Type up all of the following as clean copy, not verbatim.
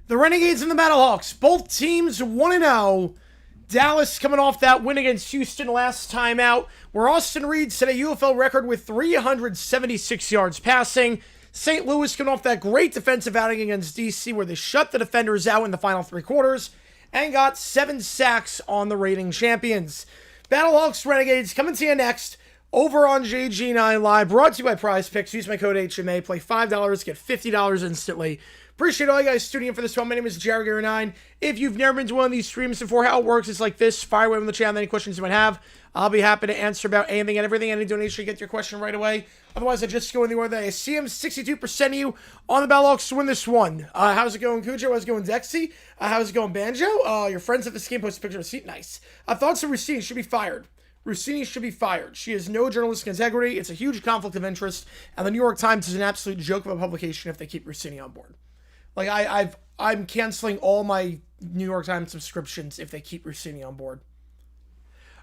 The Renegades and the Battlehawks, both teams 1-0. Dallas coming off that win against Houston last time out, where Austin Reed set a UFL record with 376 yards passing. St. Louis coming off that great defensive outing against DC, where they shut the defenders out in the final three quarters and got 7 sacks on the reigning champions. Battlehawks Renegades coming to you next over on JG9 Live, brought to you by Prize Picks. Use my code HMA, play $5, get $50 instantly. Appreciate all you guys tuning in for this one. My name is JaredGary9. If you've never been to one of these streams before, how it works is like this. Fire away on the channel any questions you might have. I'll be happy to answer about anything and everything. Any donation, you get your question right away. Otherwise, I just go in the order that I see them. 62% of you on the Battlehawks to win this one. How's it going, Cujo? How's it going, Dexy? How's it going, Banjo? Your friends at this game posted a picture of a seat. Nice. Thoughts of Rossini should be fired. Rossini should be fired. She has no journalistic integrity. It's a huge conflict of interest. And the New York Times is an absolute joke of a publication if they keep Rossini on board. Like, I'm canceling all my New York Times subscriptions if they keep Rossini on board.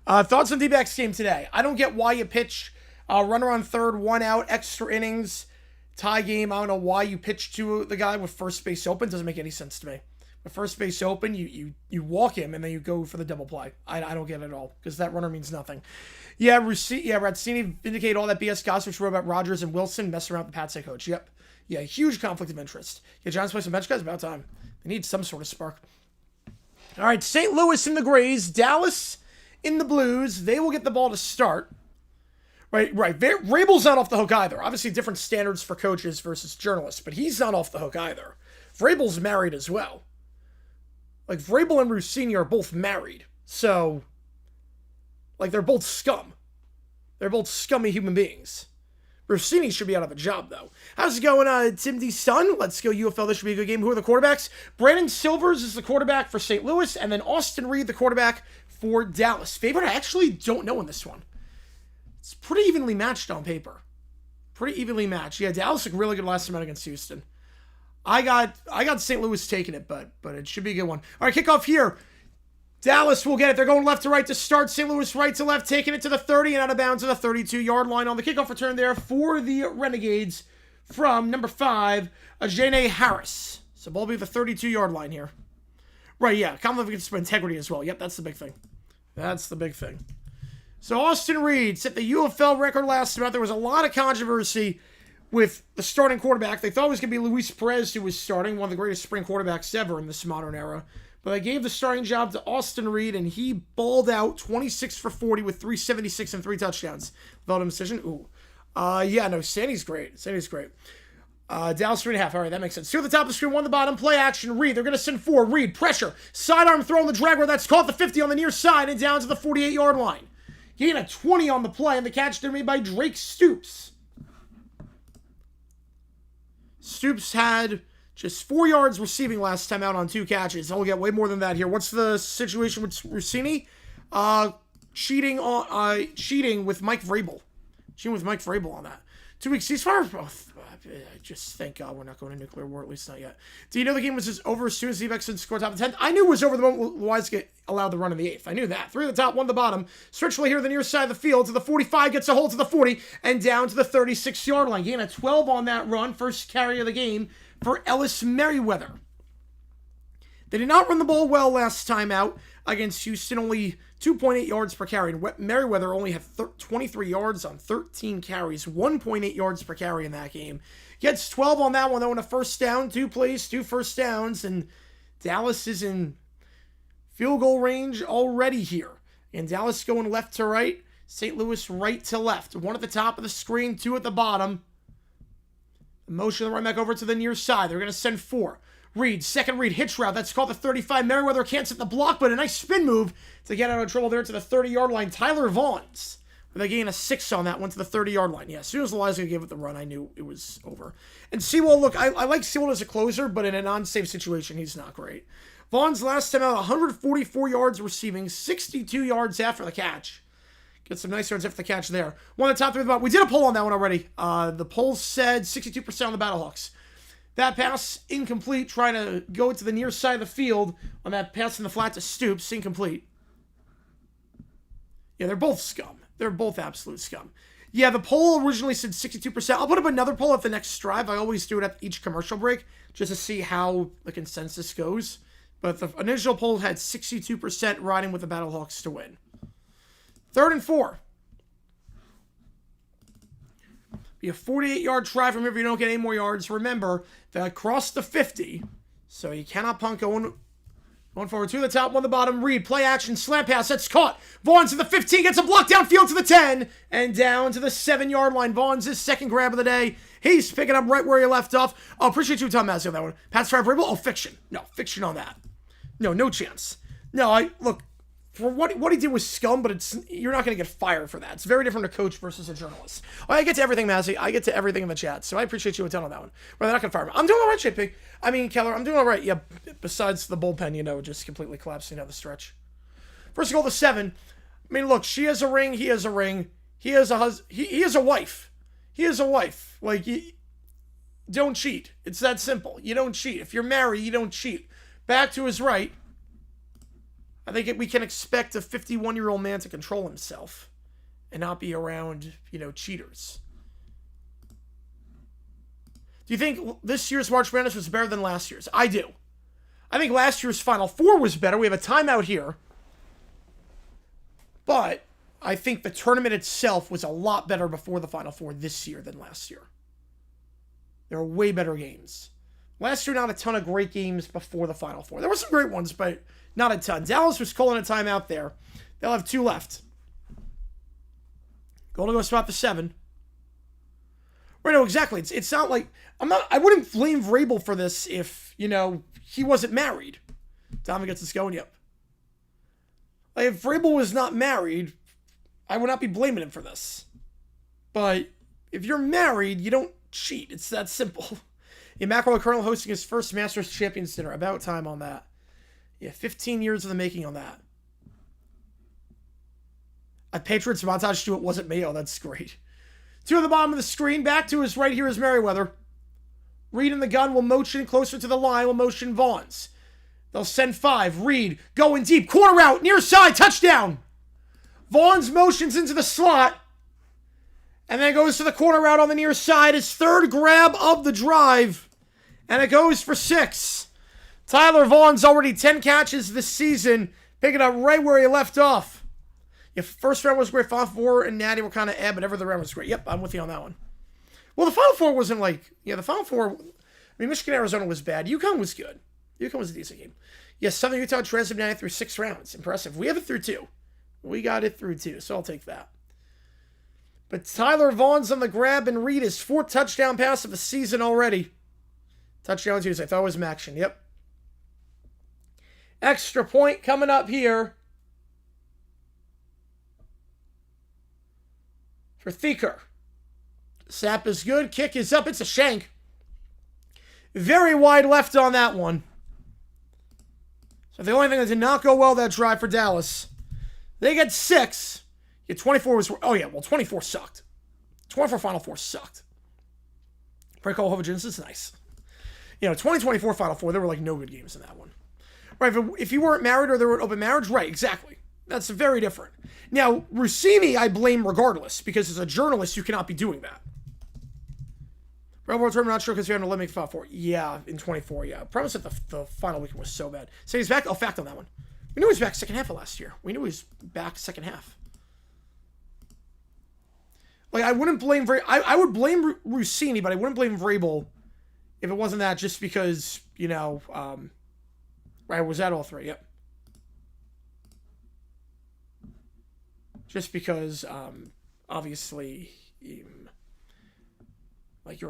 Thoughts on D-backs game today? I don't get why you pitch runner on third, 1 out, extra innings, tie game. I don't know why you pitch to the guy with first base open. Doesn't make any sense to me. With first base open, you walk him and then you go for the double play. I don't get it at all because that runner means nothing. Yeah, Rossini vindicated all that BS gossip wrote about Rodgers and Wilson messing around with the Pats head coach. Yep. Yeah, huge conflict of interest. Yeah, Giants play some bench guys. About time. They need some sort of spark. All right, St. Louis in the Grays, Dallas in the Blues. They will get the ball to start. Right. Vrabel's not off the hook either. Obviously, different standards for coaches versus journalists, but he's not off the hook either. Vrabel's married as well. Like, Vrabel and Rossini are both married. So, like, they're both scum. They're both scummy human beings. Rossini should be out of a job, though. How's it going, Tim D. Sun? Let's go UFL. This should be a good game. Who are the quarterbacks? Brandon Silvers is the quarterback for St. Louis, and then Austin Reed, the quarterback for Dallas. Favorite, I actually don't know in this one. It's pretty evenly matched on paper. Pretty evenly matched. Yeah, Dallas looked really good last time out against Houston. I got St. Louis taking it, but it should be a good one. All right, kickoff here. Dallas will get it. They're going left to right to start. St. Louis right to left, taking it to the 30 and out of bounds to the 32-yard line on the kickoff return there for the Renegades from number 5, Ajane Harris. So ball be the 32-yard line here. Right, yeah. Conflict against integrity as well. Yep, that's the big thing. That's the big thing. So Austin Reed set the UFL record last month. There was a lot of controversy with the starting quarterback. They thought it was going to be Luis Perez who was starting, one of the greatest spring quarterbacks ever in this modern era. But they gave the starting job to Austin Reed, and he balled out 26 for 40 with 376 and 3 touchdowns. Without a decision. Ooh. Yeah, no, Sandy's great. Sandy's great. Dallas 3.5. All right, that makes sense. 2 at the top of the screen, 1 at the bottom. Play action. Reed. They're going to send 4. Reed, pressure. Sidearm throw on the drag where that's caught the 50 on the near side and down to the 48-yard line. Gain a 20 on the play, and the catch there made by Drake Stoops. Stoops had just 4 yards receiving last time out on 2 catches. He'll get way more than that here. What's the situation with Rossini? Cheating with Mike Vrabel. Cheating with Mike Vrabel on that. 2 weeks ceasefire? Oh, I just thank God we're not going to nuclear war, at least not yet. Do you know the game was just over as soon as Zebexon scored top of the 10th? I knew it was over the moment Weisgate allowed the run in the 8th. I knew that. 3 at the top, 1 at the bottom. Stretch play here to the near side of the field to the 45, gets a hold to the 40, and down to the 36-yard line. Gain a 12 on that run. First carry of the game for Ellis Merriweather. They did not run the ball well last time out against Houston, only 2.8 yards per carry. And Merriweather only had 23 yards on 13 carries, 1.8 yards per carry in that game. Gets 12 on that one, though, and a first down, 2 plays, 2 first downs, and Dallas is in field goal range already here. And Dallas going left to right, St. Louis right to left. 1 at the top of the screen, 2 at the bottom. Motion the run back over to the near side. They're going to send 4. Reed, second read, hitch route. That's called the 35. Merriweather can't set the block, but a nice spin move to get out of trouble there to the 30-yard line. Tyler Vaughns. They gain a 6 on that one to the 30-yard line. Yeah, as soon as Eliza gave it the run, I knew it was over. And Sewell, look, I like Sewell as a closer, but in a non-safe situation, he's not great. Vaughns last time out, 144 yards receiving, 62 yards after the catch. Get some nice yards after the catch there. 1 at the top, 3 at the bottom. We did a poll on that one already. The poll said 62% on the Battlehawks. That pass, incomplete, trying to go to the near side of the field on that pass in the flat to Stoops, incomplete. Yeah, they're both scum. They're both absolute scum. Yeah, the poll originally said 62%. I'll put up another poll at the next drive. I always do it at each commercial break just to see how the consensus goes. But the initial poll had 62% riding with the Battlehawks to win. 3rd and 4. Be a 48-yard try from here if you don't get any more yards. Remember, they crossed the 50, so you cannot punt going forward. 2 to the top, 1 to the bottom. Reed, play action, slant pass. That's caught. Vaughn's to the 15, gets a block downfield to the 10, and down to the 7-yard line. Vaughn's his second grab of the day. He's picking up right where he left off. Oh, appreciate you, Tom Mazzi, on that one. Pass try for Vrabel. Oh, fiction. No, fiction on that. No chance. No, look, for what he did was scum, but you're not going to get fired for that. It's very different to coach versus a journalist. Well, I get to everything, Mazzy. I get to everything in the chat, so I appreciate you a ton on that one. Well, they're not going to fire me. I'm doing all right, JP. I mean, Keller, I'm doing all right. Yeah, besides the bullpen, just completely collapsing down the stretch. First goal to 7. I mean, look, she has a ring. He has a ring. He has a husband. He has a wife. He has a wife. Like, don't cheat. It's that simple. You don't cheat. If you're married, you don't cheat. Back to his right. I think we can expect a 51-year-old man to control himself and not be around, cheaters. Do you think this year's March Madness was better than last year's? I do. I think last year's Final Four was better. We have a timeout here. But I think the tournament itself was a lot better before the Final Four this year than last year. There were way better games. Last year, not a ton of great games before the Final Four. There were some great ones, but not a ton. Dallas was calling a timeout there. They'll have 2 left. Goal to go spot the 7. Right, no, exactly. It's not like I wouldn't blame Vrabel for this if, he wasn't married. Tommy gets us going, yep. Like, if Vrabel was not married, I would not be blaming him for this. But if you're married, you don't cheat. It's that simple. Yeah, Mackerel Colonel hosting his first Masters Champions dinner. About time on that. Yeah, 15 years in the making on that. A Patriots montage Stewart wasn't me. Oh, that's great. 2 at the bottom of the screen. Back to his right here is Merriweather. Reed in the gun will motion closer to the line. Will motion Vaughns. They'll send 5. Reed going deep. Corner out. Near side. Touchdown. Vaughns motions into the slot. And then goes to the corner route on the near side. His 3rd grab of the drive. And it goes for 6. Tyler Vaughn's already 10 catches this season. Picking up right where he left off. Yeah, first round was great. Final Four and Natty were kind of but every other round was great. Yep, I'm with you on that one. Well, the Final Four wasn't the Final Four, Michigan, Arizona was bad. UConn was good. UConn was a decent game. Yes, Southern Utah transited through 6 rounds. Impressive. We have it through 2. We got it through 2, so I'll take that. But Tyler Vaughn's on the grab, and Reed his 4th touchdown pass of the season already. Touchdown Tuesday. I thought it was Maction. Yep. Extra point coming up here for Thieker. Sap is good. Kick is up. It's a shank. Very wide left on that one. So the only thing that did not go well that drive for Dallas. They get 6. Yeah, 24 was... Oh, yeah. Well, 24 sucked. 24 Final Four sucked. Precol Hovagenesis, nice. 2024 Final Four, there were, no good games in that one. Right, if you weren't married or there were an open marriage, right, exactly. That's very different. Now, Rossini, I blame regardless, because as a journalist, you cannot be doing that. Railroad tournament, not sure because we had an Olympic Final Four. Yeah, in 24, yeah. Promise that the final weekend was so bad. So he's back. Oh, fact on that one. We knew he was back second half of last year. We knew he was back second half. I wouldn't blame I would blame Rossini, but I wouldn't blame Vrabel if it wasn't that, just because, right, was that all 3? Yep. Just because, obviously, you're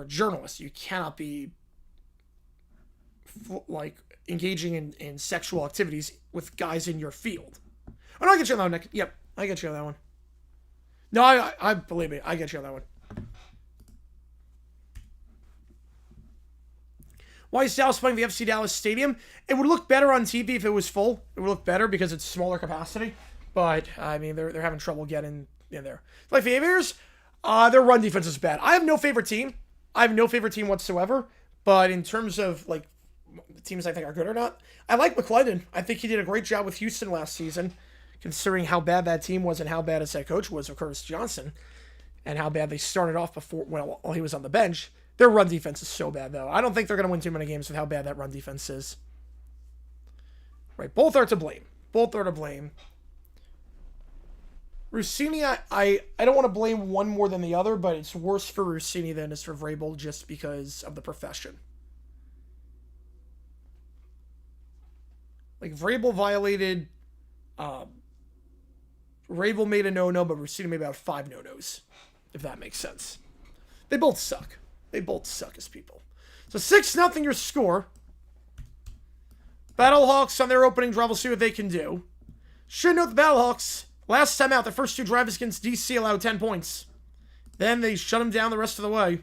a journalist. You cannot be, engaging in sexual activities with guys in your field. Oh, no, I get you on that one, Nick. Yep, I get you on that one. No, I believe me, I get you on that one. Why is Dallas playing the FC Dallas Stadium? It would look better on TV if it was full. It would look better because it's smaller capacity. But, they're having trouble getting in there. The Aviators, their run defense is bad. I have no favorite team. I have no favorite team whatsoever. But in terms of, the teams I think are good or not, I like McClendon. I think he did a great job with Houston last season, considering how bad that team was and how bad his head coach was, of Curtis Johnson. and how bad they started off before while he was on the bench. Their run defense is so bad, though. I don't think they're going to win too many games with how bad that run defense is. Right, both are to blame. Both are to blame. Rossini, I don't want to blame one more than the other, but it's worse for Rossini than it is for Vrabel just because of the profession. Like, Vrabel violated... Vrabel made a no-no, but Rossini made about 5 no-nos, if that makes sense. They both suck. They both suck as people. So 6-0 your score. Battlehawks on their opening drive. We'll see what they can do. Should note the Battlehawks, last time out, the first 2 drives against DC allowed 10 points. Then they shut them down the rest of the way.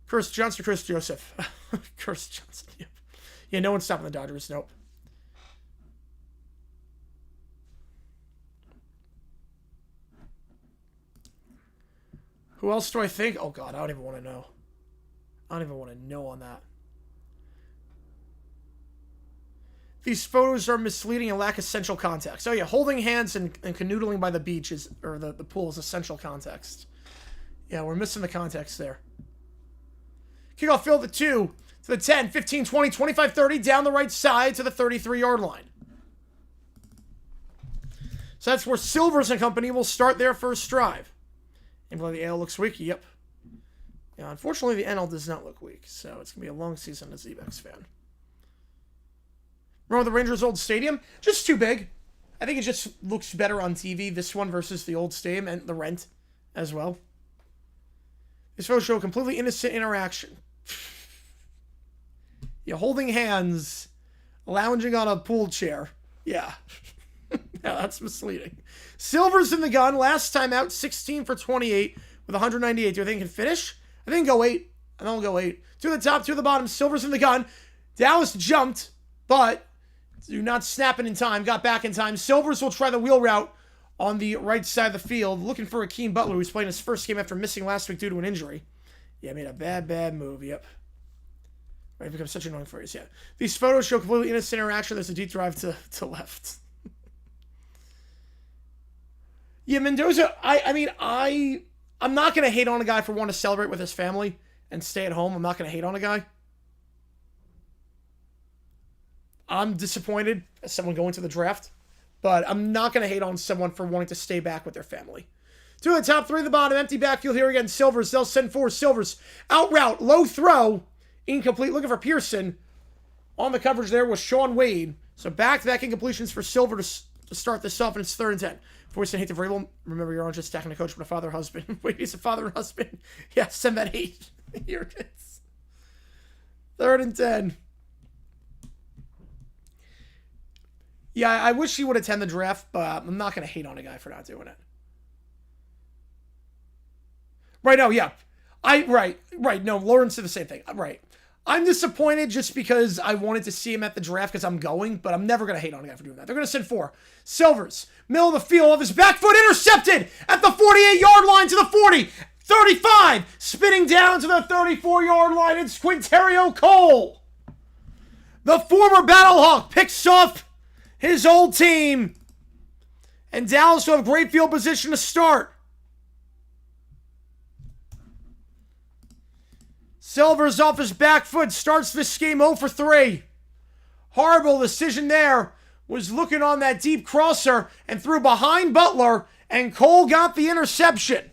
Chris Johnson, Chris Joseph. Chris Johnson, yep. Yeah, no one's stopping the Dodgers, nope. Who else do I think? Oh, God, I don't even want to know. I don't even want to know on that. These photos are misleading and lack essential context. Oh, yeah, holding hands and canoodling by the beach is, or the pool is essential context. Yeah, we're missing the context there. Kickoff field at 2 to the 10, 15, 20, 25, 30, down the right side to the 33-yard line. So that's where Silvers and company will start their first drive. And the AL looks weak. Yep. Yeah, unfortunately, the NL does not look weak. So it's going to be a long season as a Z-Bex fan. Remember the Rangers' old stadium? Just too big. I think it just looks better on TV, this one versus the old stadium and the rent as well. This photo show a completely innocent interaction. You're holding hands, lounging on a pool chair. Yeah. Yeah, that's misleading. Silver's in the gun. Last time out, 16 for 28 with 198. Do I think he can finish? I think go 8. I think I'll go 8. 2 to the top, 2 to the bottom. Silver's in the gun. Dallas jumped, but do not snap it in time. Got back in time. Silvers will try the wheel route on the right side of the field. Looking for Akeem Butler, who's playing his first game after missing last week due to an injury. Yeah, made a bad move. Yep. Right, it becomes such an annoying phrase. Yeah. These photos show completely innocent interaction. There's a deep drive to left. Yeah, Mendoza, I'm not going to hate on a guy for wanting to celebrate with his family and stay at home. I'm not going to hate on a guy. I'm disappointed as someone going to the draft, but I'm not going to hate on someone for wanting to stay back with their family. 2 at the top, 3 at the bottom, empty backfield here again. Silvers, they'll send 4. Silvers, out route, low throw, incomplete. Looking for Pearson. On the coverage there was Sean Wade. So back-to-back incompletions for Silver to start this off, and it's 3rd and 10. Voice and hate the Vrabel. Remember, you're not just stacking a coach, but a father and husband. Wait, he's a father and husband. Yeah, send that hate. Here it is. 3rd and 10. Yeah, I wish he would attend the draft, but I'm not going to hate on a guy for not doing it. Right, no, yeah. Right. No, Lawrence did the same thing. Right. I'm disappointed just because I wanted to see him at the draft because I'm going, but I'm never going to hate on a guy for doing that. They're going to send 4. Silvers, middle of the field, off his back foot, intercepted at the 48-yard line to the 40. 35, spinning down to the 34-yard line. It's Quinterio Cole. The former Battlehawk picks off his old team. And Dallas will have great field position to start. Silvers off his back foot, starts this game 0 for 3. Horrible decision there. Was looking on that deep crosser and threw behind Butler, and Cole got the interception.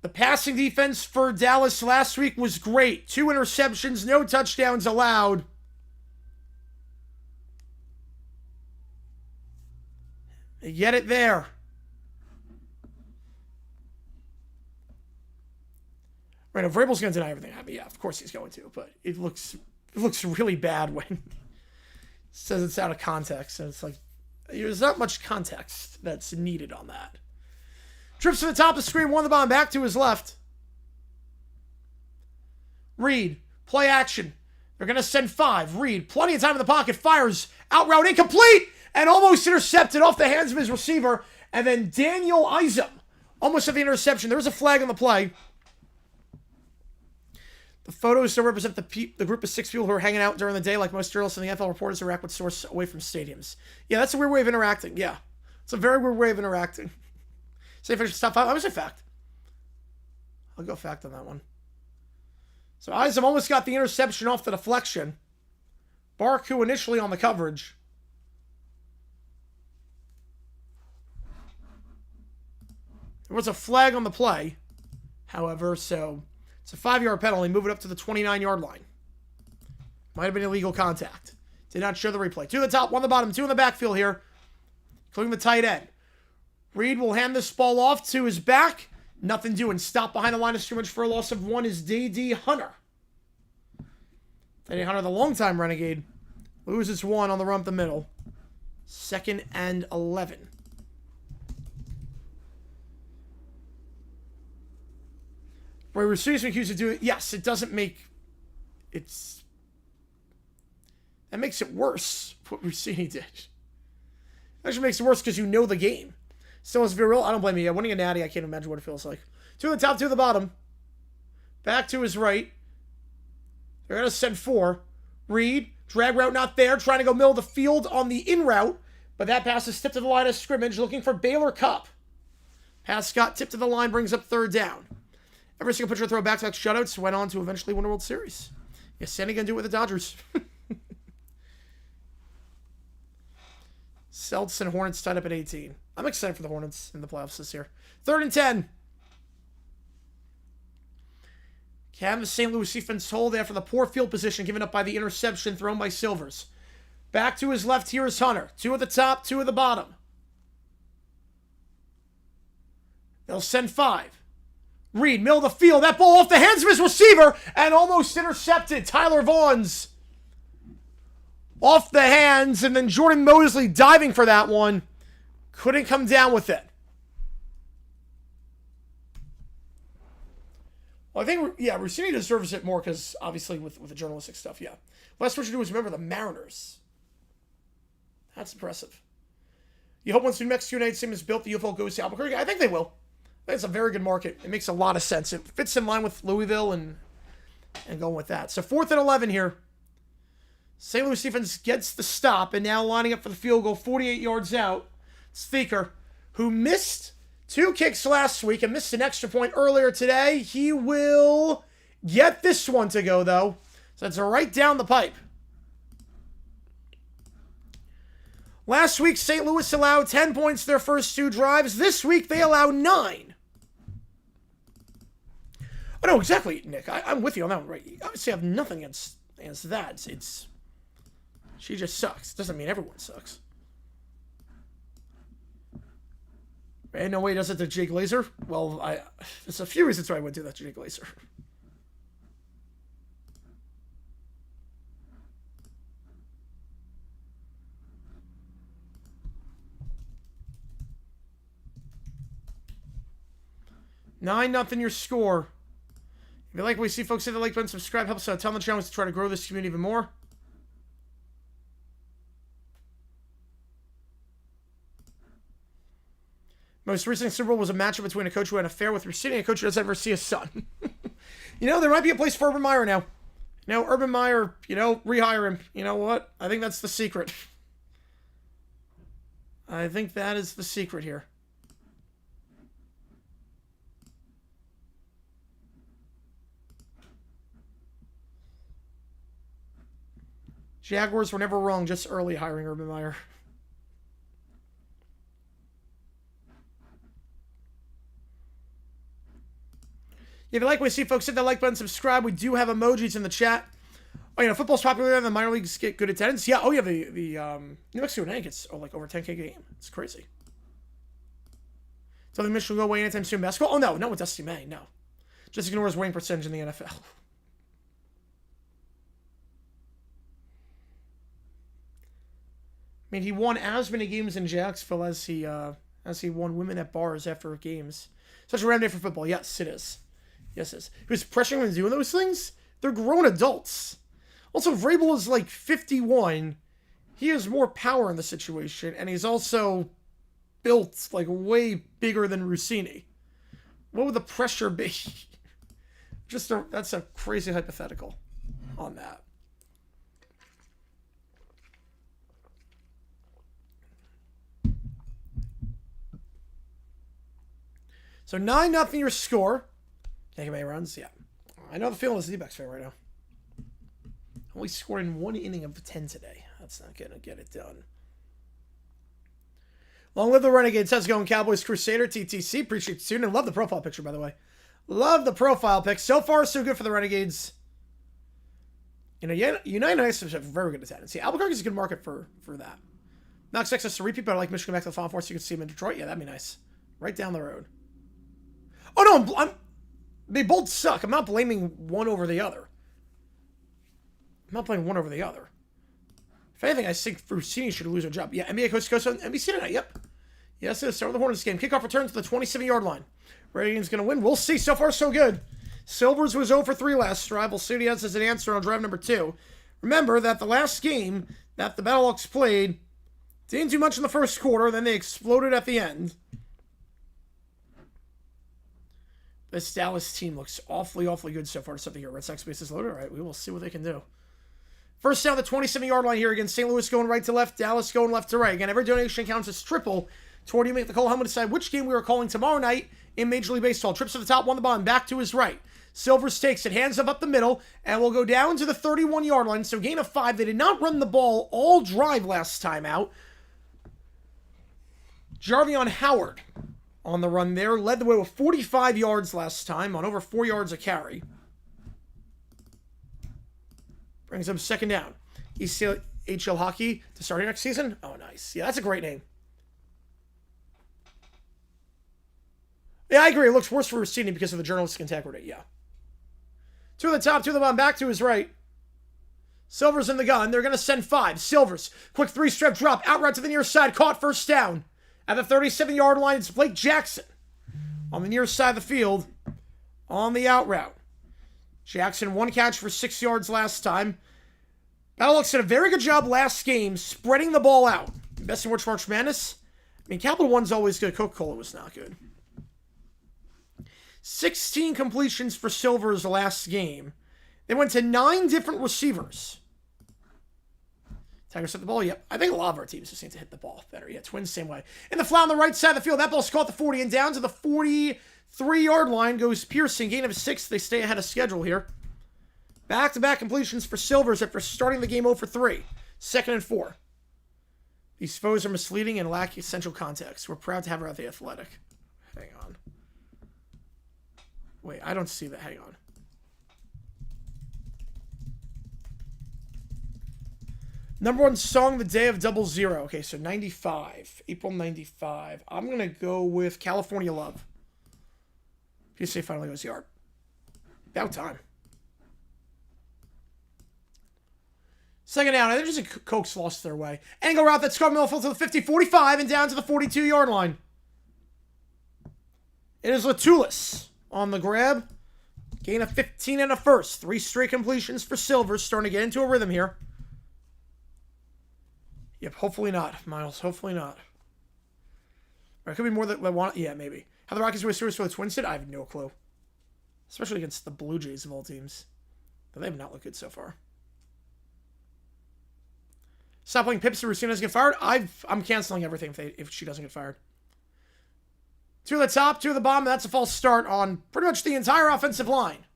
The passing defense for Dallas last week was great. 2 interceptions, no touchdowns allowed. They get it there. Right, if Vrabel's going to deny everything happened, yeah, of course he's going to, but it looks really bad when it says it's out of context, and it's like, there's not much context that's needed on that. Trips to the top of the screen, 1 the bottom, back to his left. Reed, play action. They're going to send 5. Reed, plenty of time in the pocket, fires, out route, incomplete, and almost intercepted off the hands of his receiver, and then Daniel Isom almost had the interception. There was a flag on the play. The photos don't represent the group of 6 people who are hanging out during the day, like most journalists and the NFL reporters interact with source away from stadiums. Yeah, that's a weird way of interacting. Yeah, it's a very weird way of interacting. Say if I should stop 5. I would say fact. I'll go fact on that one. So Eyes have almost got the interception off the deflection. Barku initially on the coverage. There was a flag on the play, however, so it's a 5-yard penalty. Move it up to the 29-yard line. Might have been illegal contact. Did not show the replay. 2 on the top, 1 on the bottom, 2 in the backfield here, including the tight end. Reed will hand this ball off to his back. Nothing doing. Stop behind the line of scrimmage for a loss of 1 is D.D. Hunter. D.D. Hunter, the longtime Renegade, loses 1 on the run up the middle. 2nd and 11. Where we're seriously accused of doing it, yes, it doesn't make that makes it worse what Rossini did. It actually makes it worse because you know the game. Still has real. I don't blame you. Yeah, winning a natty, I can't imagine what it feels like. 2 on the top, 2 on the bottom. Back to his right. They're going to send 4. Reed, drag route not there, trying to go middle of the field on the in route, but that pass is tipped to the line of scrimmage, looking for Baylor Cup. Pass got tipped to the line, brings up 3rd down. Every single pitcher throw back-to-back shutouts, went on to eventually win a World Series. Yeah, Sandy gonna do it with the Dodgers. Celtics and Hornets tied up at 18. I'm excited for the Hornets in the playoffs this year. 3rd and 10. Can the St. Louis defense hold after the poor field position given up by the interception thrown by Silvers? Back to his left here is Hunter. 2 at the top, 2 at the bottom. They'll send 5. Reed, middle of the field. That ball off the hands of his receiver and almost intercepted. Tyler Vaughn's off the hands, and then Jordan Mosley diving for that one. Couldn't come down with it. Well, I think, yeah, Rossini deserves it more because, obviously, with the journalistic stuff, yeah. Last what you do is remember the Mariners. That's impressive. You hope once New Mexico United Stadium is built, the UFL goes to Albuquerque? I think they will. I think it's a very good market. It makes a lot of sense. It fits in line with Louisville and going with that. So 4th and 11 here. St. Louis defense gets the stop and now lining up for the field goal 48 yards out. Speaker, who missed 2 kicks last week and missed an extra point earlier today. He will get this one to go, though. So it's right down the pipe. Last week, St. Louis allowed 10 points their first 2 drives. This week, they allow 9. Oh, no, exactly, Nick. I'm with you on that one, right? You obviously have nothing against that. She just sucks. Doesn't mean everyone sucks. Right? No way he does it to Jake Glazer? Well, there's a few reasons why I would do that to Jake Glazer. Nine, nothing your score. If you like what we see, folks, hit the like button, subscribe, help us out, tell the channel to try to grow this community even more. Most recent Super Bowl was a matchup between a coach who had an affair with Rossini and a coach who doesn't ever see his son. You know, there might be a place for Urban Meyer now. You know, Urban Meyer, rehire him. You know what? I think that's the secret. I think that is the secret here. Jaguars were never wrong, just early hiring Urban Meyer. If you like what we see, folks, hit that like button, subscribe. We do have emojis in the chat. Oh, football's popular and the minor leagues get good attendance. Yeah, the New Mexico Renegades are like over 10K a game. It's crazy. So the Michigan will go away anytime soon. Basketball? Oh, no, not with Dusty May, no. Just ignore his winning percentage in the NFL. I mean, he won as many games in Jacksonville as he won women at bars after games. Such a random day for football. Yes, it is. Yes, it is. Who's pressuring him to doing those things? They're grown adults. Also, Vrabel is like 51. He has more power in the situation, and he's also built like way bigger than Rossini. What would the pressure be? That's a crazy hypothetical on that. So 9-0 your score. Can't get many runs? Yeah. I know the feeling is D-backs fan right now. Only scored in 1 inning of 10 today. That's not going to get it done. Long live the Renegades. How's it going, Cowboys Crusader TTC? Appreciate you tuning in. Love the profile picture, by the way. Love the profile pic. So far, so good for the Renegades. You know, United have a very good attendance. See, Albuquerque's a good market for that. Not expect us to repeat, but I like Michigan back to the Final Four so you can see them in Detroit. Yeah, that'd be nice. Right down the road. Oh, no, they both suck. I'm not blaming one over the other. I'm not blaming one over the other. If anything, I think Frucini should lose a job. Yeah, NBA Coast to Coast on NBC tonight. Yep. Yes, it'll start with the Hornets game. Kickoff returns to the 27-yard line. Renegades going to win. We'll see. So far, so good. Silvers was 0 for 3 last. Rival Studios has an answer on drive number 2. Remember that the last game that the Battlehawks played didn't do much in the first quarter. Then they exploded at the end. This Dallas team looks awfully good so far. Something here. Red Sox base is loaded. All right, we will see what they can do. First down, the 27-yard line here again. St. Louis going right to left. Dallas going left to right. Again, every donation counts as triple toward you make the call. How to decide which game we are calling tomorrow night in Major League Baseball. Trips to the top, 1 the bottom, back to his right. Silvers takes it, hands up the middle, and will go down to the 31-yard line. So gain of 5. They did not run the ball all drive last time out. Jarvion Howard on the run there. Led the way with 45 yards last time on over 4 yards a carry. Brings up second down. ECHL hockey to start next season? Oh, nice. Yeah, that's a great name. Yeah, I agree. It looks worse for Rossini because of the journalistic integrity. Yeah. 2 at the top, 2 at the bottom, back to his right. Silvers in the gun. They're going to send 5. Silvers. Quick 3-step drop. Out right to the near side. Caught first down. At the 37-yard line, it's Blake Jackson. On the near side of the field. On the out route. Jackson, 1 catch for 6 yards last time. Battlehawks did a very good job last game spreading the ball out. Best in March Madness. I mean, Capital One's always good. Coca-Cola was not good. 16 completions for Silvers last game. They went to 9 different receivers. Tigers hit the ball. Yep. I think a lot of our teams just need to hit the ball better. Yeah, Twins same way. In the flat on the right side of the field. That ball's caught the 40 and down to the 43-yard line goes Pearson. Gain of 6. They stay ahead of schedule here. Back-to-back completions for Silvers after starting the game 0 for 3. 2nd and 4. These foes are misleading and lack essential context. We're proud to have her at the Athletic. Hang on. Wait, I don't see that. Hang on. Number 1 song the day of 00. Okay, so 95. April 95. I'm going to go with California Love. PSA finally goes yard. About time. Second down. I think just a Cokes lost their way. Angle route that's caught Millfield to the 50, 45, and down to the 42-yard line. It is Latulis on the grab. Gain of 15 and a first. 3 straight completions for Silvers. Starting to get into a rhythm here. Yep, hopefully not, Miles. Hopefully not. Or it could be more that I want. Yeah, maybe. How the Rockies were serious for the Twins did? I have no clue. Especially against the Blue Jays of all teams. But they have not looked good so far. Stop playing Pips so Rusina doesn't get fired. I'm canceling everything if she doesn't get fired. 2 at the top, 2 at the bottom. That's a false start on pretty much the entire offensive line.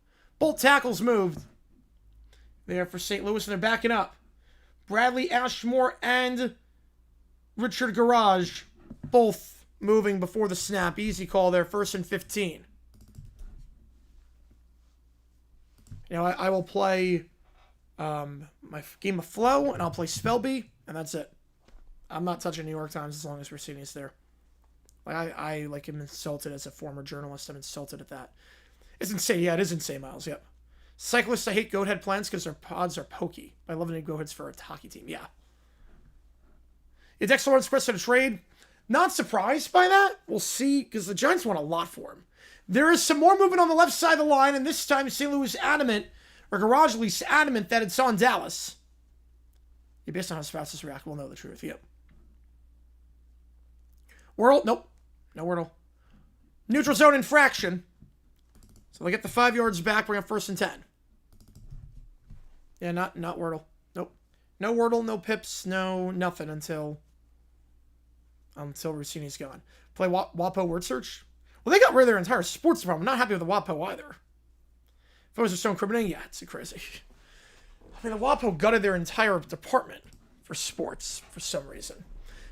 Both tackles moved. There for St. Louis, and they're backing up. Bradley Ashmore and Richard Garage both moving before the snap. Easy call there, 1st and 15. You know, I will play my game of Flow, and I'll play Spellbee, and that's it. I'm not touching New York Times as long as Rossini's there. Like I like am insulted as a former journalist. I'm insulted at that. It's insane. Yeah, it is insane, Miles. Yep. Cyclists, I hate goathead plants because their pods are pokey. I love any goatheads for a hockey team. Yeah. Is Dexter Lawrence requested a trade? Not surprised by that. We'll see, because the Giants want a lot for him. There is some more movement on the left side of the line, and this time St. Louis adamant, or Garage at least adamant, that it's on Dallas. Yeah, based on how spouses react, we'll know the truth. Yep. Wordle? Nope. No Wordle. Neutral zone infraction. So they get the 5 yards back, bring up 1st and 10. Yeah, not Wordle. Nope. No Wordle, no pips, no nothing until Rossini's gone. Play WAPO word search? Well, they got rid of their entire sports department. I'm not happy with the WAPO either. If it was a stone incriminating, yeah, it's crazy. I mean, the WAPO gutted their entire department for sports for some reason.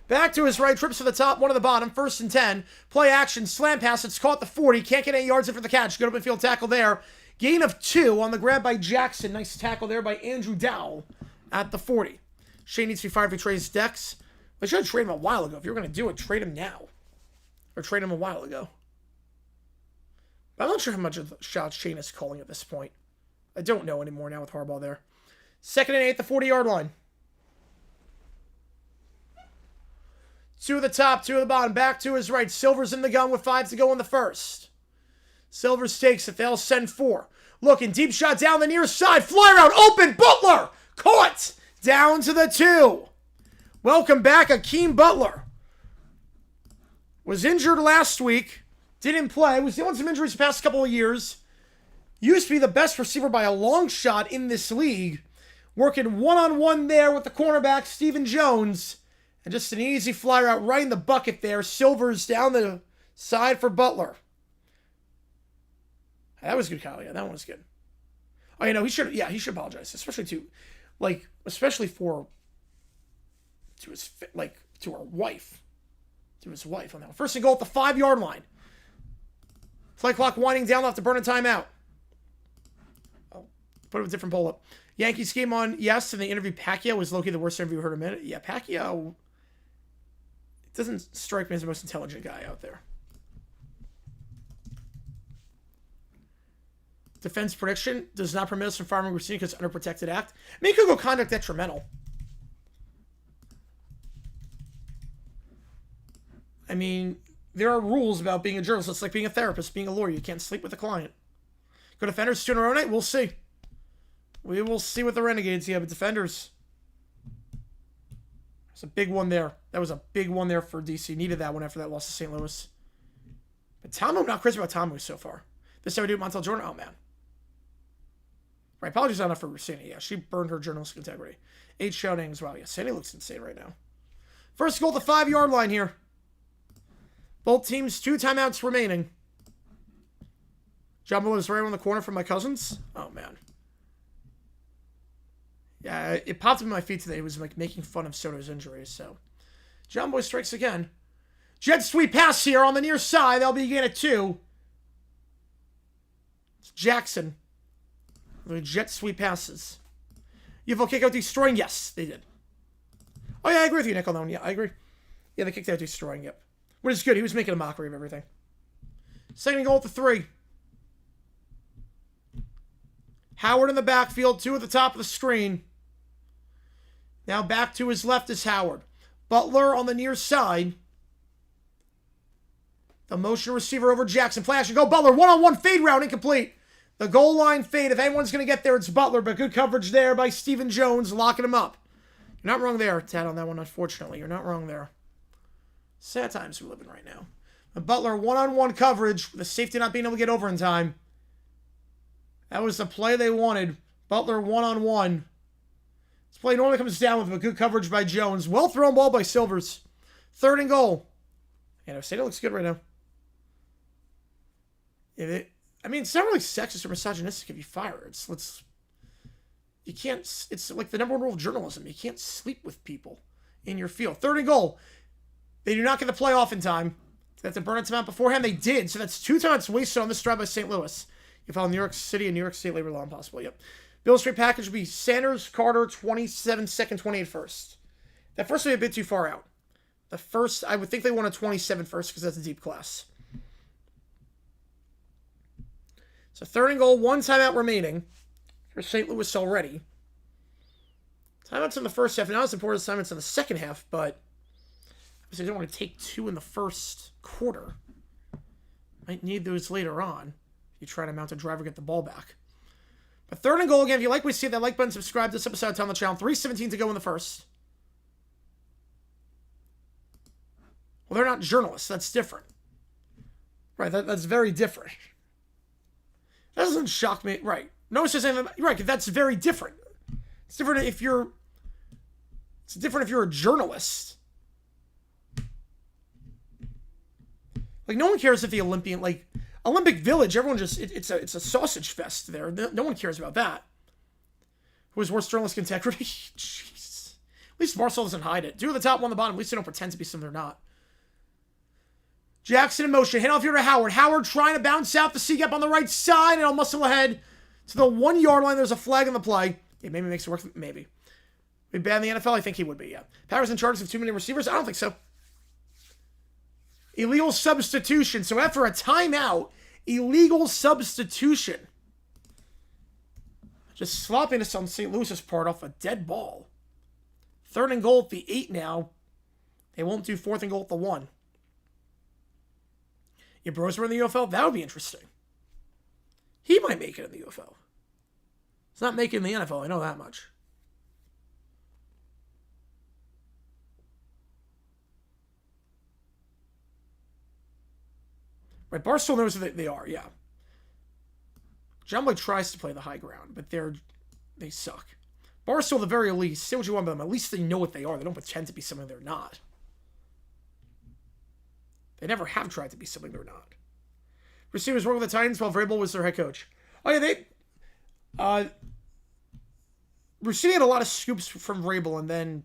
Back to his right, trips to the top, one to the bottom, 1st and 10. Play action, slam pass, it's caught the 40. Can't get 8 yards in for the catch. Good open field tackle there. Gain of 2 on the grab by Jackson. Nice tackle there by Andrew Dowell at the 40. Shane needs to be fired if he trades Dex. I should have traded him a while ago. If you were going to do it, trade him now. Or trade him a while ago. But I'm not sure how much of the shots Shane is calling at this point. I don't know anymore now with Harbaugh there. 2nd and 8, the 40-yard line. 2 at the top, 2 at the bottom. Back to his right. Silver's in the gun with 5 to go in the 1st. Silvers takes it. They'll send 4. Looking, deep shot down the near side. Fly around, open, Butler! Caught! Down to the 2. Welcome back, Akeem Butler. Was injured last week. Didn't play. Was dealing with some injuries the past couple of years. Used to be the best receiver by a long shot in this league. Working one-on-one there with the cornerback, Stephen Jones. And just an easy fly route right in the bucket there. Silvers down the side for Butler. That was good, Kyle. Yeah, that one was good. Oh, you know, he should apologize. Especially to our wife. To his wife on that one. 1st and goal at the 5-yard line. Play clock winding down. They'll have to burn a timeout. Oh, put up a different poll up. Yankees game on, yes, and they interviewed Pacquiao. Was Loki the worst interview we heard in a minute? Yeah, Pacquiao doesn't strike me as the most intelligent guy out there. Defense prediction does not permit us from firing Rossini because it's under protected act. I mean, it could go conduct detrimental. I mean, there are rules about being a journalist. It's like being a therapist, being a lawyer. You can't sleep with a client. Go Defenders 2 in a row night? We'll see. We will see with the Renegades. Yeah, but Defenders. It's a big one there. That was a big one there for DC. Needed that one after that loss to St. Louis. But Tamu, not crazy about Tamu so far. This time we do Montel Jordan. Oh, man. Right, apologies not enough for Rossini. Yeah, she burned her journalistic integrity. 8 shouting as well. Yeah, Sandy looks insane right now. 1st goal at the 5-yard line here. Both teams, 2 timeouts remaining. John Muller is right on the corner from my cousins. Oh, man. Yeah, it popped up in my feed today. It was like making fun of Soto's injuries, so. John Boy strikes again. Jet sweep pass here on the near side. That'll be again at 2. It's Jackson. The jet sweep passes. UFL kick out destroying? Yes, they did. Oh, yeah, I agree with you, Nick, on that one. Yeah, I agree. Yeah, they kicked out destroying, yep. Which is good. He was making a mockery of everything. 2nd goal at the 3. Howard in the backfield, 2 at the top of the screen. Now back to his left is Howard. Butler on the near side. The motion receiver over Jackson. Play action. Go Butler. One-on-one fade route. Incomplete. The goal line fade. If anyone's going to get there, it's Butler. But good coverage there by Stephen Jones. Locking him up. You're not wrong there, Tad, on that one, unfortunately. You're not wrong there. Sad times we live in right now. But Butler, one-on-one coverage. With the safety not being able to get over in time. That was the play they wanted. Butler one-on-one. This play normally comes down with a good coverage by Jones. Well thrown ball by Silvers. 3rd and goal. And Osada looks good right now. I mean, it's not really sexist or misogynistic if you fire. You can't, it's like the number 1 rule of journalism. You can't sleep with people in your field. 3rd and goal. They do not get the play off in time. They have to burn a timeout beforehand. They did. So that's 2 timeouts wasted on this drive by St. Louis. You follow New York City and New York State labor law impossible. Yep. Bill Street package would be Sanders, Carter, 27 second, 28 first. That first would be a bit too far out. The first, I would think they want a 27 first because that's a deep class. So 3rd and goal, 1 timeout remaining for St. Louis already. Timeouts in the first half. Not as important as timeouts in the second half, but obviously I don't want to take 2 in the first quarter. Might need those later on. You try to mount a drive or get the ball back. But 3rd and goal again. If you like what you see, that like button, subscribe to this episode, tell the channel. 3:17 to go in the first. Well, they're not journalists. That's different. Right, that's very different. That doesn't shock me. Right. No one says anything about, right, that's very different. It's different if you're... It's different if you're a journalist. Like, no one cares if the Olympian... Like, Olympic Village, everyone just... It's a sausage fest there. No one cares about that. Who has worse journalistic integrity? Jeez. At least Barcelona doesn't hide it. 2 at the top, 1 at the bottom. At least they don't pretend to be something they're not. Jackson in motion. Hand off here to Howard. Howard trying to bounce out the C-gap on the right side. And I'll muscle ahead to the 1 yard line. There's a flag in the play. Yeah, maybe it makes it work. Maybe. Be bad in the NFL? I think he would be, yeah. Packers in charge of too many receivers? I don't think so. Illegal substitution. So after a timeout, illegal substitution. Just sloppiness on St. Louis's part off a dead ball. 3rd and goal at the 8 now. They won't do 4th and goal at the 1. Your bros were in the UFL? That would be interesting. He might make it in the UFL. He's not making the NFL, I know that much. Right, Barstool knows that they are, yeah. John Boy tries to play the high ground, but they suck. Barstool, at the very least, say what you want about them, at least they know what they are. They don't pretend to be something they're not. They never have tried to be something they're not. Receivers work with the Titans while Vrabel was their head coach. Oh, yeah, Rossini had a lot of scoops from Vrabel, and then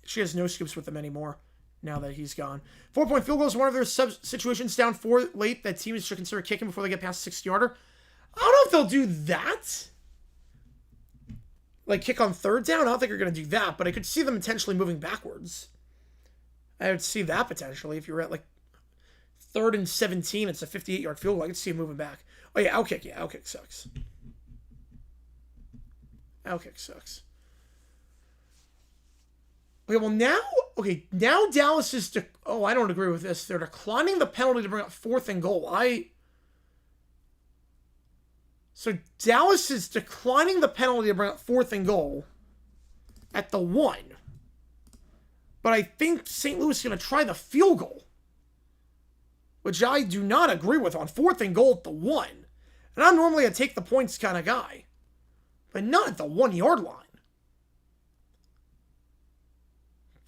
she has no scoops with them anymore now that he's gone. 4-point field goal is one of their situations down 4 late that teams should consider kicking before they get past 60-yarder. I don't know if they'll do that. Like, kick on 3rd down? I don't think they're going to do that, but I could see them intentionally moving backwards. I would see that potentially. If you're at, like, 3rd and 17, it's a 58-yard field goal. I could see him moving back. Oh, yeah, outkick. Yeah, outkick sucks. Outkick sucks. Okay, well, now Dallas is... I don't agree with this. They're declining the penalty to bring up 4th and goal. So Dallas is declining the penalty to bring up 4th and goal at the 1. But I think St. Louis is going to try the field goal, which I do not agree with on 4th and goal at the 1. And I'm normally a take the points kind of guy, but not at the 1 yard line.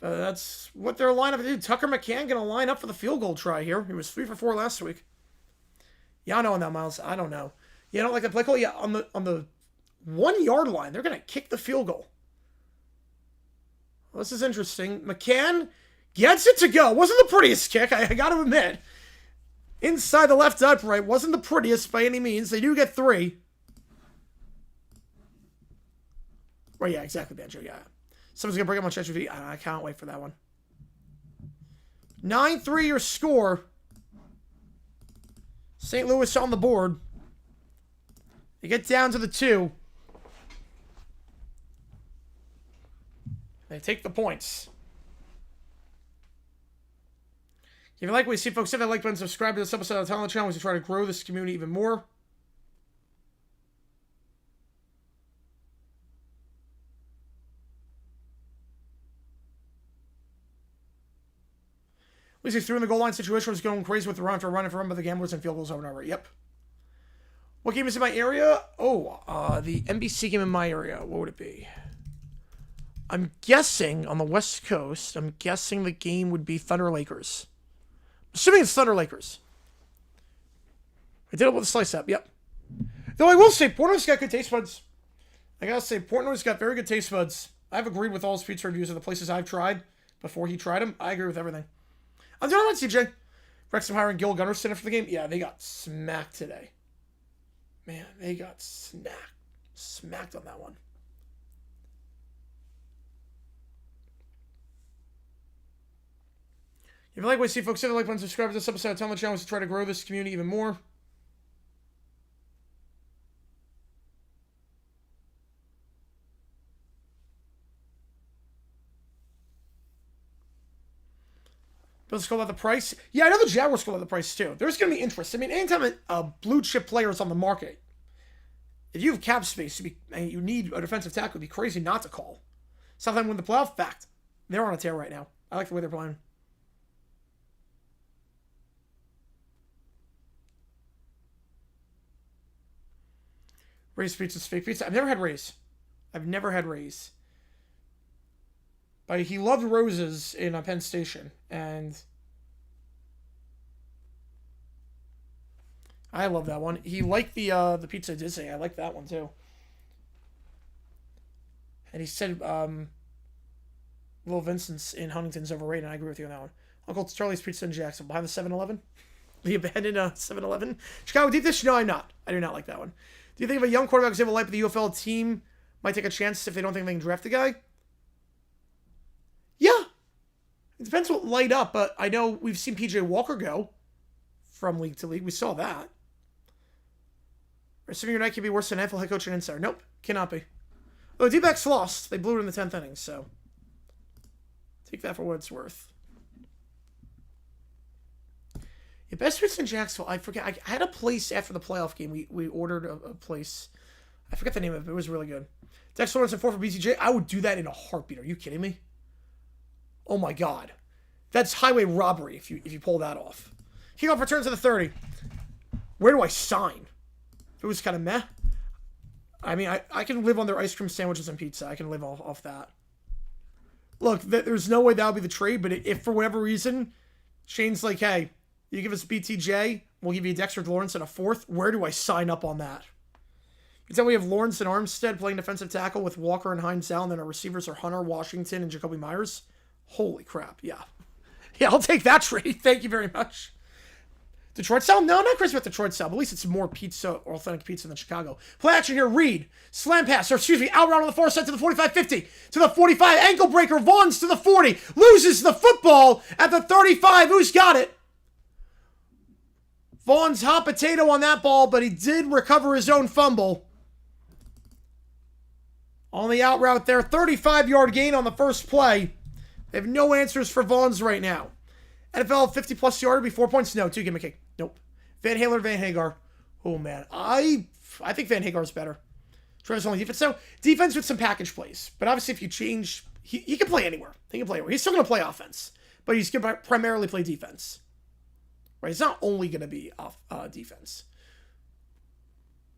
That's what their lineup is. Tucker McCann going to line up for the field goal try here. He was 3 for 4 last week. Yeah, I know on that, Miles. I don't know. You don't like the play call? Yeah, on the 1 yard line, they're going to kick the field goal. Well, this is interesting. McCann gets it to go. Wasn't the prettiest kick, I got to admit. Inside the left upright. Wasn't the prettiest by any means. They do get 3. Well, yeah, exactly, Banjo, yeah. Someone's going to bring up on ChatGPT. I can't wait for that one. 9-3 your score. St. Louis on the board. They get down to the 2. They take the points. If you like what you see, folks, hit that like button, subscribe to this episode of the Talent Channel as we try to grow this community even more. At least he threw in the goal line situation was going crazy with the run for run by the gamblers and field goals over and over. Yep. What game is in my area? Oh, the NBC game in my area. What would it be? I'm guessing on the West Coast, I'm guessing the game would be Thunder Lakers. Assuming it's Thunder Lakers. I did it with a slice up, yep. Though I will say, Portnoy's got good taste buds. I gotta say, Portnoy's got very good taste buds. I've agreed with all his pizza reviews of the places I've tried before he tried them. I agree with everything. I'm doing all right, CJ. Wrexham hiring Gil Gunnarsson after the game. Yeah, they got smacked today. Man, they got smacked on that one. If you like what you see, folks, hit the like button, subscribe to this episode, tell the channel to try to grow this community even more. Bills call out the price. Yeah, I know the Jaguars call out the price too. There's going to be interest. I mean, anytime a blue chip player is on the market, if you have cap space, and you need a defensive tackle, it'd be crazy not to call. Southampton win the playoff. Fact. They're on a tear right now. I like the way they're playing. Ray's Pizza's fake pizza. I've never had Ray's. I've never had Ray's. But he loved Rose's in Penn Station, and I love that one. He liked the pizza at Disney. I like that one too. And he said Little Vincent's in Huntington's overrated, and I agree with you on that one. Uncle Charlie's Pizza in Jackson, behind the 7-Eleven. The abandoned 7-Eleven. Chicago deep dish? No, I'm not. I do not like that one. Do you think if a young quarterback is able to light up the UFL team might take a chance if they don't think they can draft a guy? Yeah. It depends what light up, but I know we've seen PJ Walker go from league to league. We saw that. Receiving your night can be worse than NFL head coach and insider. Nope, cannot be. Oh, D-backs lost. They blew it in the 10th inning, so take that for what it's worth. Yeah, best fits in Jacksonville. I forget. I had a place after the playoff game. We ordered a place. I forget the name of it, but it was really good. Dexter Lawrence and 4 for BTJ. I would do that in a heartbeat. Are you kidding me? Oh my God. That's highway robbery if you pull that off. Kickoff returns to the 30. Where do I sign? It was kind of meh. I mean, I can live on their ice cream sandwiches and pizza. I can live off that. Look, there's no way that would be the trade, but if for whatever reason, Shane's like, hey, you give us BTJ, we'll give you Dexter Lawrence and a 4th, where do I sign up on that? You tell me we have Lawrence and Armstead playing defensive tackle with Walker and Hines out, and then our receivers are Hunter, Washington, and Jacoby Myers? Holy crap, yeah. Yeah, I'll take that trade. Thank you very much. Detroit style? No, not crazy about Detroit style, but at least it's more pizza, authentic pizza than Chicago. Play action here, Reed. Slam pass, or excuse me, out round on the far side to the 45-50. To the 45, ankle breaker, Vaughn's to the 40. Loses the football at the 35. Who's got it? Vaughn's hot potato on that ball, but he did recover his own fumble. On the out route there, 35-yard gain on the first play. They have no answers for Vaughn's right now. NFL 50-plus yarder be 4 points? No, 2 gimmicky. Nope. Van Halen or Van Hagar? Oh, man. I think Van Hagar's better. Trevor's only defense. So, defense with some package plays. But obviously, if you change, he can play anywhere. He can play anywhere. He's still going to play offense. But he's going to primarily play defense. Right? He's not only going to be defense.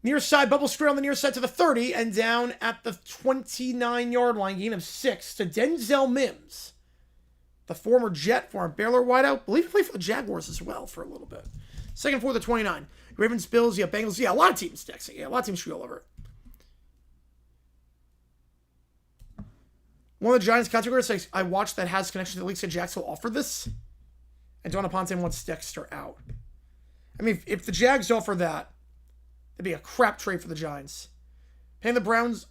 Near side, bubble screen on the near side to the 30. And down at the 29-yard line. Gain of 6 to Denzel Mims. The former Jet, former Baylor wideout. I believe he played for the Jaguars as well for a little bit. Second for the 29. Ravens, Bills, yeah, Bengals. Yeah, a lot of teams, Dex. Yeah, a lot of teams should be all over it. One of the Giants categories I watched that has connection to the league said Jacksonville offered this. And Don Aponte wants Dexter out. I mean, if the Jags offer that, it'd be a crap trade for the Giants. Praying the Browns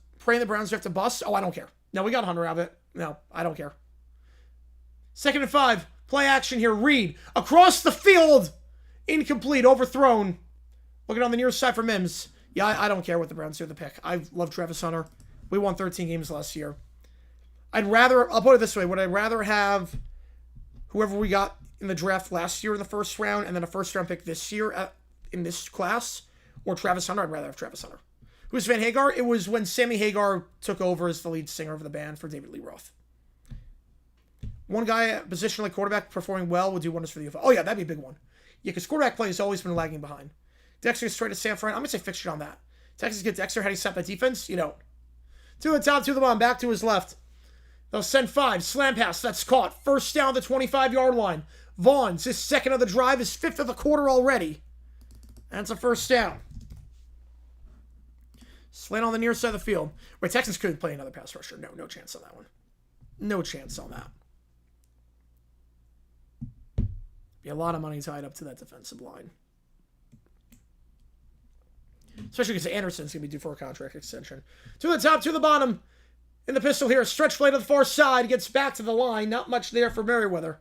have to bust? Oh, I don't care. No, we got Hunter out of it. No, I don't care. 2nd and 5. Play action here. Reed. Across the field. Incomplete. Overthrown. Looking on the near side for Mims. Yeah, I don't care what the Browns do with the pick. I love Travis Hunter. We won 13 games last year. I'll put it this way. Would I rather have whoever we got in the draft last year in the first round and then a first-round pick this year in this class, or Travis Hunter? I'd rather have Travis Hunter. Who's Van Hagar? It was when Sammy Hagar took over as the lead singer of the band for David Lee Roth. One guy positionally quarterback performing well would do wonders for the UFL. Oh, yeah, that'd be a big one. Yeah, because quarterback play has always been lagging behind. Dexter straight to San Fran. I'm going to say fixture on that. Texas get Dexter. How do you stop that defense? You don't. To the top, to the bottom, back to his left. They'll send 5. Slam pass. That's caught. First down the 25-yard line. Vaughn's, his 2nd of the drive, his 5th of the quarter already. That's a first down. Slant on the near side of the field. Wait, Texans couldn't play another pass rusher. No chance on that one. No chance on that. Be a lot of money tied up to that defensive line. Especially because Anderson's going to be due for a contract extension. To the top, to the bottom. In the pistol here, stretch play to the far side. Gets back to the line. Not much there for Merriweather.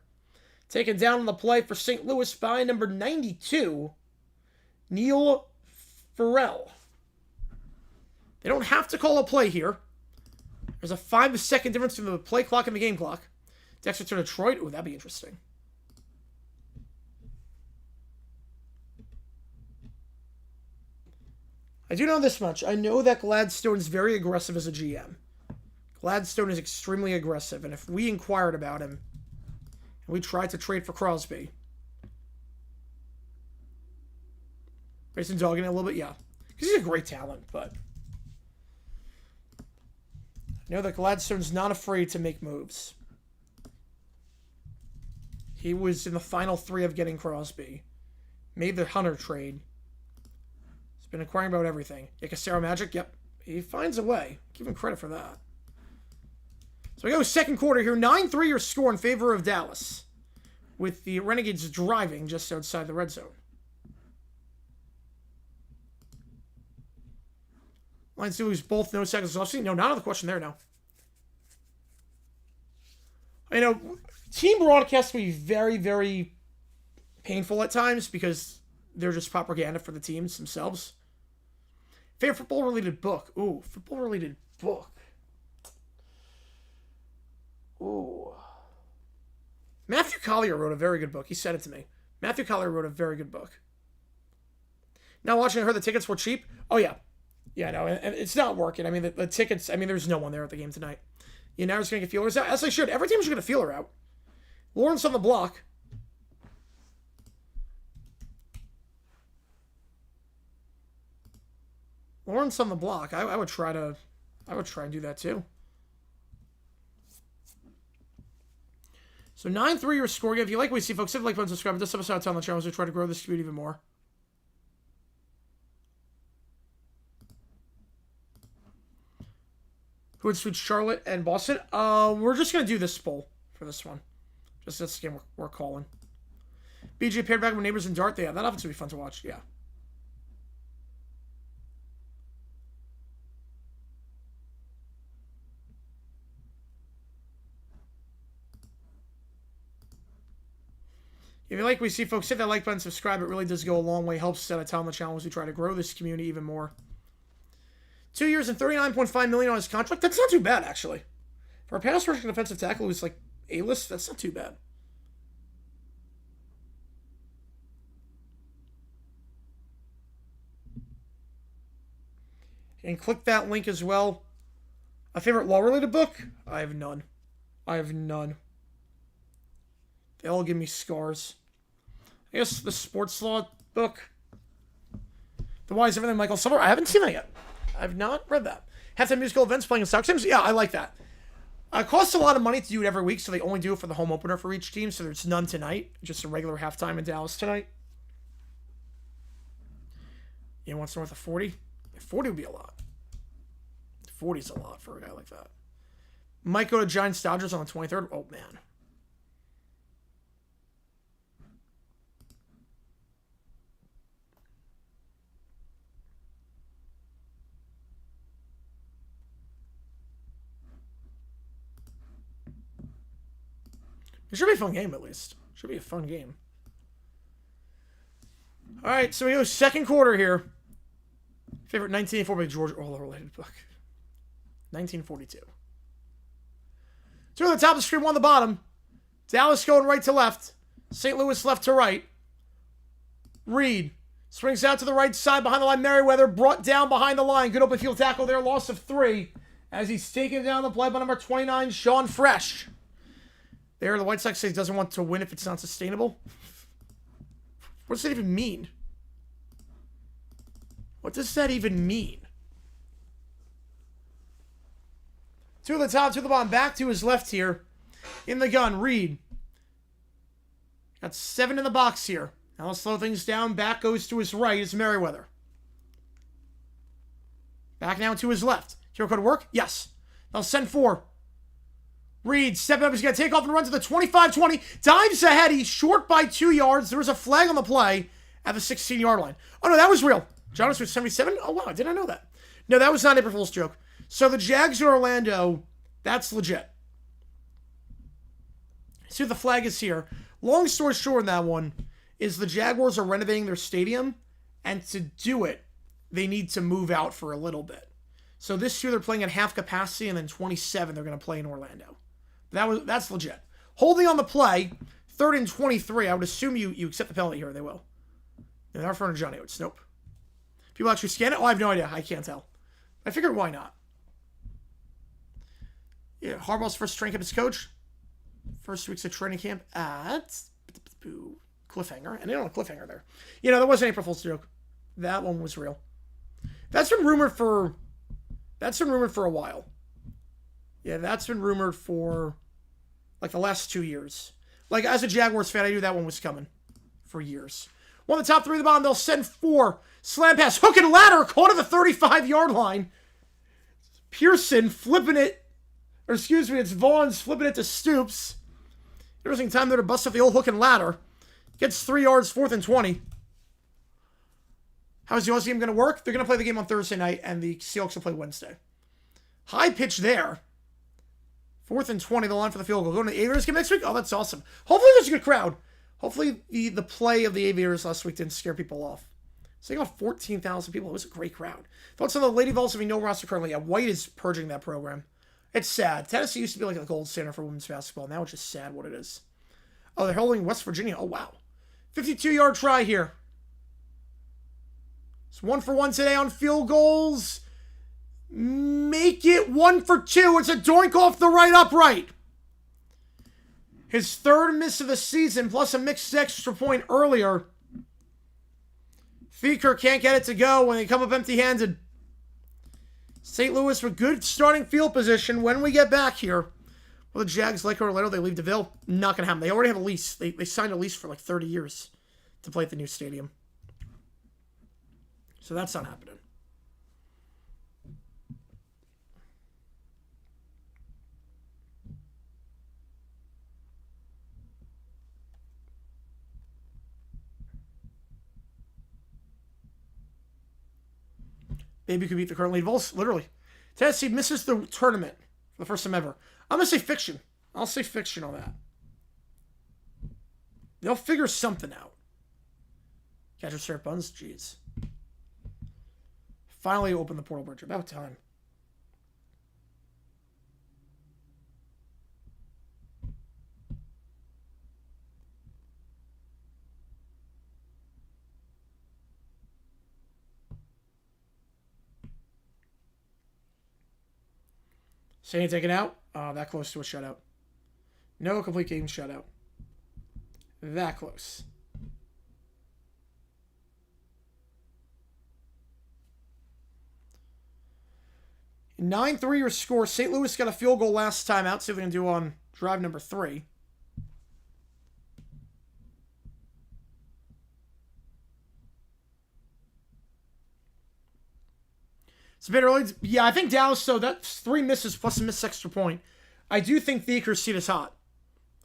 Taken down on the play for St. Louis by number 92, Neil Farrell. They don't have to call a play here. There's a 5-second difference between the play clock and the game clock. Dexter to Detroit. Ooh, that'd be interesting. I do know this much. I know that Gladstone is very aggressive as a GM. Gladstone is extremely aggressive, and if we inquired about him, and we tried to trade for Crosby, Grayson dogging it a little bit, yeah. Because he's a great talent, but I know that Gladstone's not afraid to make moves. He was in the final 3 of getting Crosby. Made the Hunter trade. He's been inquiring about everything. Yeah, Casero Magic, yep. He finds a way. Give him credit for that. So we go second quarter here. 9-3 your score in favor of Dallas. With the Renegades driving just outside the red zone. Lions do lose both, no seconds left. No, not on the question there now. I know, team broadcasts can be very, very painful at times because they're just propaganda for the teams themselves. Favorite football-related book. Ooh, football-related book. Ooh. Matthew Collier wrote a very good book. He said it to me. Matthew Collier wrote a very good book. Now watching, I heard the tickets were cheap. Oh, yeah. Yeah, no, and it's not working. I mean, the tickets, I mean, there's no one there at the game tonight. You're now just going to get feelers out, as they should. Every team should get a feeler out. Lawrence on the block. Lawrence on the block. I would try and do that too. So 9-3 your score. If you like what you see, folks, hit the like button, subscribe. This episode on the channel as we try to grow this community even more. Who would switch Charlotte and Boston? We're just going to do this poll for this one. Just this game we're calling. BJ paired back with neighbors and Dart. Yeah, that offense would be fun to watch. Yeah. If you like what we see, folks, hit that like button, subscribe. It really does go a long way. Helps set a ton on the channel as we try to grow this community even more. 2 years and $39.5 million on his contract. That's not too bad, actually. For a pass rushing defensive tackle who's like A-list, that's not too bad. And click that link as well. A favorite law-related book? I have none. I have none. They all give me scars. I guess the sports law book. The Why Is Everything Michael Silver. I haven't seen that yet. I've not read that. Halftime musical events playing in stock teams? Yeah, I like that. It costs a lot of money to do it every week, so they only do it for the home opener for each team, so there's none tonight. Just a regular halftime in Dallas tonight. You want north of 40? 40 would be a lot. 40 is a lot for a guy like that. Might go to Giants Dodgers on the 23rd. Oh, man. It should be a fun game, at least. Should be a fun game. All right, so we go second quarter here. Favorite 1984 by George Orwell related book. 1942. 2 on the top of the screen, 1 on the bottom. Dallas going right to left. St. Louis left to right. Reed swings out to the right side behind the line. Merriweather brought down behind the line. Good open field tackle there. Loss of 3 as he's taken down the play by number 29, Sean Fresh. There, the White Sox say he doesn't want to win if it's not sustainable. What does that even mean? What does that even mean? 2 at the top, 2 at the bottom. Back to his left here. In the gun, Reed. Got 7 in the box here. Now let's slow things down. Back goes to his right is Merriweather. Back now to his left. Hero code work? Yes. They'll send 4. Reed, stepping up, he's going to take off and run to the 25-20. Dives ahead, he's short by 2 yards. There was a flag on the play at the 16-yard line. Oh, no, that was real. Jonas was 77? Oh, wow, I didn't know that. No, that was not April Fool's joke. So the Jags in Orlando, that's legit. See, the flag is here. Long story short in that one is the Jaguars are renovating their stadium, and to do it, they need to move out for a little bit. So this year they're playing at half capacity, and then 27 they're going to play in Orlando. That's legit. Holding on the play, 3rd and 23. I would assume you accept the penalty here. They will. They're in front of Johnny Oates. Nope. People actually scan it? Oh, I have no idea. I can't tell. I figured why not. Yeah, Harbaugh's first training camp as coach. First weeks of training camp at cliffhanger. And they don't have a cliffhanger there. You know, that wasn't April Fool's joke. That one was real. That's been rumored for a while. Yeah, that's been rumored for, like, the last 2 years. Like, as a Jaguars fan, I knew that one was coming for years. One of the top three at the bottom, they'll send 4. Slam pass, hook and ladder, caught at the 35-yard line. Pearson flipping it, or excuse me, it's Vaughn's flipping it to Stoops. Interesting time there to bust up the old hook and ladder. Gets 3 yards, 4th and 20. How's the Aussie game going to work? They're going to play the game on Thursday night, and the Seahawks will play Wednesday. High pitch there. 4th and 20, the line for the field goal. Going to the Aviators game next week? Oh, that's awesome. Hopefully there's a good crowd. Hopefully the play of the Aviators last week didn't scare people off. So they got 14,000 people. It was a great crowd. Thoughts on the Lady Vols having no roster currently? Yeah, White is purging that program. It's sad. Tennessee used to be like a gold standard for women's basketball. Now it's just sad what it is. Oh, they're holding West Virginia. Oh, wow. 52-yard try here. It's 1 for 1 today on field goals. Make it 1 for 2. It's a doink off the right upright. His 3rd miss of the season, plus a mixed extra point earlier. Feaker can't get it to go when they come up empty-handed. St. Louis with good starting field position when we get back here. Well, the Jags, like Orlando, they leave DeVille. Not going to happen. They already have a lease. They signed a lease for like 30 years to play at the new stadium. So that's not happening. Baby could beat the current lead Vols. Literally. Tennessee misses the tournament for the first time ever. I'm going to say fiction. I'll say fiction on that. They'll figure something out. Catch your syrup buns? Jeez. Finally open the portal bridge. About time. Saying taken out. That close to a shutout. No complete game shutout. That close. 9-3 your score. St. Louis got a field goal last time out. See if we can do on drive number 3. It's a bit early. Yeah, I think Dallas, so that's 3 misses plus a missed extra point. I do think Theaker's seat is hot.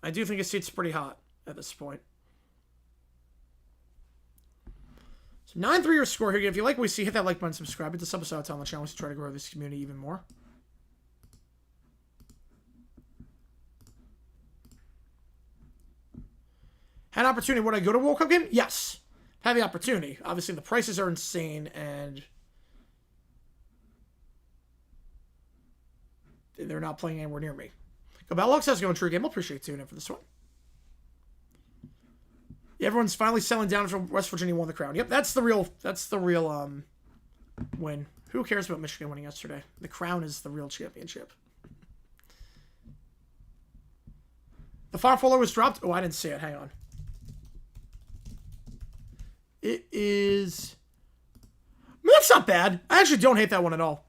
I do think his seat's pretty hot at this point. So 9-3 your score here. If you like what we see, hit that like button, subscribe. Hit the sub out on the channel to try to grow this community even more. Had an opportunity. Would I go to a World Cup game? Yes. Had the opportunity. Obviously, the prices are insane, and they're not playing anywhere near me. Go Battlehawks. How's it going? True game. I'll appreciate tuning in for this one. Yeah, everyone's finally settling down from West Virginia won the crown. Yep, that's the real win. Who cares about Michigan winning yesterday? The crown is the real championship. The Final Four was dropped. Oh, I didn't see it. Hang on. It is. I mean, that's not bad. I actually don't hate that one at all.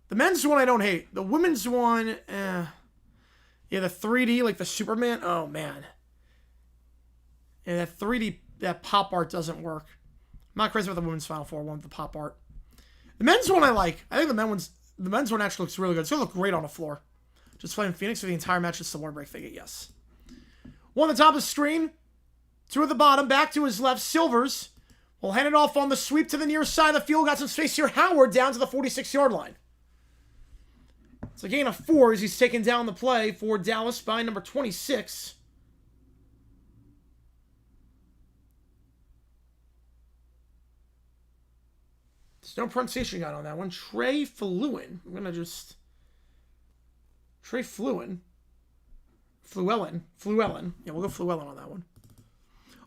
The men's one I don't hate. The women's one, yeah, the 3D, like the Superman. Oh, man. Yeah, that 3D, that pop art doesn't work. I'm not crazy about the women's Final Four one with the pop art. The men's one I like. I think the men's one actually looks really good. It's going to look great on the floor. Just playing Phoenix for the entire match. It's the water break thing. Yes. One at the top of the screen. 2 at the bottom. Back to his left. Silvers will hand it off on the sweep to the near side of the field. Got some space here. Howard down to the 46-yard line. It's a gain of 4 as he's taken down the play for Dallas by number 26. There's no pronunciation guide on that one. Trey Fluin. I'm going to just... Trey Fluin. Fluellen. Yeah, we'll go Fluellen on that one.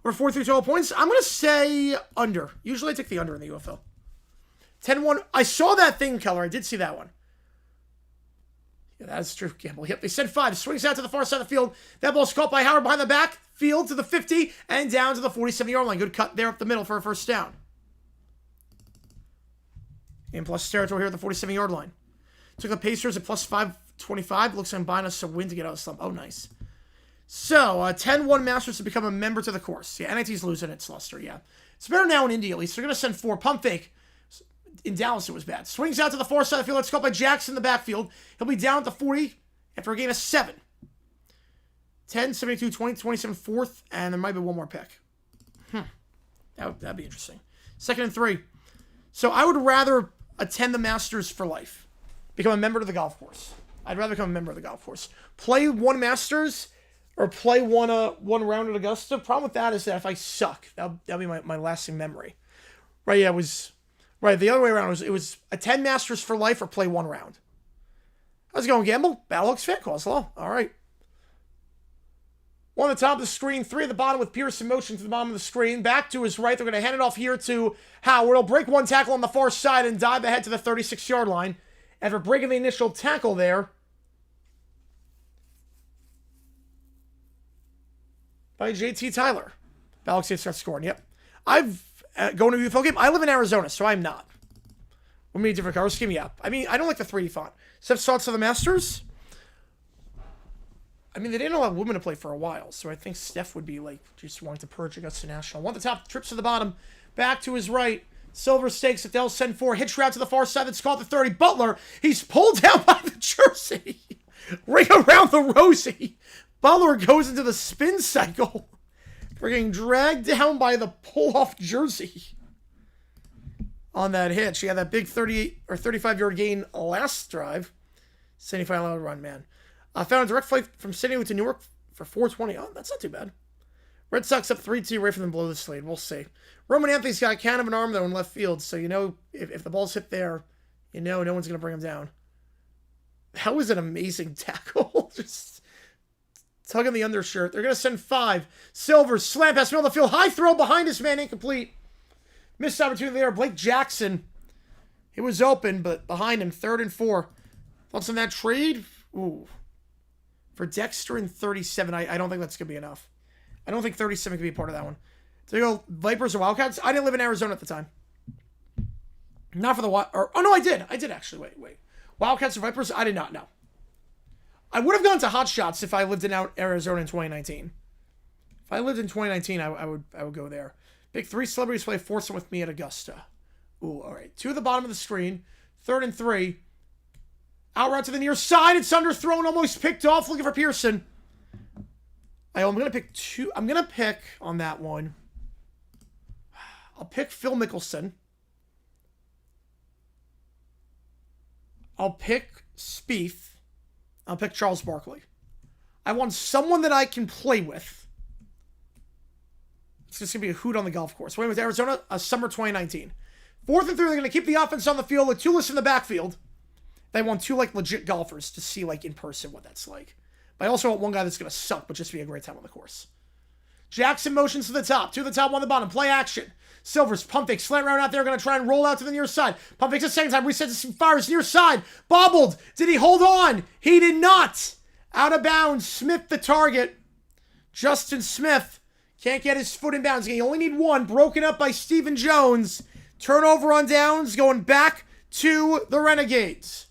Or 4-3 total points. I'm going to say under. Usually I take the under in the UFL. 10-1. I saw that thing, Keller. I did see that one. Yeah, that's true, Campbell. Yep, they said 5. Swings out to the far side of the field. That ball's caught by Howard behind the back. Field to the 50 and down to the 47-yard line. Good cut there up the middle for a first down. And plus territory here at the 47-yard line. Took the Pacers at plus 5 25. Looks like I'm buying us a win to get out of slump. Oh, nice. So, 10-1 Masters to become a member to the course. Yeah, NIT's losing its luster, yeah. It's better now in Indy, at least. They're going to send 4. Pump fake. In Dallas, it was bad. Swings out to the far side of the field. Let's go by Jackson in the backfield. He'll be down at the 40 after a gain of 7. 10, 72, 20, 27, 4th, and there might be one more pick. That'd be interesting. 2nd and 3. So I would rather attend the Masters for life. Become a member of the golf course. I'd rather become a member of the golf course. Play one Masters or play one round at Augusta. Problem with that is that if I suck, that'll be my lasting memory. Right, yeah, it was... Right, the other way around, it was attend Masters for life or play one round. How's it going, Gamble? Battlehawks fan calls law. All right. 1 at the top of the screen, 3 at the bottom with Pearson motion to the bottom of the screen. Back to his right. They're going to hand it off here to Howard. He'll break one tackle on the far side and dive ahead to the 36-yard line. After breaking the initial tackle there by JT Tyler. Battlehawks starts scoring. Yep. Going to a UFL game. I live in Arizona, so I'm not. What many different color scheme? Yeah. I mean, I don't like the 3D font. Steph's thoughts on the Masters? I mean, they didn't allow women to play for a while, so I think Steph would be like just wanting to purge Augusta National. 1 at the top, trips to the bottom, back to his right. Silver stakes it. They'll send 4. Hitch route to the far side. That's called the 30. Butler. He's pulled down by the jersey. Ring around the rosy. Butler goes into the spin cycle. We're getting dragged down by the pull-off jersey on that hitch. He had that big 38 or 35-yard gain last drive. 75-yard run, man. Found a direct flight from San Diego to Newark for 420. Oh, that's not too bad. Red Sox up 3-2 right from them below the slate. We'll see. Roman Anthony's got kind of an arm, though, in left field, so you know if the ball's hit there, you know no one's going to bring him down. That was an amazing tackle. Just tugging the undershirt. They're going to send 5. Silver, slam pass, middle of the field. High throw behind his man, incomplete. Missed opportunity there. Blake Jackson. It was open, but behind him, 3rd and 4. Thoughts on that trade? Ooh. For Dexter and 37, I don't think that's going to be enough. I don't think 37 can be a part of that one. So you go Vipers or Wildcats? I didn't live in Arizona at the time. Not for the... oh, no, I did. I did, actually. Wait. Wildcats or Vipers? I did not know. I would have gone to Hot Shots if I lived in Arizona in 2019. If I lived in 2019, I would go there. Big 3 celebrities play foursome with me at Augusta. Ooh, all right. 2 at the bottom of the screen. 3rd and 3. Out route to the near side. It's underthrown, almost picked off. Looking for Pearson. I'm going to pick 2. I'm going to pick on that one. I'll pick Phil Mickelson. I'll pick Spieth. I'll pick Charles Barkley. I want someone that I can play with. It's just going to be a hoot on the golf course. Wait, with Arizona, summer 2019. 4th and 3, they're going to keep the offense on the field with 2 lists in the backfield. They want 2, like, legit golfers to see, like, in person what that's like. But I also want one guy that's going to suck, but just be a great time on the course. Jackson motions to the top. 2 to the top, 1 to the bottom. Play action. Silvers, pump fake, slant round out there. Going to try and roll out to the near side. Pump fakes a second time. Resets some fires near side. Bobbled. Did he hold on? He did not. Out of bounds. Smith the target. Justin Smith can't get his foot in bounds. You only need 1. Broken up by Stephen Jones. Turnover on downs. Going back to the Renegades.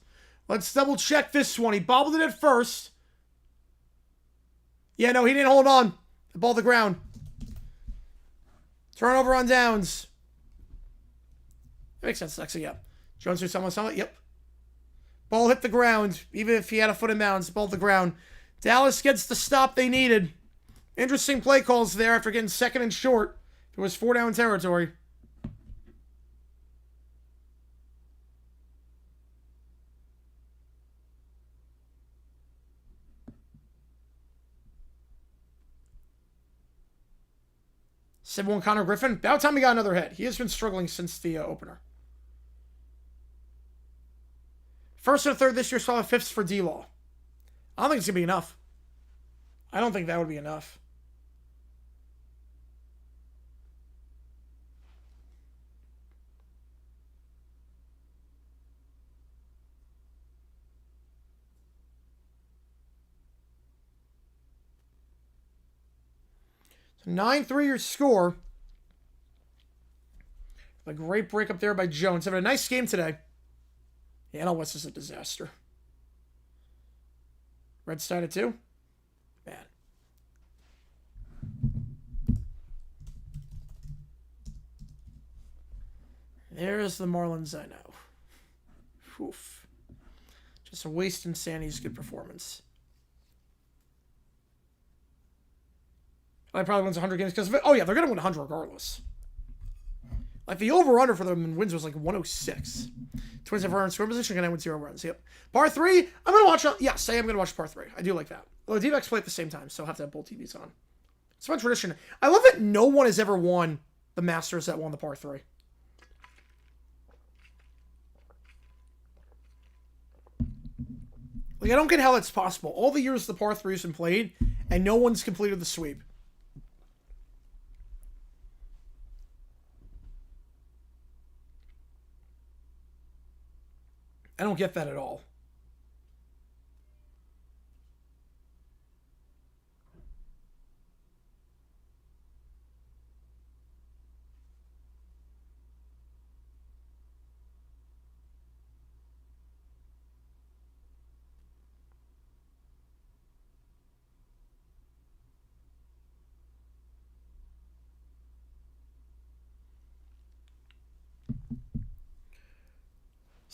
Let's double check this one. He bobbled it at first. Yeah, no, he didn't hold on. The ball to the ground. Turnover on downs. That makes sense, actually, yeah. Jones threw someone, yep. Ball hit the ground. Even if he had a foot in bounds, ball to the ground. Dallas gets the stop they needed. Interesting play calls there after getting 2nd and short. It was 4 down territory. Said one Connor Griffin. About time he got another hit. He has been struggling since the opener. 1st and 3rd this year, saw 5ths for D-Law. I don't think it's going to be enough. I don't think that would be enough. So 9-3 your score. A great break up there by Jones. Having a nice game today. Yeah, NL West is a disaster. Red started too? Bad. There's the Marlins I know. Oof. Just a waste in Sandy's good performance. I probably wins 100 games because of it. Oh, yeah, they're going to win 100 regardless. Like, the over-under for them in wins was like 106. Twins have run in scoring position, going to win 0 runs. Yep. Par 3, I'm going to watch... Yes, I am going to watch Par 3. I do like that. Well, the D-backs play at the same time, so I'll have to have both TVs on. It's my tradition. I love that no one has ever won the Masters that won the Par 3. Like, I don't get how that's possible. All the years the Par 3's been played, and no one's completed the sweep. I don't get that at all.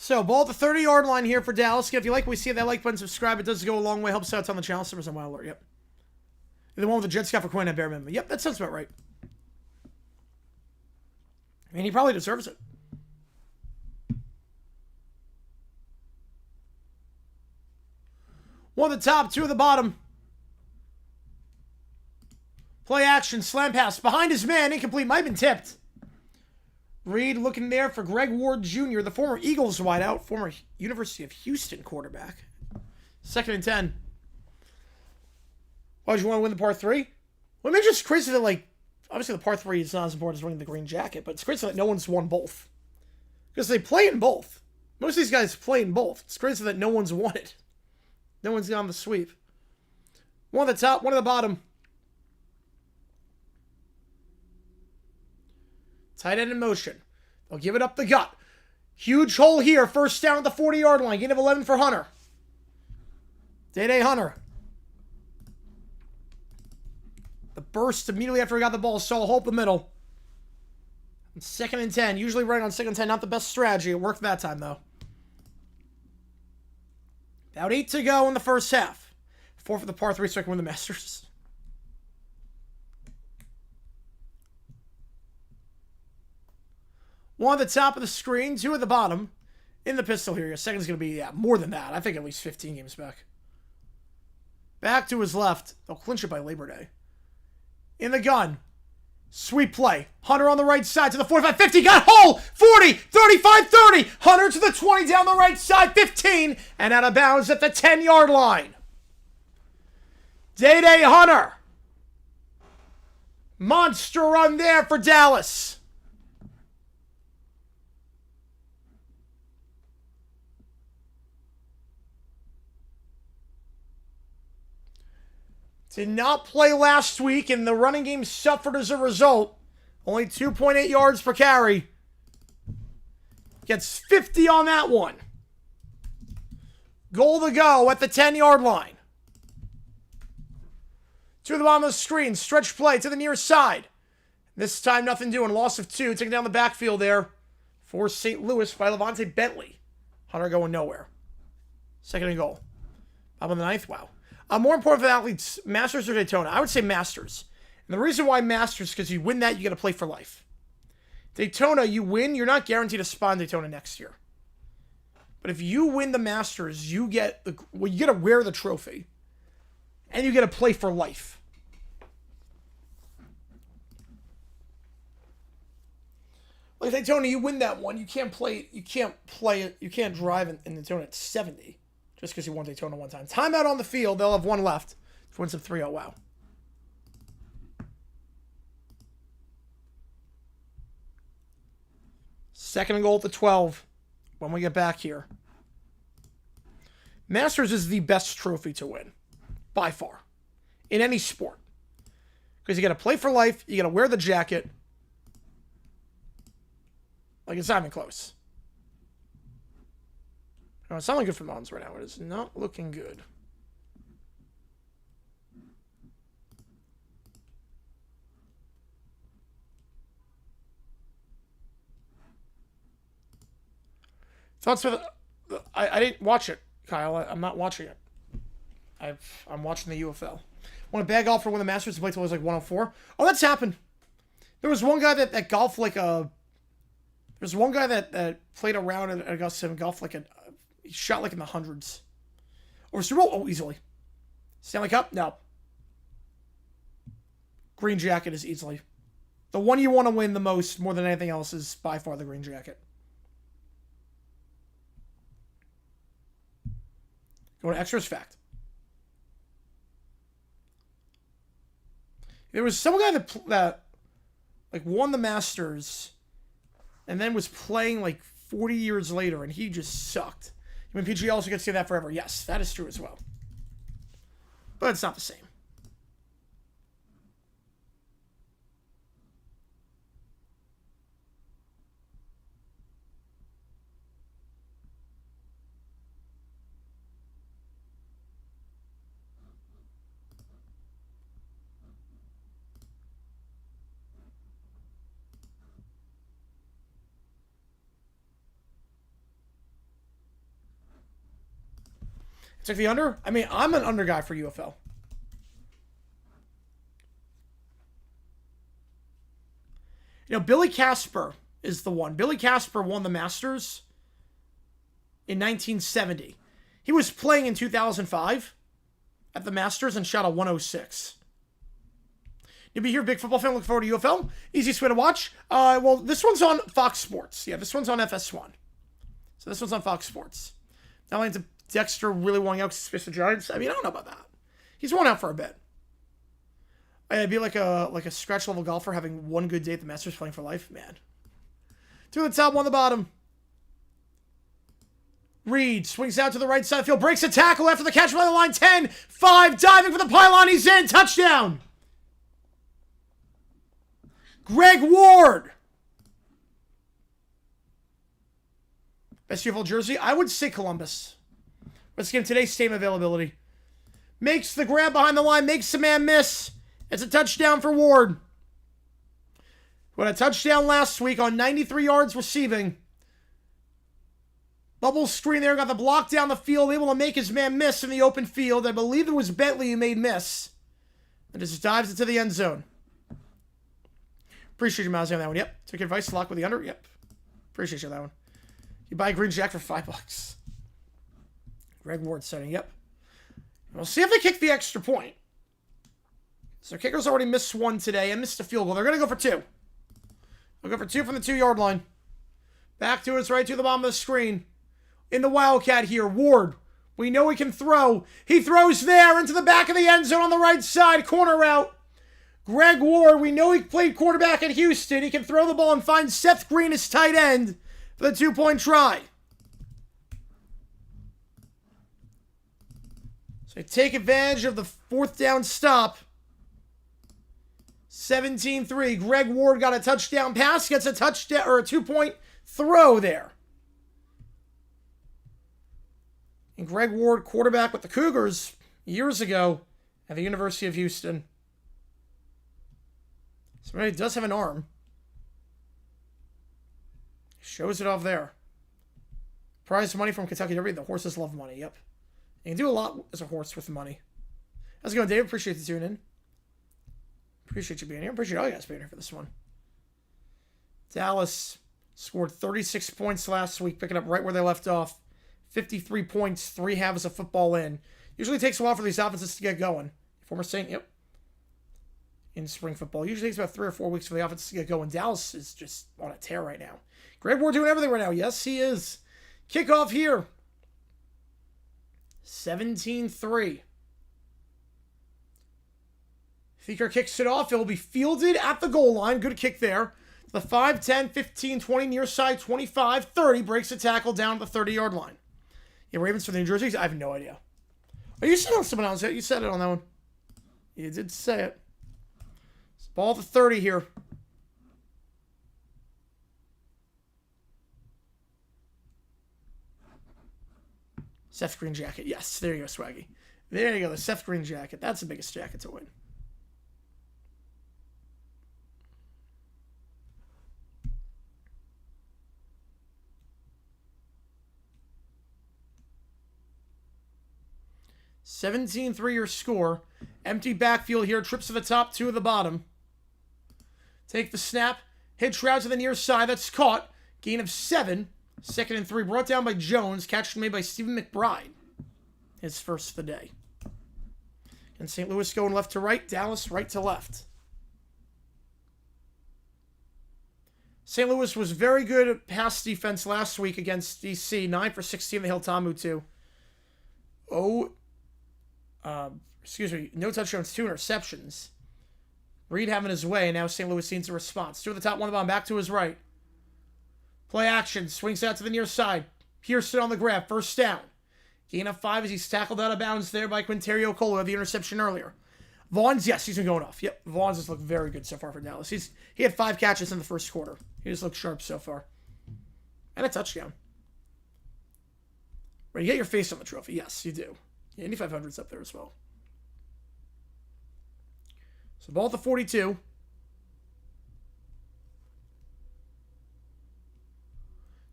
So, ball at the 30-yard line here for Dallas. If you like what we see, that like button, subscribe. It does go a long way. Helps out on the channel. Servers on my alert. Yep. The one with the Jets got for Quinn at bare minimum. Yep, that sounds about right. I mean, he probably deserves it. One at the top, two at the bottom. Play action, slam pass. Behind his man, incomplete. Might have been tipped. Reed looking there for Greg Ward Jr., the former Eagles wideout, former University of Houston quarterback. 2nd and 10. Why would you want to win the Par 3? Well, maybe just crazy that, like, obviously the Par 3 is not as important as winning the green jacket, but it's crazy that no one's won both. Because they play in both. Most of these guys play in both. It's crazy that no one's won it. No one's gone the sweep. One at the top, one at the bottom. Tight end in motion. They'll give it up the gut. Huge hole here. First down at the 40-yard line. Gain of 11 for Hunter. Day-Day Hunter. The burst immediately after he got the ball. Saw a hole up the middle. And 2nd and 10. Usually right on 2nd and 10. Not the best strategy. It worked that time, though. About 8 to go in the first half. 4 for the Par 3 so I can win the Masters. One at the top of the screen, 2 at the bottom. In the pistol here. Your second's going to be, more than that. I think at least 15 games back. Back to his left. They'll clinch it by Labor Day. In the gun. Sweep play. Hunter on the right side to the 45, 50. Got hole! 40, 35, 30. Hunter to the 20 down the right side, 15. And out of bounds at the 10-yard line. Day-Day Hunter. Monster run there for Dallas. Did not play last week, and the running game suffered as a result. Only 2.8 yards per carry. Gets 50 on that one. Goal to go at the 10-yard line. To the bottom of the screen. Stretch play to the near side. This time, nothing doing. Loss of 2. Taking down the backfield there for St. Louis by Levante Bentley. Hunter going nowhere. 2nd and goal. Bottom of the 9th. Wow. More important for the athletes, Masters or Daytona? I would say Masters. And the reason why Masters is because you win that, you got to play for life. Daytona, you win, you're not guaranteed a spot in Daytona next year. But if you win the Masters, you get you get to wear the trophy. And you get to play for life. Like Daytona, you win that one, you can't drive in Daytona at 70. Just because you won Daytona one time. Timeout on the field. They'll have one left. Wins of 3-0. Wow. Second and goal at the 12. When we get back here. Masters is the best trophy to win. By far. In any sport. Because you got to play for life. You got to wear the jacket. Like, it's not even close. No, it's not looking good for Mons right now. It is not looking good. Thoughts with... I didn't watch it, Kyle. I'm not watching it. I'm watching the UFL. Want a bad golfer win the Masters to play till he was like 104? Oh, that's happened. There was one guy that golfed like a... There's one guy that played around at Augusta and golfed like a... He shot like in the hundreds. Or Super Bowl? Oh, easily. Stanley Cup? No. Green Jacket is easily. The one you want to win the most, more than anything else, is by far the Green Jacket. Go to Extras Fact. There was some guy that like won the Masters and then was playing like 40 years later, and he just sucked. I mean, PG also gets to say that forever. Yes, that is true as well. But it's not the same. Took the under? I mean, I'm an under guy for UFL. You know, Billy Casper is the one. Billy Casper won the Masters in 1970. He was playing in 2005 at the Masters and shot a 106. You'll be here, big football fan, looking forward to UFL. Easiest way to watch. Well, this one's on Fox Sports. Yeah, this one's on FS1. So this one's on Fox Sports. Not only to Dexter really wanting out to face the Giants. I mean, I don't know about that. He's worn out for a bit. It'd be like a scratch level golfer having one good day at the Masters, playing for life. Man. Two at the top, one at the bottom. Reed swings out to the right side of the field, breaks a tackle after the catch by the line. 10-5, diving for the pylon. He's in. Touchdown. Greg Ward. Best UFL jersey? I would say Columbus. Let's get today's same availability. Makes the grab behind the line, makes the man miss. It's a touchdown for Ward. Who had a touchdown last week on 93 yards receiving. Bubble screen there, got the block down the field, able to make his man miss in the open field. I believe it was Bentley who made miss. And just dives into the end zone. Appreciate you, Miles, on that one. Yep. Took your advice, lock with the under. Yep. Appreciate you on that one. You buy a Green Jack for $5. Greg Ward setting, yep. We'll see if they kick the extra point. So kickers already missed one today and missed a field goal. They're going to go for two. They'll go for two from the 2-yard line. Back to us, right to the bottom of the screen. In the Wildcat here, Ward. We know he can throw. He throws there into the back of the end zone on the right side. Corner route. Greg Ward, we know he played quarterback at Houston. He can throw the ball and find Seth Green as tight end for the 2-point try. So they take advantage of the 4th down stop. 17-3. Greg Ward got a touchdown pass, gets a touchdown or a 2-point throw there. And Greg Ward, quarterback with the Cougars years ago at the University of Houston. Somebody does have an arm. Shows it off there. Prize money from Kentucky Derby. The horses love money. Yep. You can do a lot as a horse with money. How's it going, Dave? Appreciate the tune in. Appreciate you being here. Appreciate all you guys being here for this one. Dallas scored 36 points last week, picking up right where they left off. 53 points, 3 halves of football in. Usually takes a while for these offenses to get going. Former Saint, yep. In spring football. Usually takes about 3 or 4 weeks for the offense to get going. Dallas is just on a tear right now. Greg Ward doing everything right now. Yes, he is. Kickoff here. 17-3. Feker kicks it off. It will be fielded at the goal line. Good kick there. The 5, 10, 15, 20, near side, 25, 30. Breaks the tackle down to the 30-yard line. Yeah, Ravens for the New Jersey? I have no idea. Oh, you said it on someone else. You said it on that one. You did say it. It's ball to 30 here. Seth Green jacket. Yes, there you go, Swaggy. There you go, the Seth Green jacket. That's the biggest jacket to win. 17-3 your score. Empty backfield here. Trips to the top, 2 at the bottom. Take the snap. Hitch route to the near side. That's caught. Gain of 7. 2nd and 3. Brought down by Jones. Catch made by Stephen McBride. His first of the day. And St. Louis going left to right. Dallas right to left. St. Louis was very good at pass defense last week against DC. 9 for 16. They held Tamu to. No touchdowns, 2 interceptions. Reed having his way, and now St. Louis needs a response. 2 at the top, 1 at the bottom, back to his right. Play action, swings out to the near side. Pearson on the grab, first down. Gain of 5 as he's tackled out of bounds there by Quinterio Cole, who had the interception earlier. Vaughns, yes, he's been going off. Yep, Vaughns has looked very good so far for Dallas. He had 5 catches in the first quarter. He just looked sharp so far. And a touchdown. Right, you get your face on the trophy. Yes, you do. Yeah, Indy 500's up there as well. So ball at the 42.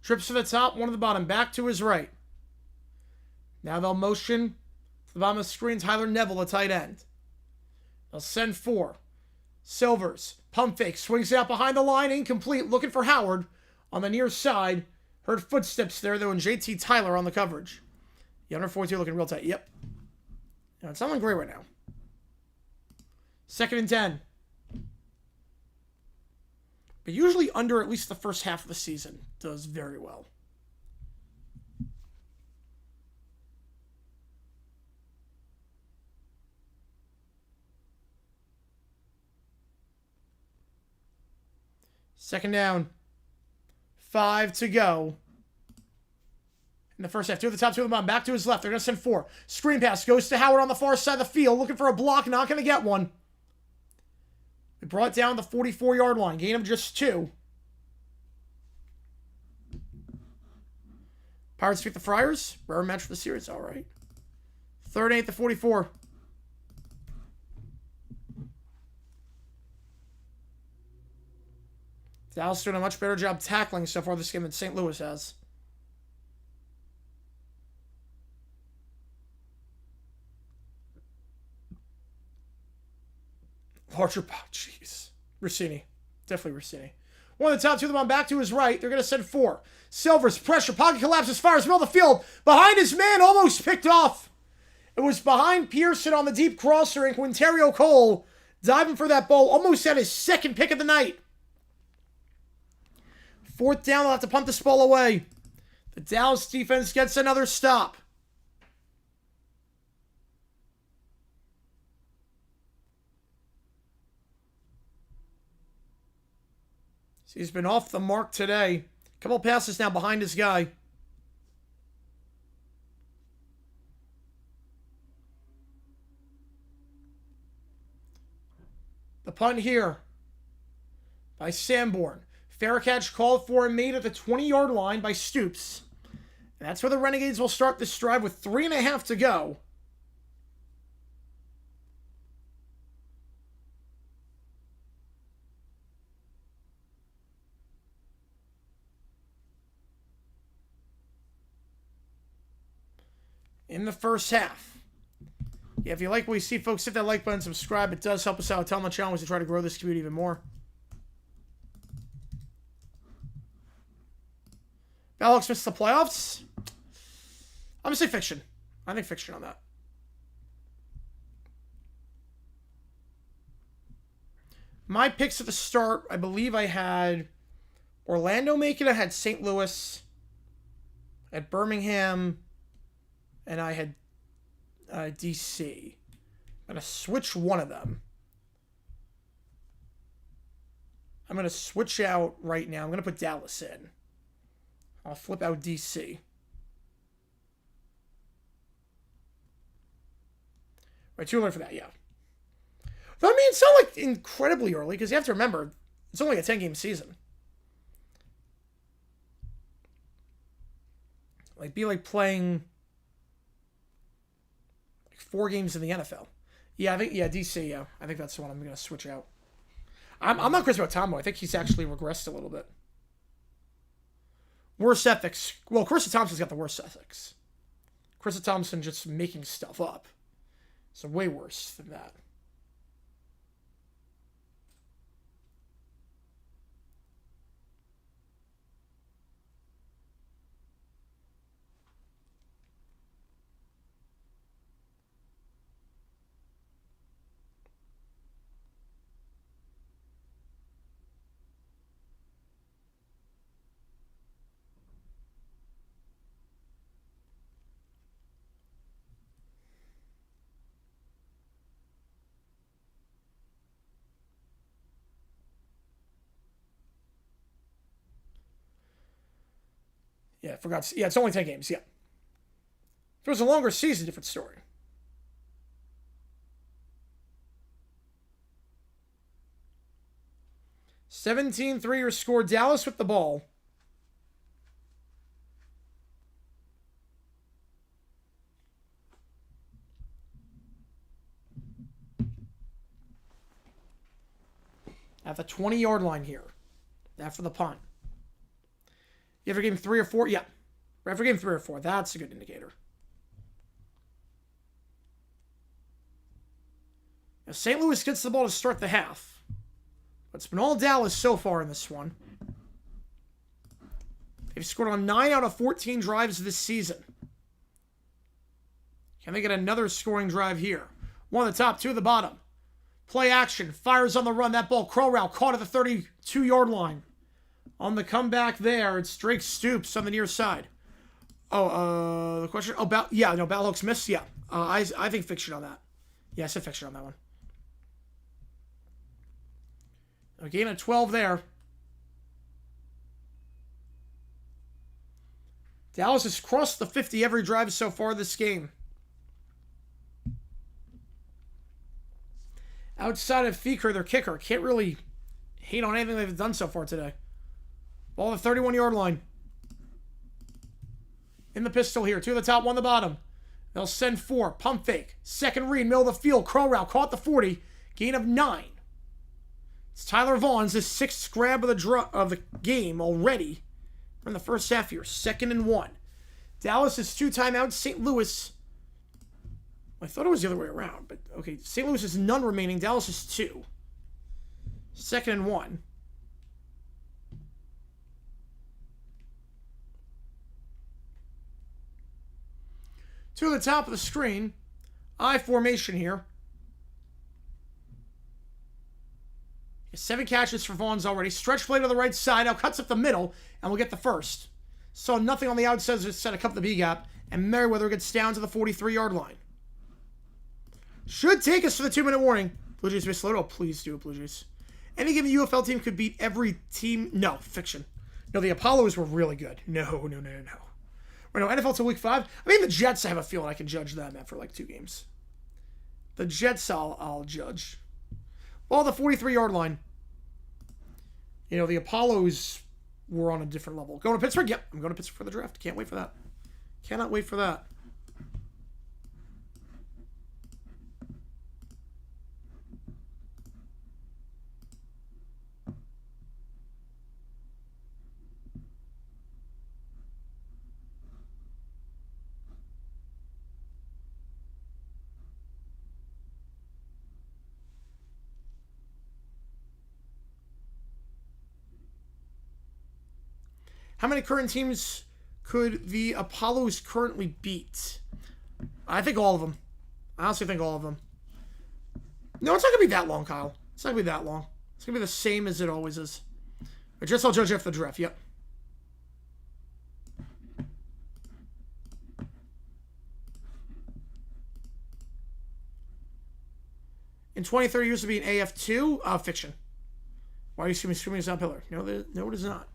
Trips to the top, 1 at the bottom. Back to his right. Now they'll motion to the bottom of the screen. Tyler Neville, the tight end. They'll send 4. Silvers. Pump fake. Swings out behind the line. Incomplete. Looking for Howard on the near side. Heard footsteps there, though, and JT Tyler on the coverage. The under 42 looking real tight. Yep. Now, it's not looking great right now. 2nd and 10. But usually under at least the first half of the season does very well. Second down. 5 to go. In the first half. 2 at the top, 2 at the bottom. Back to his left. They're going to send 4. Screen pass goes to Howard on the far side of the field. Looking for a block. Not going to get one. They brought down the 44-yard line. Gain of just 2. Pirates beat the Friars. Rare match for the series. All right. 3rd and 8 to 44. Dallas doing a much better job tackling so far this game than St. Louis has. Larger, jeez. Rossini. Definitely Rossini. 1 at the top, 2 of them on back to his right. They're going to send 4. Silvers, pressure, pocket collapses, fires, middle of the field. Behind his man, almost picked off. It was behind Pearson on the deep crosser, and Quinterio Cole diving for that ball. Almost had his 2nd pick of the night. 4th down, they'll have to punt this ball away. The Dallas defense gets another stop. He's been off the mark today. Couple passes now behind his guy. The punt here by Sanborn. Fair catch called for and made at the 20-yard line by Stoops. And that's where the Renegades will start this drive with 3.5 to go. In the first half. Yeah, if you like what you see, folks, hit that like button, subscribe. It does help us out. Tell them the challenge to try to grow this community even more. Battlehawks missed the playoffs. I'm going to say fiction. I think fiction on that. My picks at the start, I believe I had Orlando make it. I had St. Louis. I had Birmingham. And I had DC. I'm going to switch one of them. I'm going to switch out right now. I'm going to put Dallas in. I'll flip out DC. Right, too early for that, yeah. But I mean, it's not like incredibly early, because you have to remember, it's only a 10-game season. Like, be like playing 4 games in the NFL. Yeah, I think, DC, yeah. I think that's the one I'm going to switch out. I'm not crazy about Tombo. I think he's actually regressed a little bit. Worst ethics. Well, Carissa Thompson's got the worst ethics. Carissa Thompson just making stuff up. So way worse than that. Yeah, I forgot. Yeah, it's only 10 games. Yeah. If it was a longer season, different story. 17-3 your score. Dallas with the ball. At the 20-yard line here. That for the punt. You ever game 3 or 4? Yeah. Ever game 3 or 4. That's a good indicator. Now, St. Louis gets the ball to start the half. But it's been all Dallas so far in this one. They've scored on 9 out of 14 drives this season. Can they get another scoring drive here? One at the top, two at the bottom. Play action. Fires on the run. That ball, crow route, caught at the 32-yard line. On the comeback there, it's Drake Stoops on the near side. Oh, the question? Oh, Battlehawks missed? Yeah. I think fiction on that. Yeah, I said fiction on that one. A gain of 12 there. Dallas has crossed the 50 every drive so far this game. Outside of Feker, their kicker, can't really hate on anything they've done so far today. Ball at the 31-yard line. In the pistol here. 2 at the top, 1 at the bottom. They'll send 4. Pump fake. Second read, middle of the field. Crow route, caught the 40. Gain of 9. It's Tyler Vaughn's his 6th grab of the game already. We're in the first half here. 2nd and 1. Dallas is 2 timeouts. St. Louis. I thought it was the other way around, but okay. St. Louis has none remaining. Dallas is 2. 2nd and 1. To the top of the screen. I formation here. 7 catches for Vaughn's already. Stretch play to the right side. Now cuts up the middle, and we'll get the first. So nothing on the outside. Just set a cup the B gap, and Merriweather gets down to the 43-yard line. Should take us to the 2-minute warning. Blue Jays missed load. Oh, please do it, Blue Jays. Any given UFL team could beat every team. No, fiction. No, the Apollos were really good. No. Right, no, NFL till week 5. I mean, the Jets, I have a feeling I can judge them after like 2 games. The Jets, I'll judge. Well, the 43-yard line. You know, the Apollos were on a different level. Going to Pittsburgh? Yep, I'm going to Pittsburgh for the draft. Can't wait for that. Cannot wait for that. How many current teams could the Apollos currently beat? I think all of them. I honestly think all of them. No, it's not going to be that long, Kyle. It's not going to be that long. It's going to be the same as it always is. I guess I'll judge after the draft. Yep. In 20, 30 years to be an AF2? Fiction. Why are you screaming it's not pillar? No, it is not.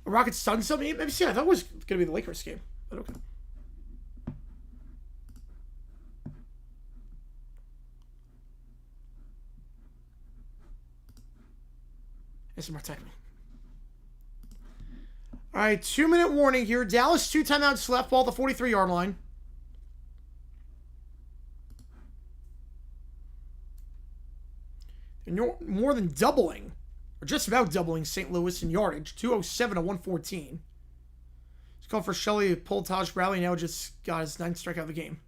Rockets done something? Maybe see, I thought it was going to be the Lakers game. But okay. This is more technical. All right, 2-minute warning here. Dallas 2 timeouts left, ball at the 43-yard line. They're more than doubling, or just about doubling, St. Louis in yardage. 207 to 114. It's called for Shelley, pulled Taj Bradley, now just got his 9th strikeout of the game.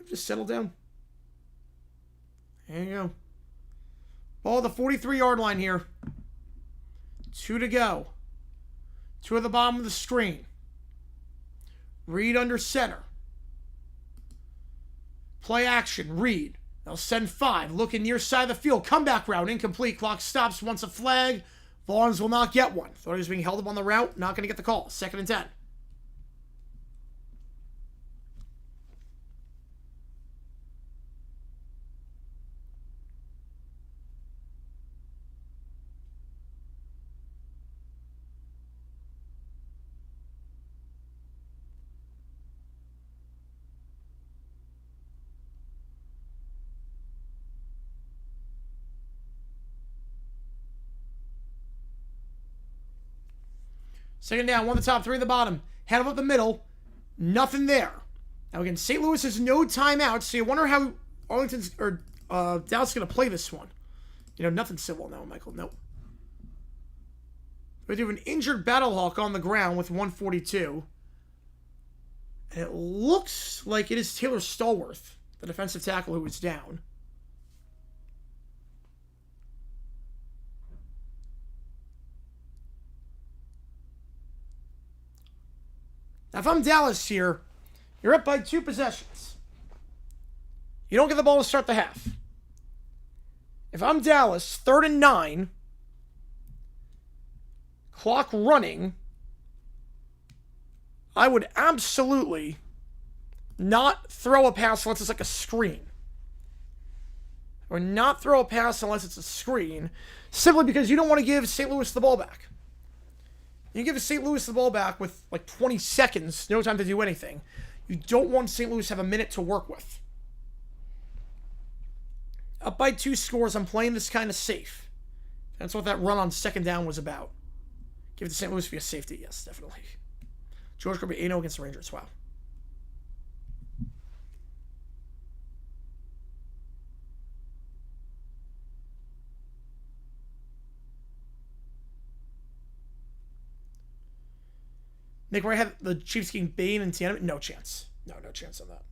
Just settle down. There you go. Ball at the 43-yard line here. 2 to go. 2 at the bottom of the screen. Reed under center. Play action. Reed. They'll send 5. Looking near side of the field. Comeback route. Incomplete. Clock stops. Wants a flag. Vaughns will not get one. Thought he was being held up on the route. Not going to get the call. 2nd and 10. Second down, 1 the top, 3 the bottom. Head up the middle. Nothing there. Now again, St. Louis has no timeouts, so you wonder how Arlington's or Dallas is going to play this one. You know, nothing civil now, Michael. Nope. We do have an injured Battlehawk on the ground with 142. And it looks like it is Taylor Stallworth, the defensive tackle who is down. Now, if I'm Dallas here, you're up by 2 possessions. You don't get the ball to start the half. If I'm Dallas, 3rd and 9, clock running, I would absolutely not throw a pass unless it's like a screen. Or not throw a pass unless it's a screen, simply because you don't want to give St. Louis the ball back. You give St. Louis the ball back with like 20 seconds, no time to do anything. You don't want St. Louis to have a minute to work with. Up by 2 scores, I'm playing this kind of safe. That's what that run on 2nd down was about. Give it to St. Louis via safety, yes, definitely. George Kirby 8-0 against the Rangers, wow. Nick, where I have the Chiefs getting Bain and Tiana? No chance. No chance on that.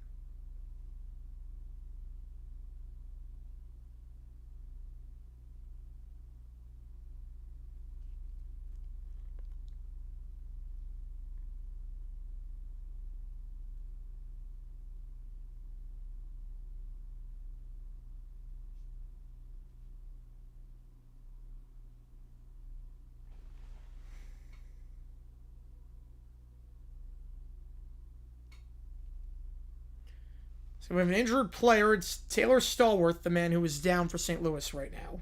So we have an injured player. It's Taylor Stallworth, the man who is down for St. Louis right now.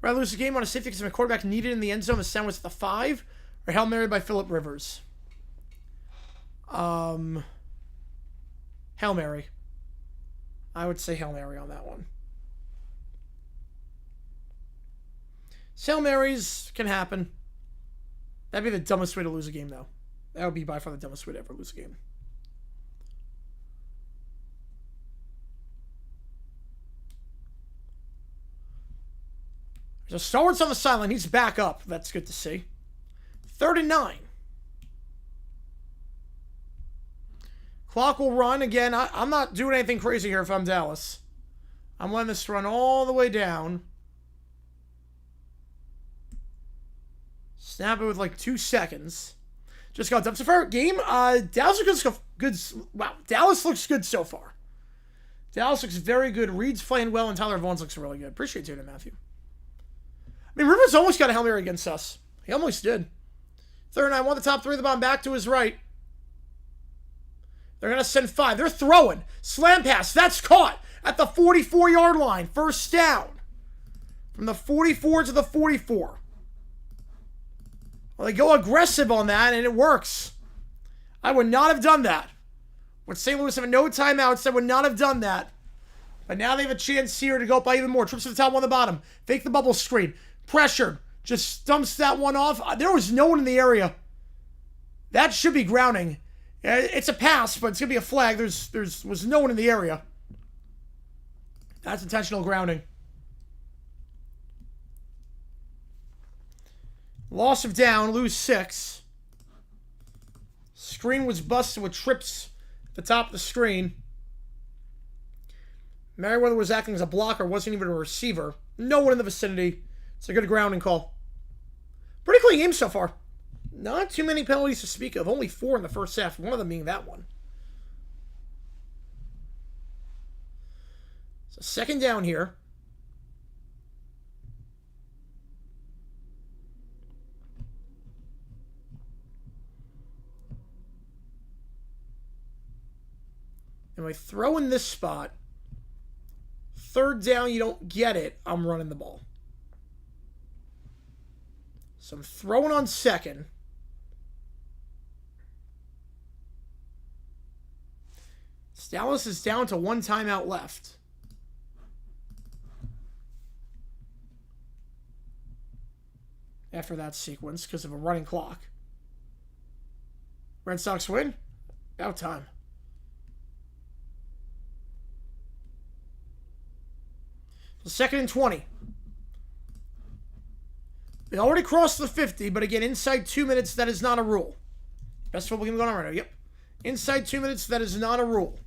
Rather lose the game on a safety because my quarterback needed in the end zone. The sound was at the 5, or Hail Mary by Phillip Rivers. Hail Mary. I would say Hail Mary on that one. Hail Marys can happen. That'd be the dumbest way to lose a game, though. That would be by far the dumbest way to ever lose a game. So Stallworth's on the sideline. He's back up. That's good to see. 3rd and 9. Clock will run. Again, I'm not doing anything crazy here if I'm Dallas. I'm letting this run all the way down. Snap it with like 2 seconds. Just got done. So far, game, Dallas looks good. Wow, Dallas looks good so far. Dallas looks very good. Reed's playing well, and Tyler Vaughns looks really good. Appreciate you, Matthew. I mean, Rivers almost got a Hail Mary against us. He almost did. Third and 9, want the top 3 of the bomb back to his right. They're going to send 5. They're throwing. Slam pass. That's caught at the 44-yard line. First down. From the 44 to the 44. Well, they go aggressive on that, and it works. I would not have done that. With St. Louis having no timeouts, I would not have done that. But now they have a chance here to go up by even more. Trips to the top, one on the bottom. Fake the bubble screen. Pressured. Just stumps that one off. There was no one in the area. That should be grounding. It's a pass, but it's going to be a flag. There was no one in the area. That's intentional grounding. Loss of down, lose 6. Screen was busted with trips at the top of the screen. Merriweather was acting as a blocker, wasn't even a receiver. No one in the vicinity. It's a good grounding call. Pretty clean game so far. Not too many penalties to speak of. Only 4 in the first half. One of them being that one. So second down here. And I throw in this spot. Third down, you don't get it. I'm running the ball. So I'm throwing on second. Dallas is down to 1 timeout left. After that sequence, because of a running clock. Red Sox win? About time. So 2nd and 20. They already crossed the 50, but again, inside 2 minutes, that is not a rule. Best football game going on right now. Yep. Inside 2 minutes, that is not a rule.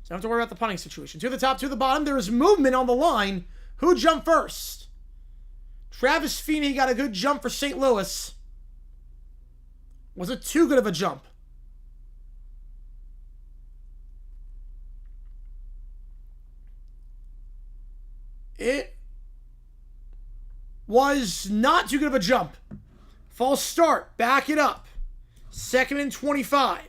So don't have to worry about the punting situation. 2 to the top, 2 to the bottom. There is movement on the line. Who jumped first? Travis Feeney got a good jump for St. Louis. Was it too good of a jump? It was not too good of a jump. False start. Back it up. 2nd and 25.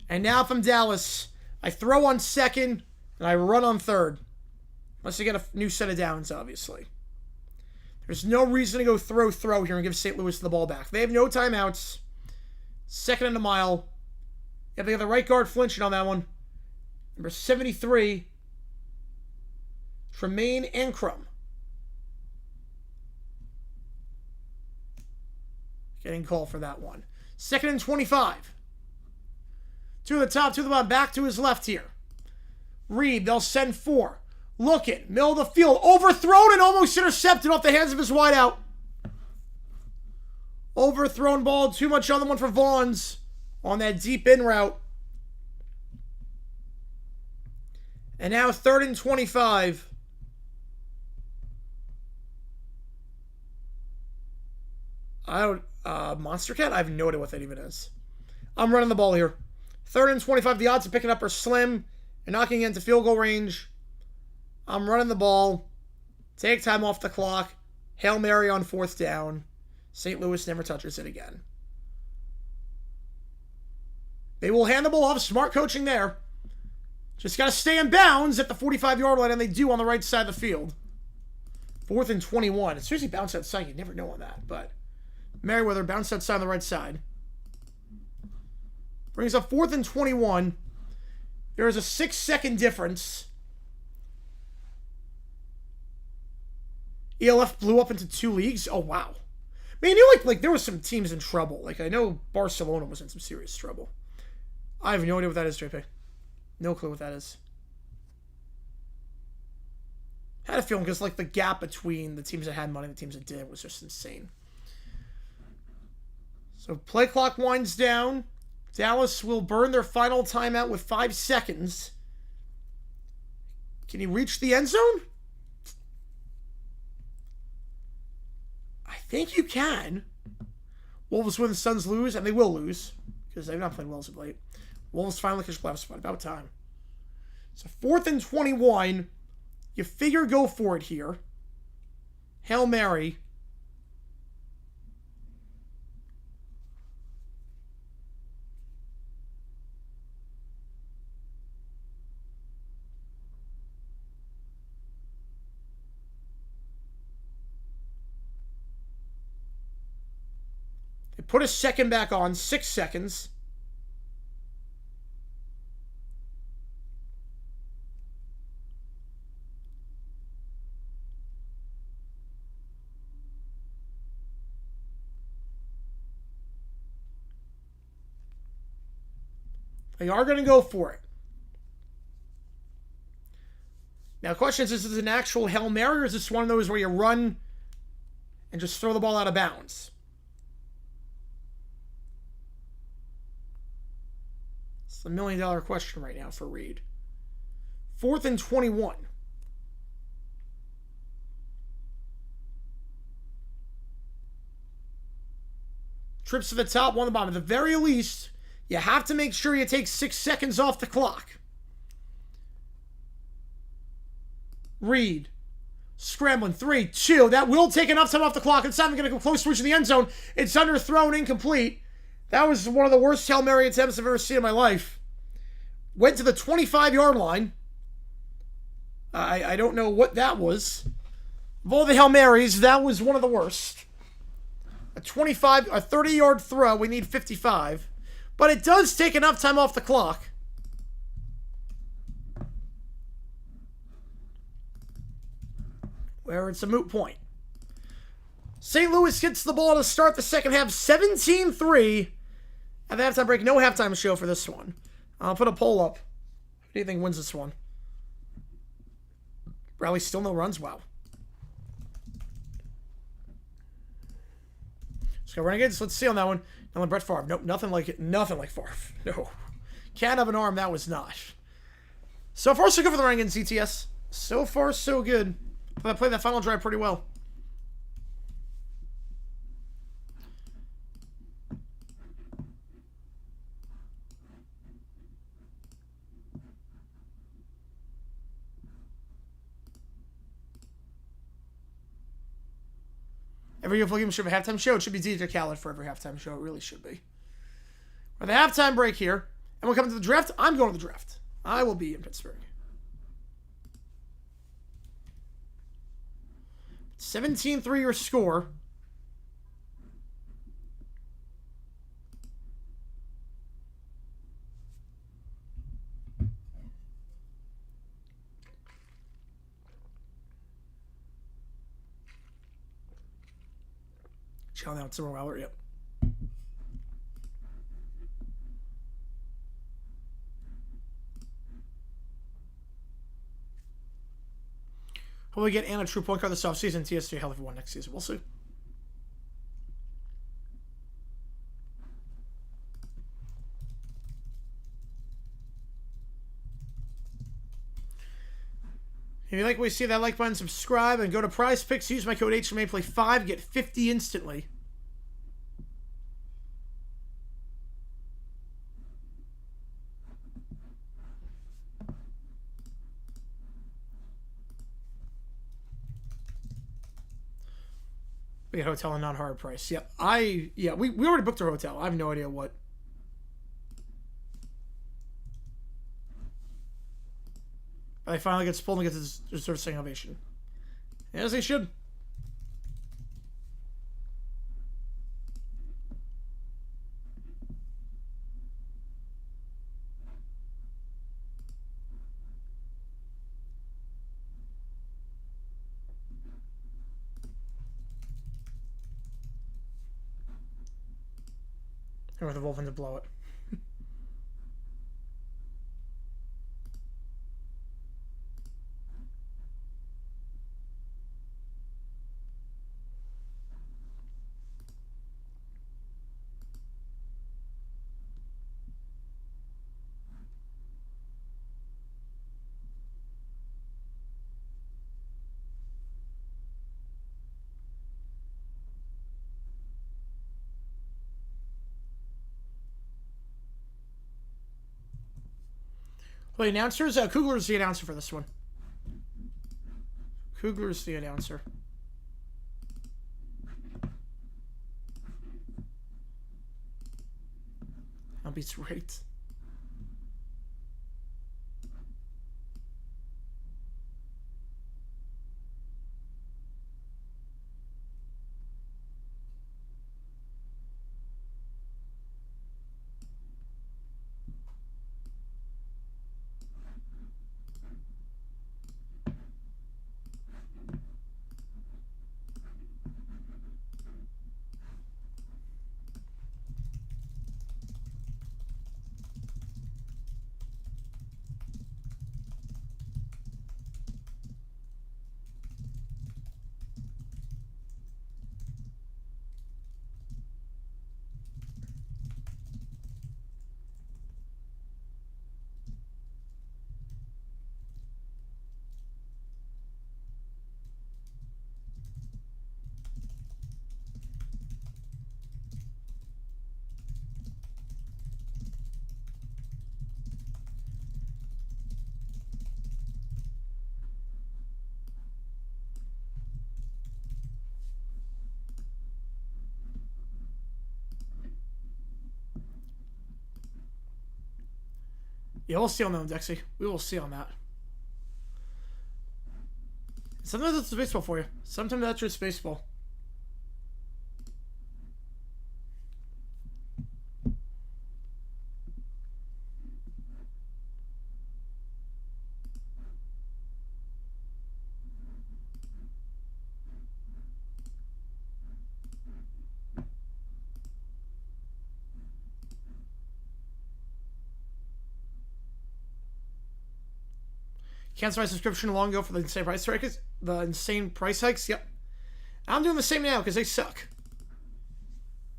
And now from Dallas, I throw on second and I run on third. Unless I get a new set of downs, obviously. There's no reason to go throw here and give St. Louis the ball back. They have no timeouts. 2nd and a mile. Yeah, they have the right guard flinching on that one. Number 73, Tremaine Ancrum. Getting called for that one. 2nd and 25. 2 to the top, 2 to the bottom. Back to his left here. Reed, they'll send 4. Looking, middle of the field. Overthrown and almost intercepted off the hands of his wideout. Overthrown ball. Too much on the one for Vaughns on that deep in route. And now 3rd and 25. Monster Cat? I have no idea what that even is. I'm running the ball here. 3rd and 25. The odds of picking up are slim and knocking into field goal range. I'm running the ball. Take time off the clock. Hail Mary on 4th down. St. Louis never touches it again. They will hand the ball off. Smart coaching there. Just got to stay in bounds at the 45-yard line, and they do on the right side of the field. 4th and 21. As soon as he bounced outside, you never know on that. But Merriweather bounced outside on the right side. Brings up 4th and 21. There is a 6-second difference. ELF blew up into 2 leagues. Oh, wow. Man, you know, like there was some teams in trouble. Like, I know Barcelona was in some serious trouble. I have no idea what that is, JP. No clue what that is. Had a feeling because, like, the gap between the teams that had money and the teams that didn't was just insane. So, play clock winds down. Dallas will burn their final timeout with 5 seconds. Can he reach the end zone? I think you can. Wolves win, the Suns lose, and they will lose because they've not played well as of late. Wolves finally catch playoff spot. About time. So 4th and 21. You figure go for it here. Hail Mary. They put a second back on, 6 seconds. They are going to go for it. Now, the question is this an actual Hail Mary, or is this one of those where you run and just throw the ball out of bounds? It's the $1 million question right now for Reed. 4th and 21. Trips to the top, 1 to the bottom. At the very least, you have to make sure you take 6 seconds off the clock. Reed. Scrambling. 3, 2. That will take enough time off the clock. It's not even going to go close to reaching the end zone. It's underthrown, incomplete. That was one of the worst Hail Mary attempts I've ever seen in my life. Went to the 25-yard line. I don't know what that was. Of all the Hail Marys, that was one of the worst. A 30-yard throw. We need 55. But it does take enough time off the clock. Where it's a moot point. St. Louis gets the ball to start the second half, 17-3. At the halftime break, no halftime show for this one. I'll put a poll up. Who do you think wins this one? Bradley still no runs? Wow. Let's go Renegades. Let's see on that one. Now, Brett Favre. Nope, nothing like it. Nothing like Favre. No. Can't have an arm. That was not. So far, so good for the Renegades CTS. So far, so good. I played that final drive pretty well. Every UFL game should have a halftime show. It should be DJ Khaled for every halftime show. It really should be. We're at the halftime break here. And we'll come to the draft. I'm going to the draft. I will be in Pittsburgh. 17-3 your score. Chill out, Silver Weller, yep. Will we get Anna true point guard this offseason? TS3 hell if we won next season. We'll see. If you like what you see, that like button, subscribe, and go to Prize Picks. Use my code HMA, play 5, get 50 instantly. We get hotel and non-hard price. Yeah, we already booked our hotel. I have no idea what. But they finally get pulled and get this deserved standing ovation. As they should. Or the Wolfen to blow it. Well, the announcers, Kugler's the announcer for this one. Kugler's the announcer. beats rate. Yeah, we'll see on that, Dexy. We will see on that. Sometimes that's baseball for you. Sometimes that's just baseball. Cancel my subscription long ago for the insane price hikes. The insane price hikes. Yep. I'm doing the same now because they suck.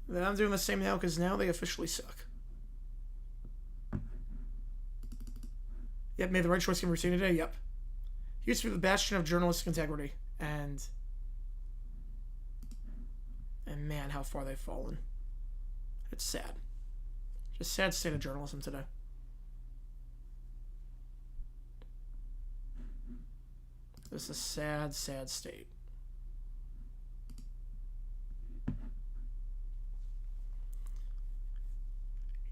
I'm doing the same now because now they officially suck. Yep, made the right choice in routine today. Yep. He used to be the bastion of journalistic integrity, and man, how far they've fallen. It's sad. Just sad state of journalism today. This is a sad, sad state.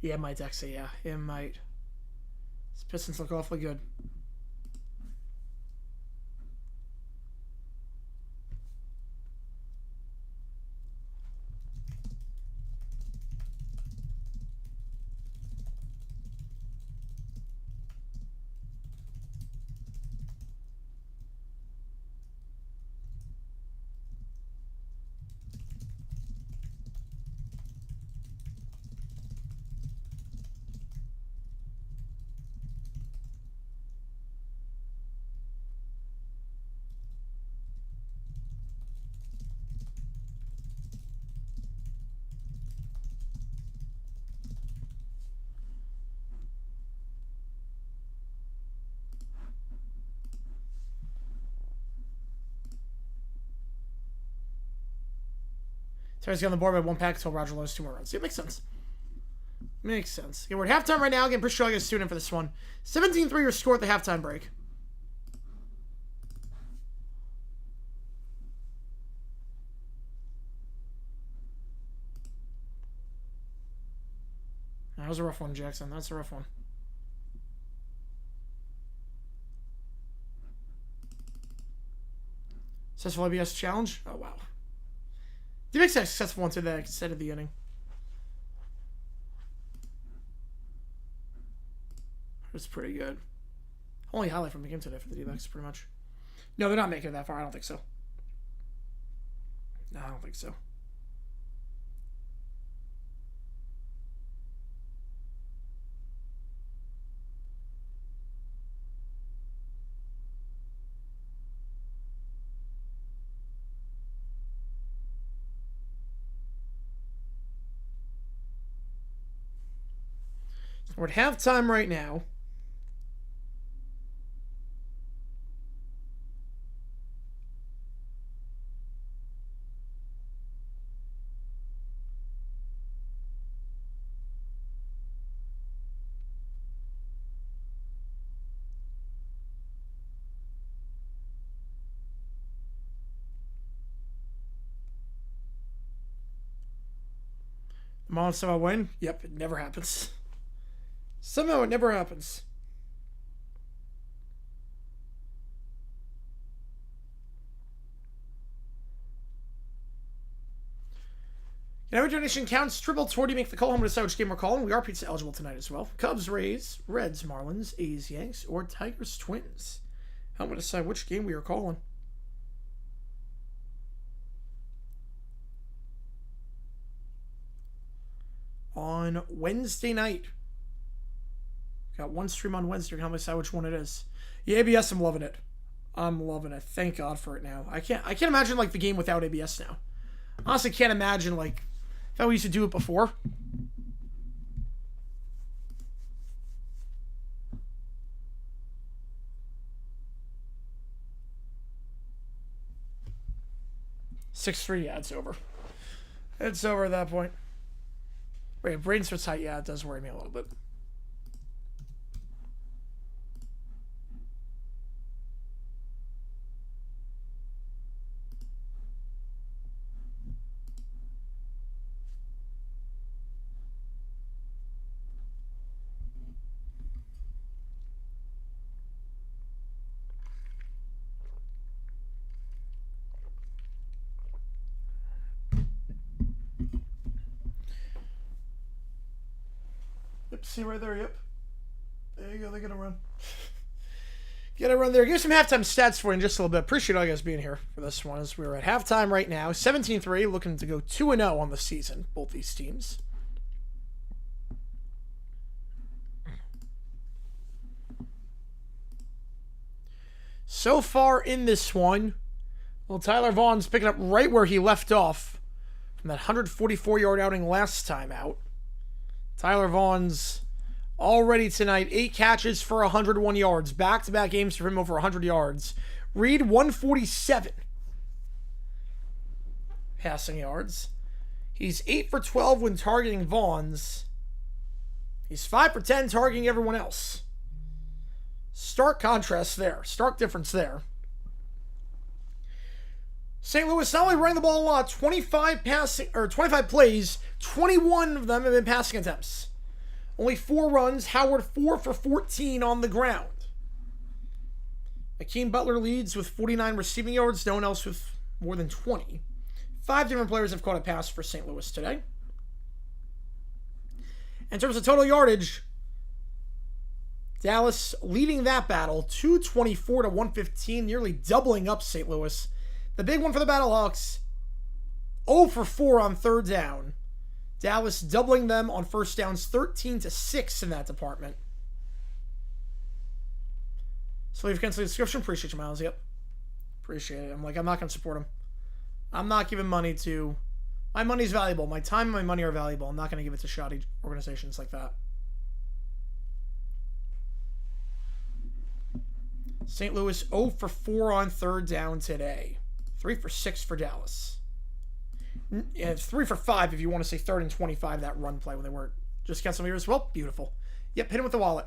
Yeah, it might, Dexy. Yeah, it might. These Pistons look awfully good. Terry's got on the board by one pack until Roger loads 2 more runs. Yeah, it makes sense. Makes sense. Okay, we're at halftime right now. Again, pretty sure I get a student for this one. 17-3 your score at the halftime break. That was a rough one, Jackson. That's a rough one. Successful ABS challenge? Oh, wow. He makes a successful one to the extent of the inning. That's pretty good. Only highlight from the game today for the D-backs, pretty much. No, they're not making it that far. I don't think so. No, I don't think so. We're at halftime right now. The Marlins somehow win? Yep, it never happens. Somehow it never happens. Every donation counts. Triple 20 make the call home to decide which game we're calling. We are pizza eligible tonight as well. Cubs, Rays, Reds, Marlins, A's, Yanks, or Tigers, Twins. Help me decide which game we are calling. On Wednesday night. Got one stream on Wednesday. Help me decide which one it is. Yeah, ABS, I'm loving it. I'm loving it. Thank God for it now. I can't imagine like the game without ABS now. Honestly, can't imagine like how we used to do it before. $6-3, yeah, it's over. It's over at that point. Wait, brain starts tight, yeah, it does worry me a little bit. See right there, yep. There you go, they're gonna run. Get a run there. Give some halftime stats for you in just a little bit. Appreciate all you guys being here for this one as we're at halftime right now. 17-3, looking to go 2-0 on the season, both these teams. So far in this one, well, Tyler Vaughn's picking up right where he left off from that 144-yard outing last time out. Tyler Vaughn's already tonight 8 catches for 101 yards. Back-to-back games for him over 100 yards. Reed 147 passing yards. He's 8 for 12 when targeting Vaughn's. He's 5 for 10 targeting everyone else. Stark contrast there. Stark difference there. St. Louis not only running the ball a lot, 25 plays, 21 of them have been passing attempts. Only 4 runs. Howard 4 for 14 on the ground. Akeem Butler leads with 49 receiving yards. No one else with more than 20. 5 different players have caught a pass for St. Louis today. In terms of total yardage, Dallas leading that battle, 224 to 115, nearly doubling up St. Louis. The big one for the Battlehawks, 0 for 4 on third down. Dallas doubling them on first downs, 13 to 6 in that department. So leave a cancel subscription. Appreciate you, Miles. Yep. Appreciate it. I'm not going to support him. I'm not giving money to... My money's valuable. My time and my money are valuable. I'm not going to give it to shoddy organizations like that. St. Louis 0 for 4 on third down today. 3 for 6 for Dallas. Yeah, 3 for 5 if you want to say 3rd and 25, that run play when they were just cancel here as well. Beautiful. Yep, hit him with the wallet.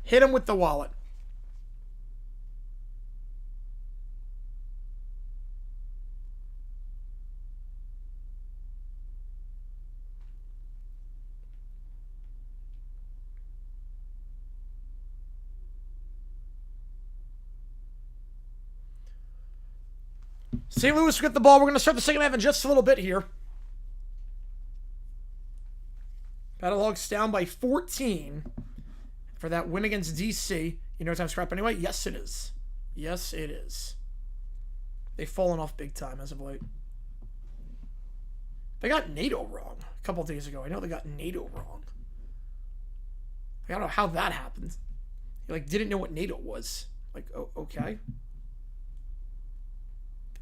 Hit him with the wallet. St. Louis will get the ball. We're going to start the second half in just a little bit here. Battlehawks down by 14 for that win against DC. You know what time scrap anyway? Yes, it is. Yes, it is. They've fallen off big time as of late. They got NATO wrong a couple days ago. I know they got NATO wrong. I don't know how that happened. He didn't know what NATO was. Oh, okay.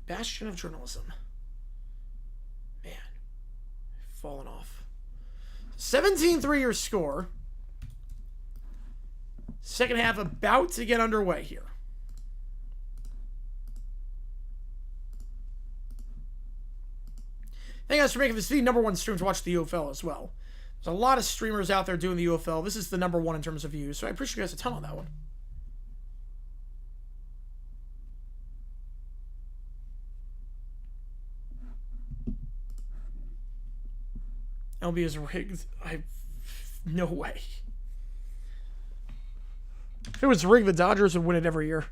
Bastion of journalism. Man. Fallen off. 17-3 your score. Second half about to get underway here. Thank you guys for making this the #1 stream to watch the UFL as well. There's a lot of streamers out there doing the UFL. This is the #1 in terms of views, so I appreciate you guys a ton on that one. LB is rigged. No way. If it was rigged, the Dodgers would win it every year.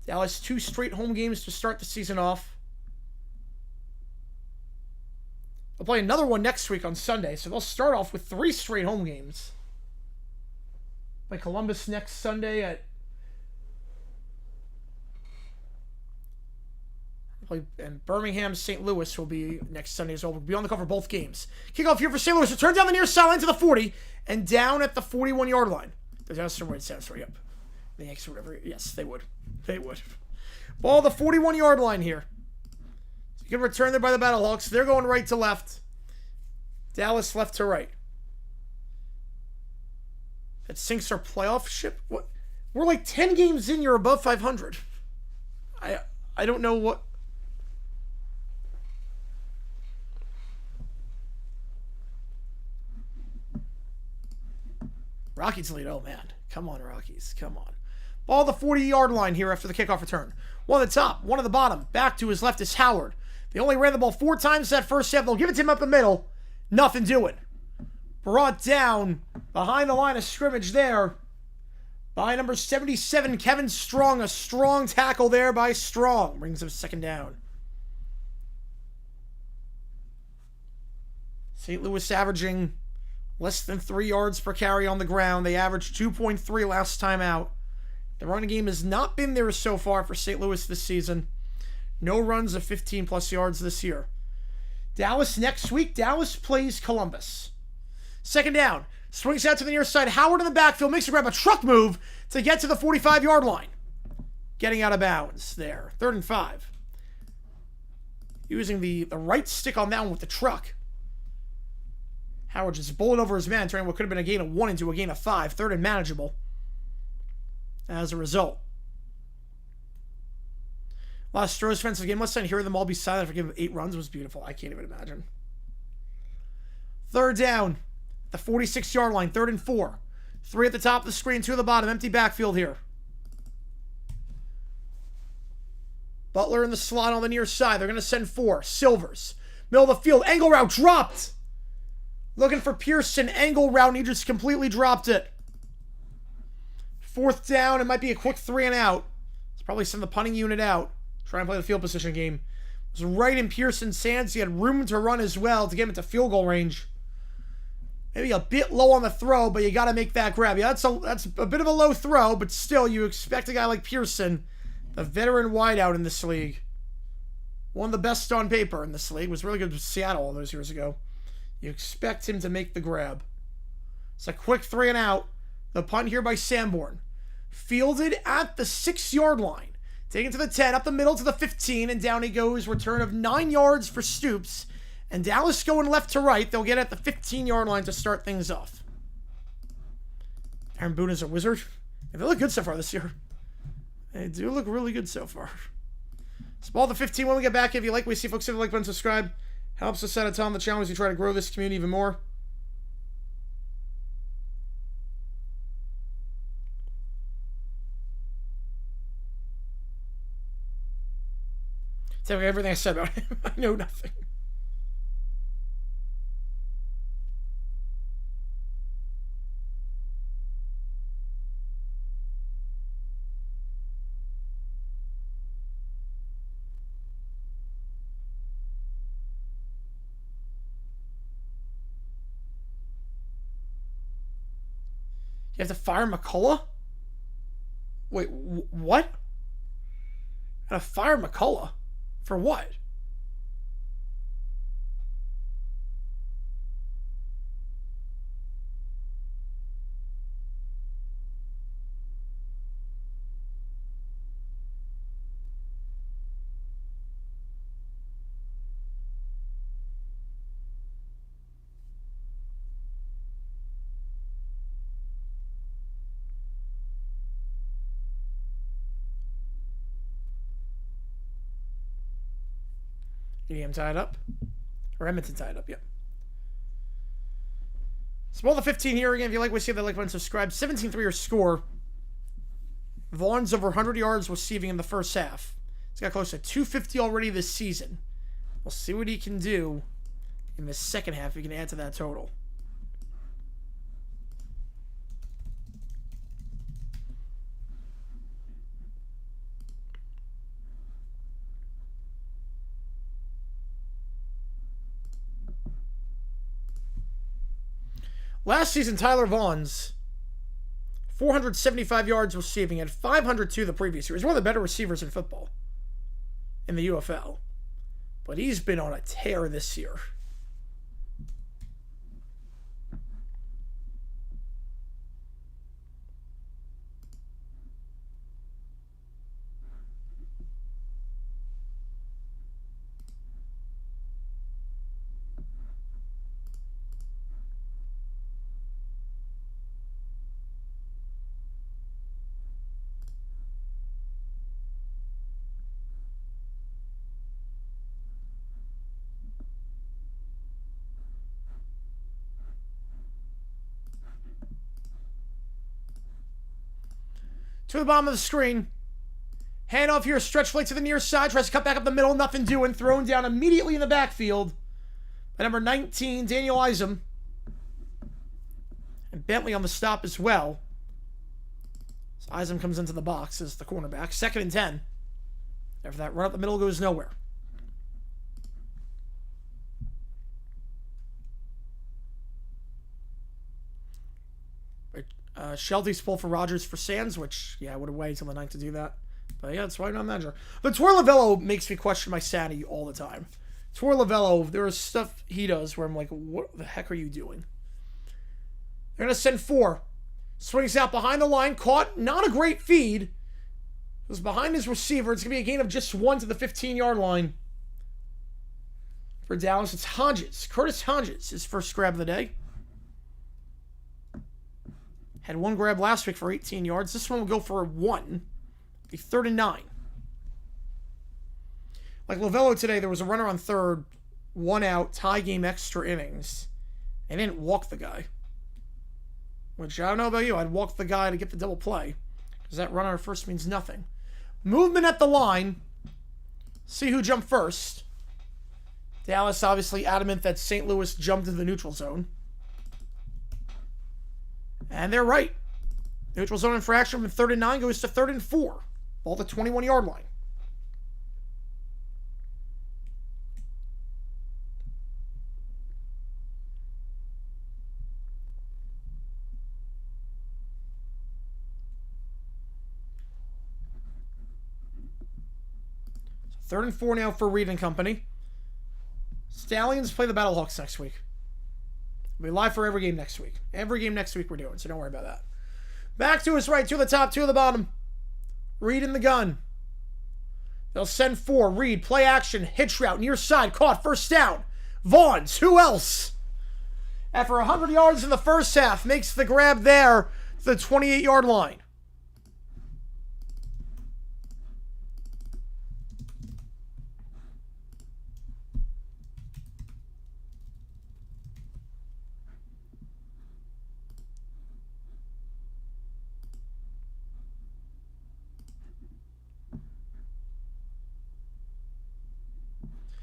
Dallas, 2 straight home games to start the season off. They'll play another one next week on Sunday, so they'll start off with 3 straight home games. Play Columbus next Sunday at... And Birmingham, St. Louis will be next Sunday as well. We'll be on the cover of both games. Kickoff here for St. Louis. Return down the near sideline to the 40 and down at the 41-yard line. There's also where it says, yep. The Yankees or whatever. Yes, they would. They would. Ball the 41-yard line here. So you can return there by the Battlehawks. They're going right to left. Dallas left to right. That sinks our playoff ship. What? We're like 10 games in. You're above 500. I don't know what. Rockies lead. Oh, man. Come on, Rockies. Come on. Ball the 40-yard line here after the kickoff return. One at the top, one at the bottom. Back to his left is Howard. They only ran the ball 4 times that first half. They'll give it to him up the middle. Nothing doing. Brought down behind the line of scrimmage there by number 77, Kevin Strong. A strong tackle there by Strong. Brings him 2nd down. St. Louis averaging less than 3 yards per carry on the ground. They averaged 2.3 last time out. The running game has not been there so far for St. Louis this season. No runs of 15-plus yards this year. Dallas next week. Dallas plays Columbus. 2nd down. Swings out to the near side. Howard in the backfield. Makes a grab. A truck move to get to the 45-yard line. Getting out of bounds there. 3rd and 5. Using the right stick on that one with the truck. Howard just bowling over his man, turning what could have been a gain of 1 into a gain of 5. 3rd and manageable. As a result. Last Stros defensive game. Let's not hear them all be silent for giving 8 runs. It was beautiful. I can't even imagine. 3rd down. The 46-yard line. 3rd and 4. 3 at the top of the screen. 2 at the bottom. Empty backfield here. Butler in the slot on the near side. They're going to send 4. Silvers. Middle of the field. Angle route dropped. Looking for Pearson. Angle route. And he just completely dropped it. 4th down. It might be a quick 3 and out. Let's probably send the punting unit out. Try and play the field position game. It was right in Pearson's hands. He had room to run as well to get him into field goal range. Maybe a bit low on the throw, but you got to make that grab. Yeah, that's a bit of a low throw, but still, you expect a guy like Pearson, the veteran wideout in this league, one of the best on paper in this league, was really good with Seattle all those years ago. You expect him to make the grab. It's a quick 3 and out. The punt here by Sanborn. Fielded at the 6-yard line. Taken to the 10, up the middle to the 15, and down he goes. Return of 9 yards for Stoops. And Dallas going left to right. They'll get at the 15-yard line to start things off. Aaron Boone is a wizard. They look good so far this year. They do look really good so far. It's ball the 15 when we get back. If you like what we see, folks, hit the like button, subscribe. Helps us out a ton on the channel as we try to grow this community even more. Tell me everything I said about him. I know nothing. You have to fire McCullough? Wait, what? Gotta fire McCullough? For what? EDM tied up. Or Edmonton tied up, yep. So ball the 15 here again. If you like what you see, that like button, subscribe. 17-3 your score. Vaughn's over 100 yards receiving in the first half. He's got close to 250 already this season. We'll see what he can do in the second half. You can add to that total. Last season, Tyler Vaughn's 475 yards receiving at 502 the previous year. He's one of the better receivers in football in the UFL. But he's been on a tear this year. To the bottom of the screen. Hand off here, stretch flight to the near side. Tries to cut back up the middle, nothing doing. Thrown down immediately in the backfield by number 19, Daniel Isom. And Bentley on the stop as well. So Isom comes into the box as the cornerback. 2nd and 10. After that run up the middle goes nowhere. Shelty's pull for Rogers for Sands, which, yeah, I would have waited till the 9th to do that. But yeah, that's why I'm not manager. But Torre Lavello makes me question my sanity all the time. Torre Lavello, there is stuff he does where I'm like, what the heck are you doing? They're going to send 4. Swings out behind the line, caught, not a great feed. It was behind his receiver. It's going to be a gain of just 1 to the 15-yard line. For Dallas, it's Hodges. Curtis Hodges, his first grab of the day. Had 1 grab last week for 18 yards. This one will go for a 1. Be 3rd and 9. Like Lavello today, there was a runner on 3rd, 1 out, tie game, extra innings. They didn't walk the guy. Which, I don't know about you, I'd walk the guy to get the double play. Because that runner at first means nothing. Movement at the line. See who jumped first. Dallas obviously adamant that St. Louis jumped into the neutral zone. And they're right. Neutral zone infraction from 3rd and 9 goes to 3rd and 4. Ball the 21-yard line. So 3rd and 4 now for Reed and company. Stallions play the Battlehawks next week. We'll be live for every game next week. Every game next week we're doing, so don't worry about that. Back to his right, 2 of the top, 2 of the bottom. Reed in the gun. They'll send 4. Reed, play action, hitch route, near side, caught, 1st down. Vaughns, who else? After 100 yards in the first half, makes the grab there to the 28-yard line.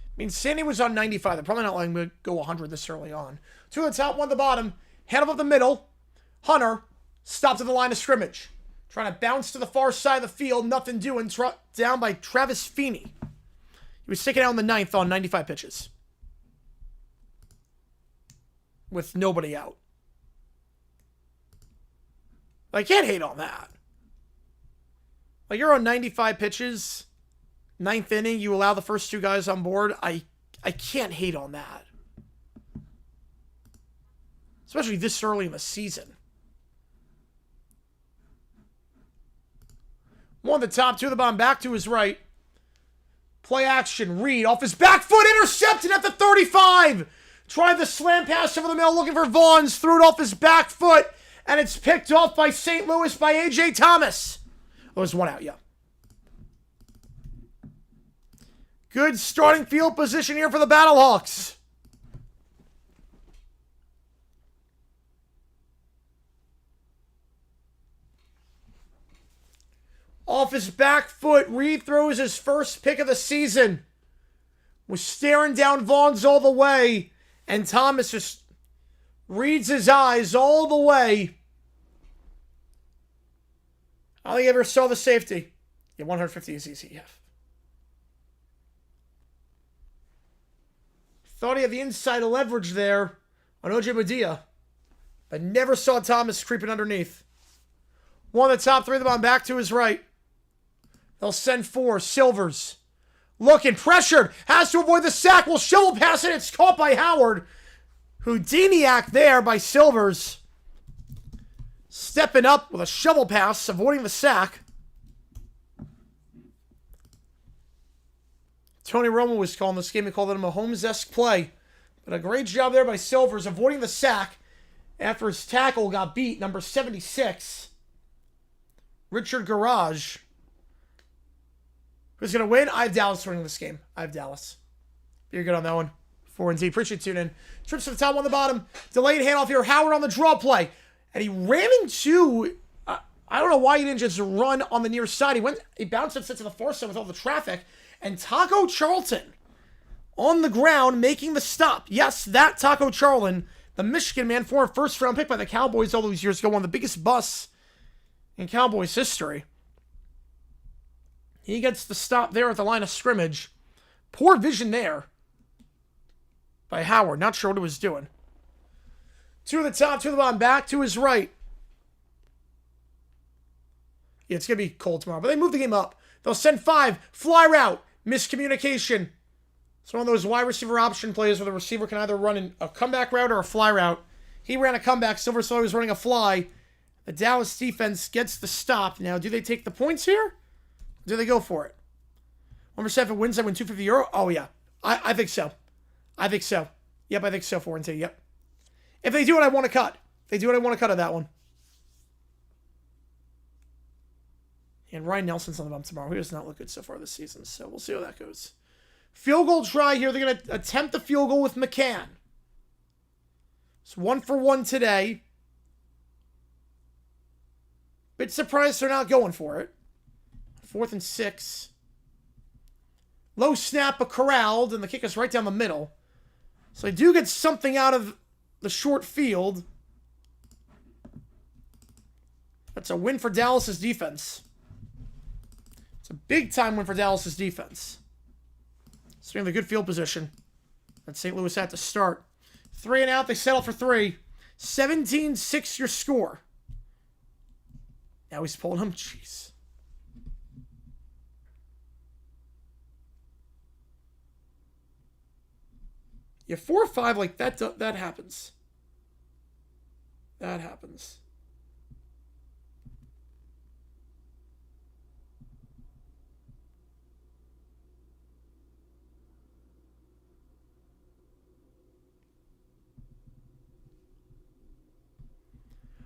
I mean, Sandy was on 95. They're probably not letting him go 100 this early on. 2 at the top, 1 at the bottom. Hand up the middle. Hunter stopped at the line of scrimmage. Trying to bounce to the far side of the field. Nothing doing. Down by Travis Feeney. He was taken out in the 9th on 95 pitches. With nobody out. I can't hate on that. Like, you're on 95 pitches... 9th inning, you allow the first 2 guys on board. I can't hate on that. Especially this early in the season. 1 at the top, 2 at the bottom, back to his right. Play action, Reed off his back foot, intercepted at the 35. Tried the slam pass over the middle, looking for Vaughns, threw it off his back foot, and it's picked off by St. Louis by A.J. Thomas. Oh, there's 1 out, yeah. Good starting field position here for the Battlehawks. Off his back foot, Reed throws his first pick of the season. Was staring down Vaughns all the way. And Thomas just reads his eyes all the way. I don't think I ever saw the safety. Yeah, 150 is easy, yeah. Thought he had the inside leverage there on OJ Medea. But never saw Thomas creeping underneath. One of the top three of the bomb back to his right. They'll send 4. Silvers. Looking, pressured. Has to avoid the sack. Will shovel pass it. It's caught by Howard. Houdiniac there by Silvers. Stepping up with a shovel pass, avoiding the sack. Tony Romo was calling this game. He called it a Mahomes-esque play. But a great job there by Silvers, avoiding the sack after his tackle got beat. Number 76. Richard Garage. Who's going to win? I have Dallas winning this game. I have Dallas. You're good on that one. 4-D. Appreciate tuning in. Trips to the top, on the bottom. Delayed handoff here. Howard on the draw play. And he ran into... I don't know why he didn't just run on the near side. He bounced it to the far side with all the traffic. And Taco Charlton on the ground making the stop. Yes, that Taco Charlton, the Michigan man, former first-round pick by the Cowboys all those years ago, one of the biggest busts in Cowboys history. He gets the stop there at the line of scrimmage. Poor vision there by Howard. Not sure what he was doing. 2 at the top, 2 at the bottom. Back to his right. Yeah, it's going to be cold tomorrow. But they move the game up. They'll send 5. Fly route. Miscommunication. It's one of those wide receiver option plays where the receiver can either run a comeback route or a fly route. He ran a comeback. Silver saw he was running a fly. The Dallas defense gets the stop. Now, do they take the points here? Do they go for it? 1% wins, I win €250. Oh, yeah. I think so. I think so. Yep, I think so. 4-2. Yep. If they do it, I want to cut. If they do it, I want to cut of that one. And Ryan Nelson's on the bump tomorrow. He does not look good so far this season, so we'll see how that goes. Field goal try here. They're going to attempt the field goal with McCann. It's 1 for 1 today. Bit surprised they're not going for it. 4th and 6. Low snap, but corralled, and the kick is right down the middle. So they do get something out of the short field. That's a win for Dallas's defense. It's a big-time win for Dallas's defense. So in a good field position that St. Louis had to start. 3 and out, they settle for 3. 17-6 your score. Now he's pulling him. Jeez. Yeah, 4 or 5 like that. That happens. That happens.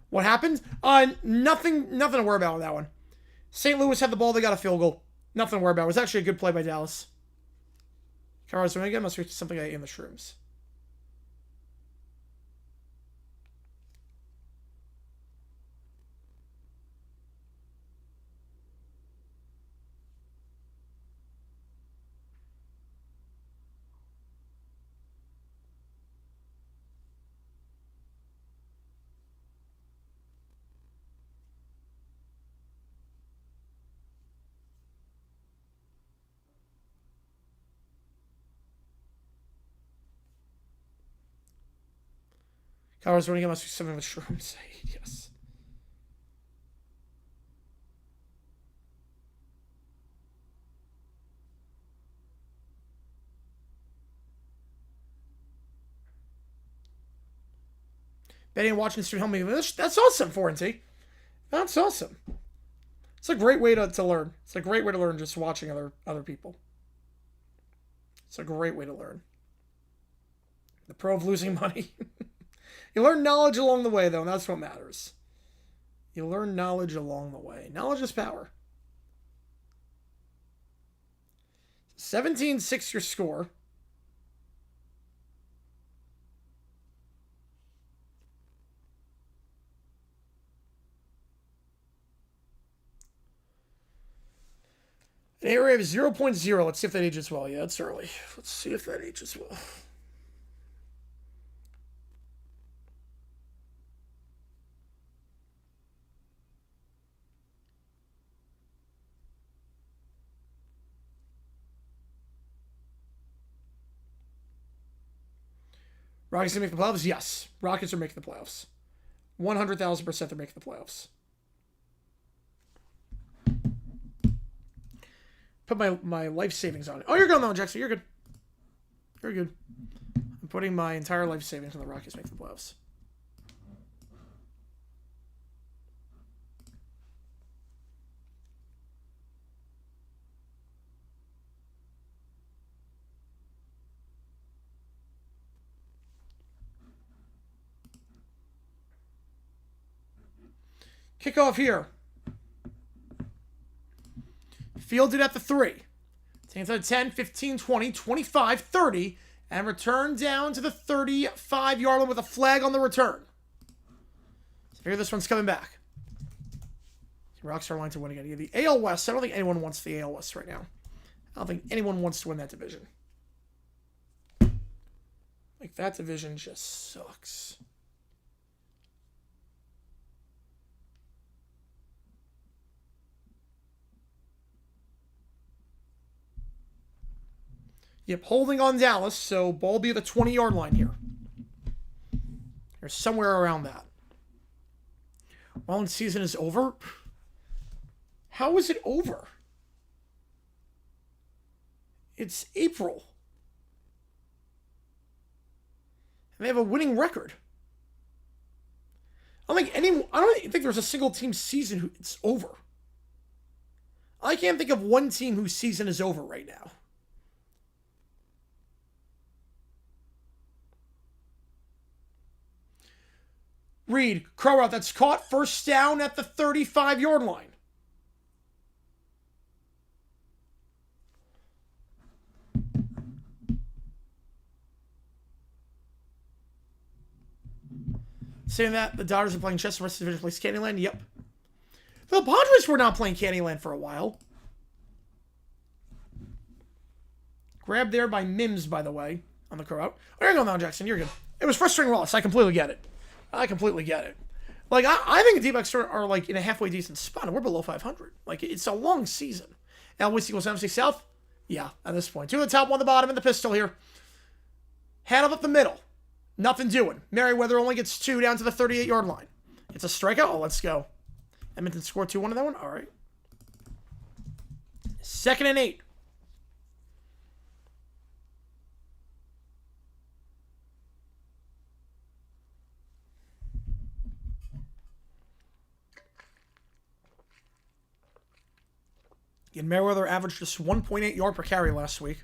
What happened? Nothing to worry about with that one. St. Louis had the ball. They got a field goal. Nothing to worry about. It was actually a good play by Dallas. Carlos Renegades must be something I ate in the shrooms. Carlos Renegades must be something with shrooms. Yes. Betting and watching stream help me. That's awesome, 4-T. That's awesome. It's a great way to learn. It's a great way to learn just watching other people. It's a great way to learn. The pro of losing money. You learn knowledge along the way, though, and that's what matters. You learn knowledge along the way. Knowledge is power. 17-6 your score. An area of 0.0. Let's see if that ages well. Yeah, it's early. Let's see if that ages well. Rockets going to make the playoffs? Yes. Rockets are making the playoffs. 100,000% they're making the playoffs. Put my life savings on it. Oh, you're going though, Jackson. You're good. You're good. I'm putting my entire life savings on the Rockets making the playoffs. Kickoff here. Fielded at the 3. Taking to the 10, 15, 20, 25, 30. And return down to the 35-yard line with a flag on the return. So here this one's coming back. Rocks are line to win again. The AL West. I don't think anyone wants the AL West right now. I don't think anyone wants to win that division. Like, that division just sucks. Yep, holding on Dallas, so ball be at the 20-yard line here. Or somewhere around that. Marlins season is over? How is it over? It's April. And they have a winning record. I don't think there's a single team season it's over. I can't think of one team whose season is over right now. Reed, crow route that's caught, first down at the 35-yard line. Saying that, the Dodgers are playing chess, the rest of the division plays Candyland. Yep. The Padres were not playing Candyland for a while. Grabbed there by Mims, by the way, on the crow route. Oh, you're going now, Jackson. You're good. It was frustrating loss. I completely get it. Like, I think the D-backs are like, in a halfway decent spot, and we're below 500. Like, it's a long season. Now, West equals MC South? Yeah, at this point. 2 on the top, 1 on the bottom, in the pistol here. Hand up the middle. Nothing doing. Merriweather only gets 2 down to the 38-yard line. It's a strikeout? Oh, let's go. Edmonton scored 2-1 on that one? All right. 2nd and 8. And Merriweather averaged just 1.8 yard per carry last week.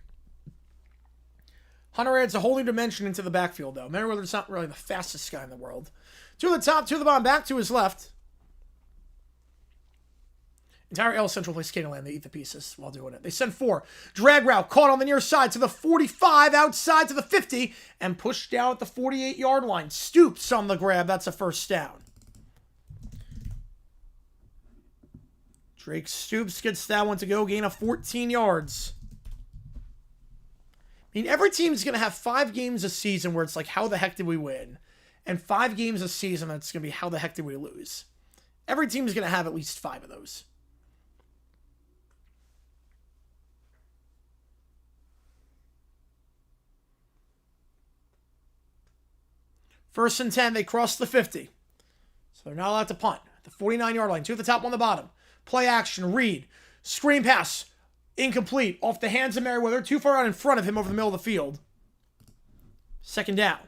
Hunter adds a whole new dimension into the backfield, though. Merriweather's not really the fastest guy in the world. 2 on the top, 2 on the bottom, back to his left. Entire L Central plays Candyland. They eat the pieces while doing it. They send 4. Drag route caught on the near side to the 45, outside to the 50, and pushed down at the 48-yard line. Stoops on the grab. That's a first down. Drake Stoops gets that one to go, gain of 14 yards. I mean, every team's going to have 5 games a season where it's like, how the heck did we win? And 5 games a season that's going to be, how the heck did we lose? Every team is going to have at least 5 of those. First and 10, they cross the 50. So they're not allowed to punt. The 49-yard line, 2 at the top, 1 on the bottom. Play action, Reed. Screen pass. Incomplete. Off the hands of Merriweather. Too far out in front of him over the middle of the field. 2nd down.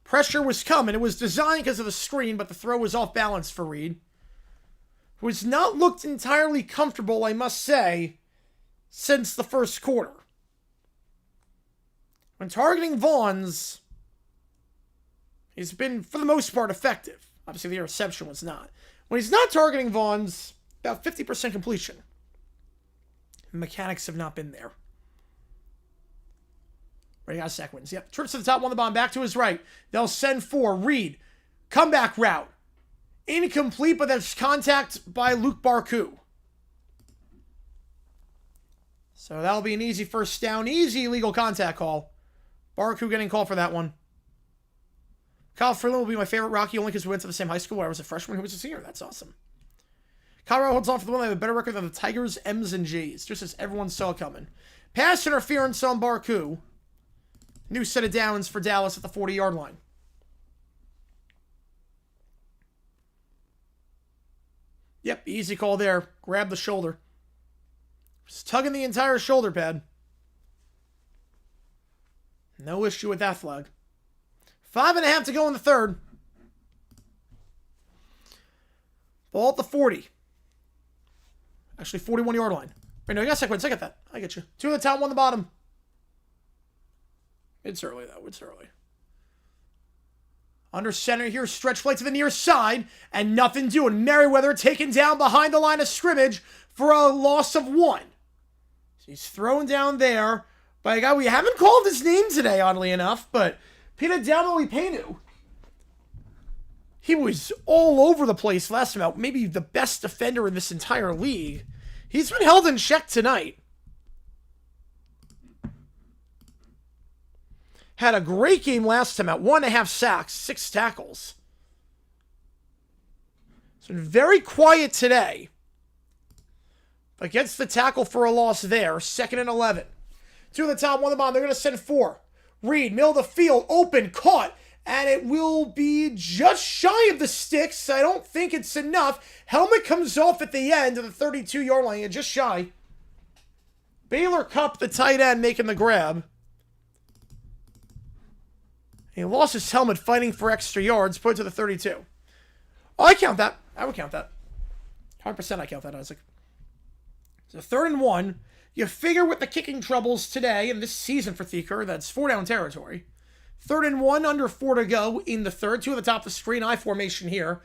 Pressure was coming. It was designed because of the screen, but the throw was off balance for Reed, who has not looked entirely comfortable, I must say, since the first quarter. When targeting Vaughns, he's been, for the most part, effective. Obviously, the interception was not. When he's not targeting Vaughns, about 50% completion. The mechanics have not been there. Ready, got seconds. Yep. Trips to the top, 1 on the bottom, back to his right. They'll send 4. Reed. Comeback route. Incomplete, but that's contact by Luke Barku. So that'll be an easy first down. Easy illegal contact call. Barku getting called for that one. Kyle Freeland will be my favorite Rocky only because we went to the same high school where I was a freshman who was a senior. That's awesome. Colorado holds on for the one. They have a better record than the Tigers, M's, and G's. Just as everyone saw coming. Pass interference on Barku. New set of downs for Dallas at the 40-yard line. Yep, easy call there. Grab the shoulder. Just tugging the entire shoulder pad. No issue with that flag. 5.5 to go in the third. Ball at the 40. Actually, 41-yard line. Wait, no, you got sequence. I get that. I get you. 2 on the top, 1 on the bottom. It's early, though. It's early. Under center here, stretch play to the near side, and nothing doing. Merriweather taken down behind the line of scrimmage for a loss of 1. So he's thrown down there by a guy we haven't called his name today, oddly enough, but Pita Dalmo. He was all over the place last time out. Maybe the best defender in this entire league. He's been held in check tonight. Had a great game last time out. 1.5 sacks, 6 tackles. It's been very quiet today. But gets the tackle for a loss there. 2nd and 11. 2 on the top, 1 on the bottom. They're going to send 4. Reed, middle of the field, open, caught. And it will be just shy of the sticks. I don't think it's enough. Helmet comes off at the end of the 32-yard line. Just shy. Baylor Cup, the tight end, making the grab. He lost his helmet fighting for extra yards. Put it to the 32. Oh, I count that. I would count that. 100% I count that, Isaac. So 3rd and 1. You figure with the kicking troubles today and this season for Theaker, that's 4-down territory. 3rd and 1, under 4 to go in the third. 2 at the top of the screen, I formation here.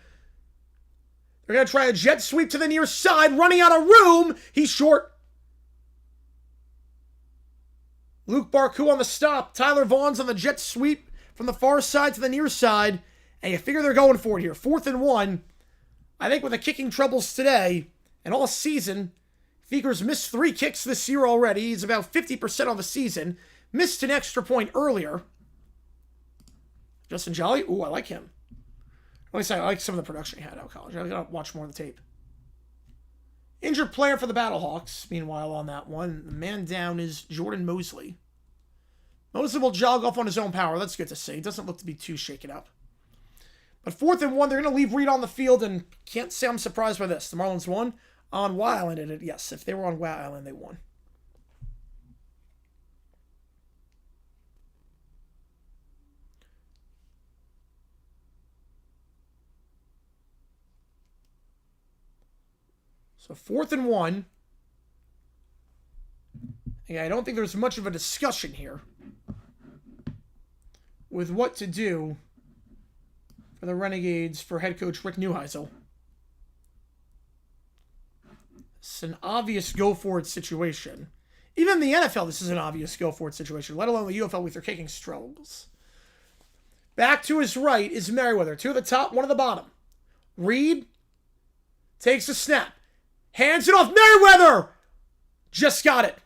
They're going to try a jet sweep to the near side, running out of room. He's short. Luke Barku on the stop. Tyler Vaughn's on the jet sweep from the far side to the near side. And you figure they're going for it here. 4th and 1. I think with the kicking troubles today and all season, Theaker's missed 3 kicks this year already. He's about 50% on the season. Missed an extra point earlier. Justin Jolly? Ooh, I like him. At least I like some of the production he had out of college. I gotta watch more of the tape. Injured player for the Battlehawks, meanwhile, on that one. The man down is Jordan Mosley. Mosley will jog off on his own power. That's good to see. Doesn't look to be too shaken up. But 4th and 1, they're going to leave Reed on the field, and can't say I'm surprised by this. The Marlins won on Wow Island. Yes, if they were on Wow Island, they won. So 4th and 1. Yeah, I don't think there's much of a discussion here with what to do for the Renegades for head coach Rick Neuheisel. It's an obvious go-for-it situation. Even in the NFL, this is an obvious go-for-it situation, let alone the UFL with their kicking struggles. Back to his right is Merriweather. 2 at the top, 1 at the bottom. Reed takes a snap. Hands it off. Merriweather! Just got it.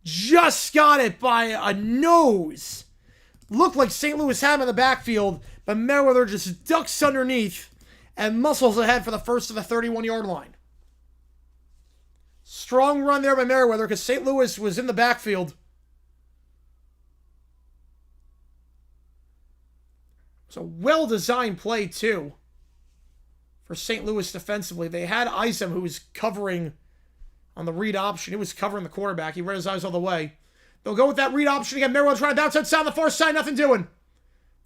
Just got it by a nose. Looked like St. Louis had him in the backfield, but Merriweather just ducks underneath and muscles ahead for the first of the 31-yard line. Strong run there by Merriweather because St. Louis was in the backfield. It's a well-designed play, too, for St. Louis defensively. They had Isom, who was covering on the read option. He was covering the quarterback. He read his eyes all the way. They'll go with that read option again. Merriweather trying to bounce outside on the far side. Nothing doing.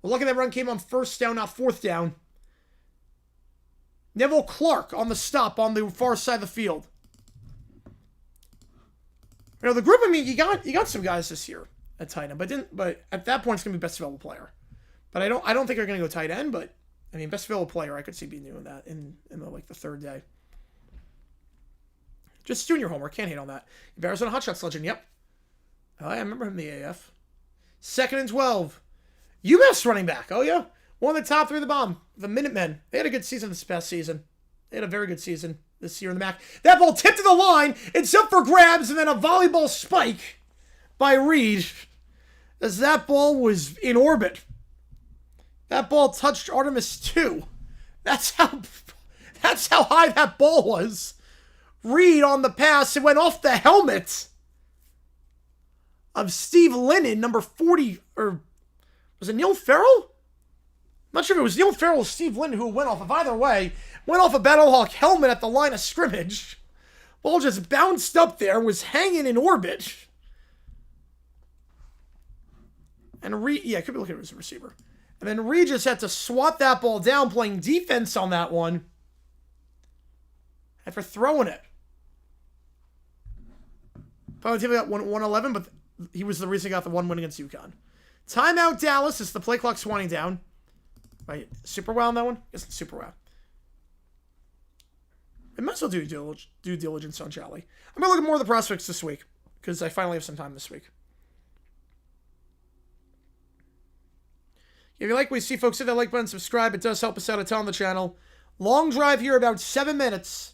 Well, lucky that run came on 1st down, not 4th down. Neville Clark on the stop on the far side of the field. You know, the group, I mean, you got some guys this year at tight end, but at that point it's gonna be best available player. But I don't think they're gonna go tight end, but I mean best available player I could see being doing that in the 3rd day. Just doing your homework, can't hate on that. Arizona Hotshots legend, yep. Oh, I remember him in the AF. 2nd and 12. UMass running back, oh yeah. 1 of the top, 3 of the bottom. The Minutemen. They had a good season this past season. They had a very good season this year in the MAC. That ball tipped to the line. It's up for grabs, and then a volleyball spike by Reed as that ball was in orbit. That ball touched Artemis 2. That's how high that ball was. Reed on the pass. It went off the helmet of Steve Lennon, number 40, or was it Neil Farrell? I'm not sure if it was Neil Farrell or Steve Lennon who went off of. Either way, went off a Battlehawk helmet at the line of scrimmage. Ball just bounced up there, was hanging in orbit. And yeah, could be looking at it as a receiver. And then Regis had to swat that ball down, playing defense on that one after throwing it. Probably team got 111, but he was the reason he got the 1 win against UConn. Timeout Dallas as the play clock's winding down. Right, super wow on that one? Yes, it's super wow. I might as well do due diligence on Jolly. I'm going to look at more of the prospects this week because I finally have some time this week. If you like what you see, folks, hit that like button, subscribe. It does help us out a ton on the channel. Long drive here, about 7 minutes.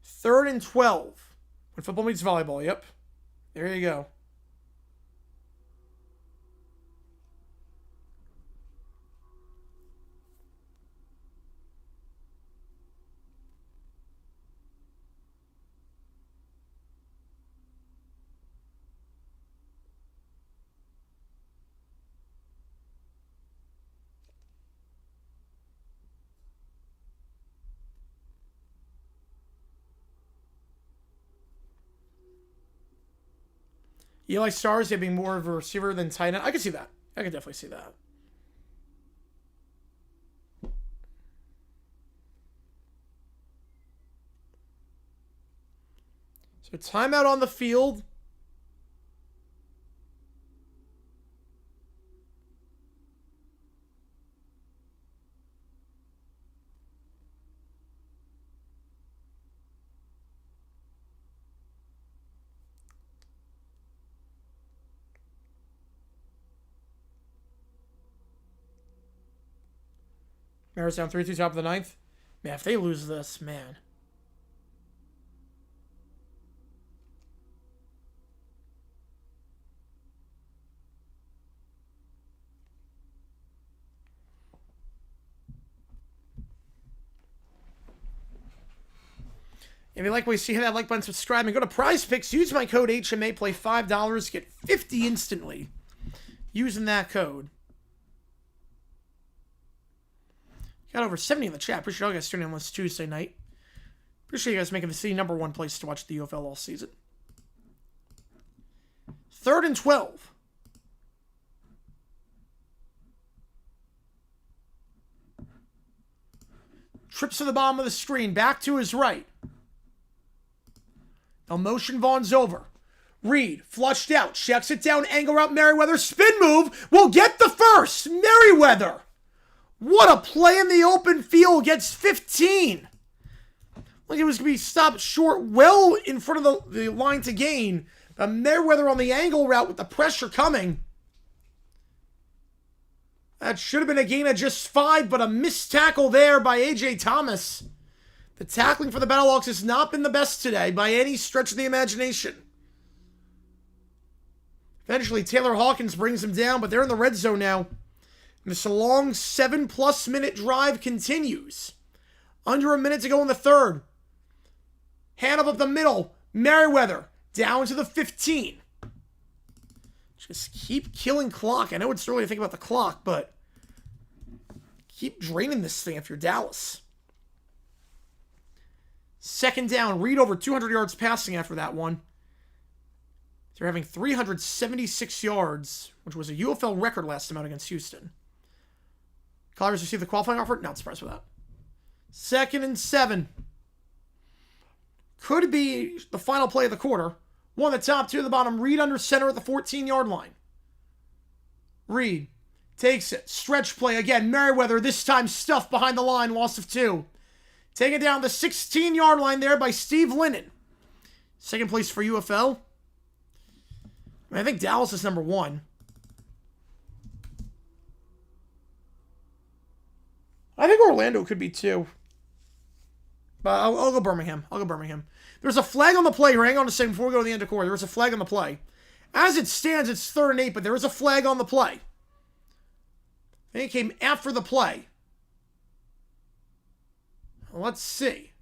3rd and 12. When football meets volleyball, yep. There you go. Eli Stars, they being more of a receiver than tight end. I can see that. I can definitely see that. So timeout on the field. Mariners down 3-2, top of the 9th. Man, if they lose this, man. If you like what you see, hit that like button, subscribe, and go to Prize Picks. Use my code HMA, play $5, get 50 instantly using that code. Got over 70 in the chat. Appreciate all you guys tuning in on this Tuesday night. Appreciate you guys making the city #1 place to watch the UFL all season. 3rd and 12. Trips to the bottom of the screen. Back to his right. Now motion Vaughn's over. Reed, flushed out. Checks it down. Angle route. Merriweather. Spin move. Will get the first. Merriweather. What a play in the open field. Gets 15. Like it was going to be stopped short, well in front of the line to gain. But Merriweather on the angle route with the pressure coming. That should have been a gain of just 5, but a missed tackle there by A.J. Thomas. The tackling for the Battlehawks has not been the best today by any stretch of the imagination. Eventually, Taylor Hawkins brings him down, but they're in the red zone now. And this long 7+ minute drive continues. Under a minute to go in the 3rd. Hand up the middle. Merriweather down to the 15. Just keep killing clock. I know it's early to think about the clock, but keep draining this thing if you're Dallas. 2nd down. Reed over 200 yards passing after that one. They're having 376 yards, which was a UFL record last time out against Houston. Colliers received the qualifying offer. Not surprised with that. 2nd and 7. Could be the final play of the quarter. 1 at the top, 2 at the bottom. Reed under center at the 14-yard line. Reed takes it. Stretch play again. Merriweather this time stuffed behind the line. Loss of 2. Taken down the 16-yard line there by Steve Lennon. 2nd place for UFL. I think Dallas is #1. I think Orlando could be 2. But I'll go Birmingham. There's a flag on the play. Hang on a second before we go to the end of quarter. There's a flag on the play. As it stands, it's 3rd and 8, but there is a flag on the play. I think it came after the play. Let's see.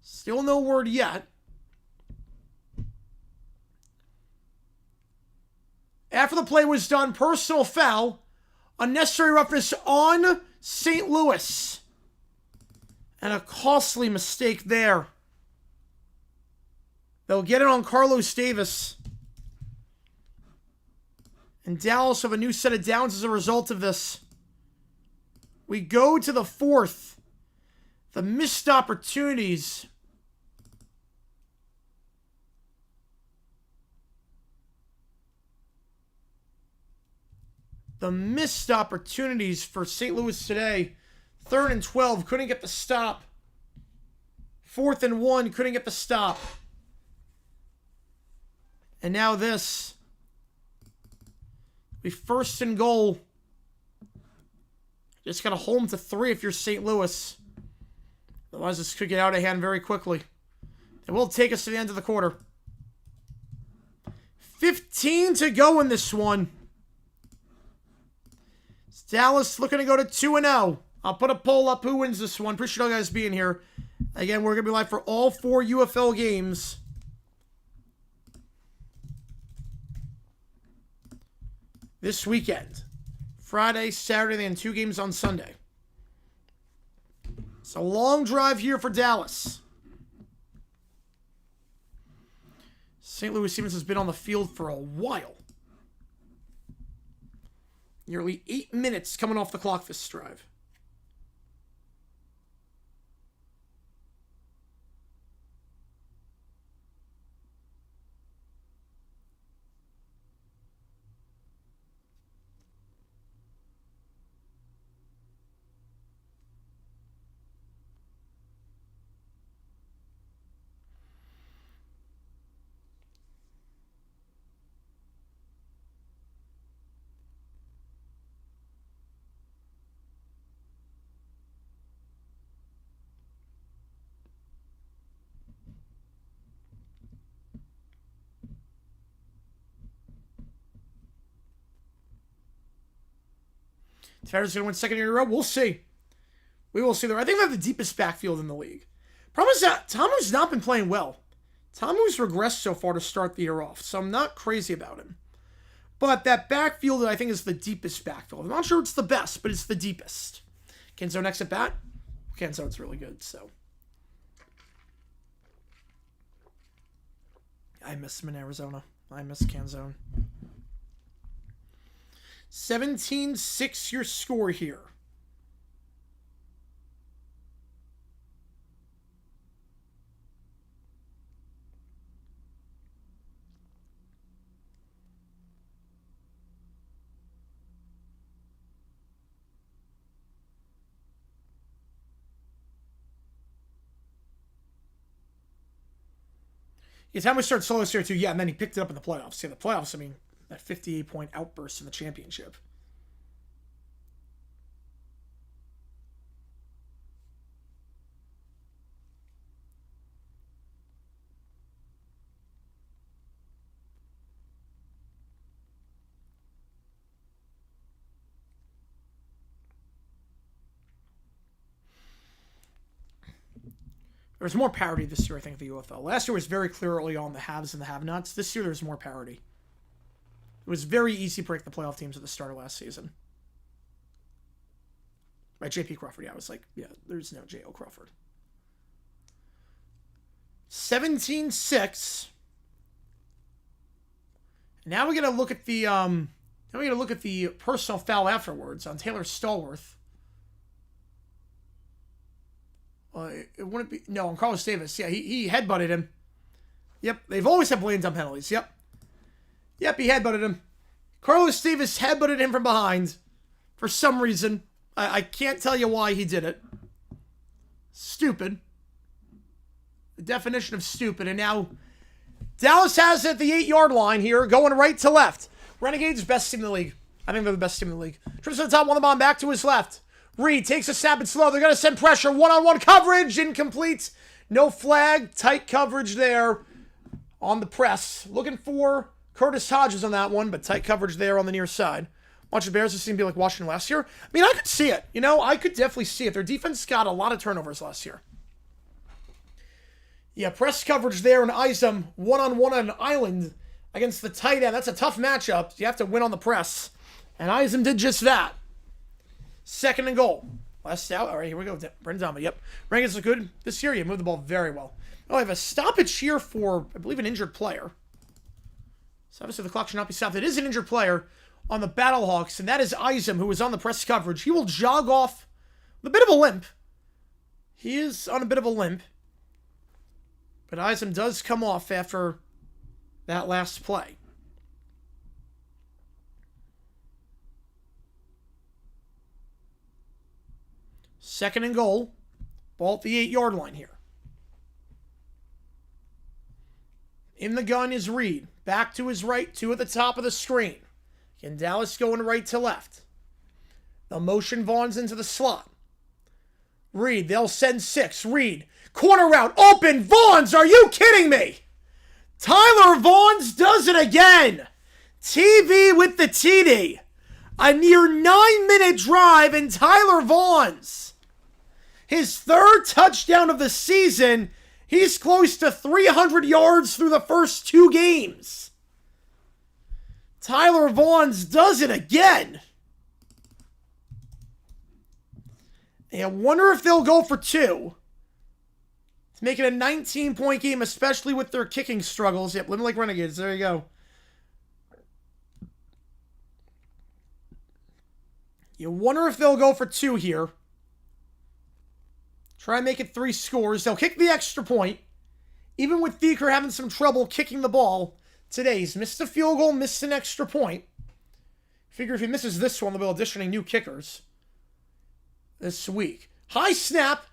Still no word yet. After the play was done, personal foul. Unnecessary roughness on St. Louis. And a costly mistake there. They'll get it on Carlos Davis. And Dallas have a new set of downs as a result of this. We go to the fourth. The missed opportunities. The missed opportunities for St. Louis today. 3rd and 12, couldn't get the stop. 4th and 1, couldn't get the stop. And now this. We 1st and goal. Just got to hold them to 3 if you're St. Louis. Otherwise, this could get out of hand very quickly. It will take us to the end of the quarter. 15 to go in this one. It's Dallas looking to go to 2-0. I'll put a poll up who wins this one. Appreciate all you guys being here. Again, we're going to be live for all 4 UFL games. This weekend. Friday, Saturday, and 2 games on Sunday. It's a long drive here for Dallas. St. Louis Siemens has been on the field for a while. Nearly 8 minutes coming off the clock this drive. Tavares going to win 2nd year in a row. We'll see. We will see there. I think they have the deepest backfield in the league. Problem is that Tamu's not been playing well. Tamu's regressed so far to start the year off, so I'm not crazy about him. But that backfield, I think, is the deepest backfield. I'm not sure it's the best, but it's the deepest. Kenzo next at bat. Kenzo's really good, so. I miss him in Arizona. I miss Canzone. 17-6 your score here. Yeah, time we started solo this year too. Yeah, and then he picked it up in the playoffs. Yeah, the playoffs, I mean, that 58-point outburst in the championship. There's more parity this year, I think, of the UFL. Last year was very clear early on the haves and the have-nots. This year, there's more parity. It was very easy to break the playoff teams at the start of last season. Right, J.P. Crawford, yeah, I was like, yeah, there's no J.O. Crawford. 17-6. Now we're gonna look at the personal foul afterwards on Taylor Stallworth. It wouldn't be... No, on Carlos Davis. Yeah, he headbutted him. Yep, they've always had blatant on penalties. Yep, he headbutted him. Carlos Davis headbutted him from behind. For some reason. I can't tell you why he did it. Stupid. The definition of stupid. And now Dallas has it at the 8-yard line here, going right to left. Renegades, best team in the league. I think they're the best team in the league. Trips to the top, won the bomb, back to his left. Reed takes a snap and slow. They're going to send pressure. One-on-one coverage. Incomplete. No flag. Tight coverage there on the press. Looking for Curtis Hodges on that one, but tight coverage there on the near side. Watch the Bears. This seem to be like Washington last year. I mean, I could see it. You know, I could definitely see it. Their defense got a lot of turnovers last year. Yeah, press coverage there, and Isom one-on-one on an island against the tight end. That's a tough matchup. You have to win on the press. And Eisen did just that. 2nd and goal. Last out. All right, here we go. Brendan Dama. Yep. Renegades look good this year. You moved the ball very well. Oh, I have a stoppage here for, I believe, an injured player. So obviously the clock should not be stopped. It is an injured player on the Battlehawks, and that is Eisen, who was on the press coverage. He will jog off with a bit of a limp. He is on a bit of a limp. But Eisen does come off after that last play. Second and goal. Ball at the 8-yard line here. In the gun is Reed. Back to his right, 2 at the top of the screen. Again, Dallas going right to left. They'll motion Vaughns into the slot. Reed, they'll send 6. Reed, corner route, open. Vaughns, are you kidding me? Tyler Vaughns does it again. TV with the TD. A near 9-minute drive, and Tyler Vaughns, his 3rd touchdown of the season. He's close to 300 yards through the first 2 games. Tyler Vaughns does it again. And I wonder if they'll go for 2. To make it a 19-point game, especially with their kicking struggles. Yep, living like Renegades. There you go. You wonder if they'll go for 2 here. Try and make it 3 scores. They'll kick the extra point. Even with Thieker having some trouble kicking the ball today. He's missed a field goal, missed an extra point. Figure if he misses this one, they'll be auditioning new kickers this week. High snap,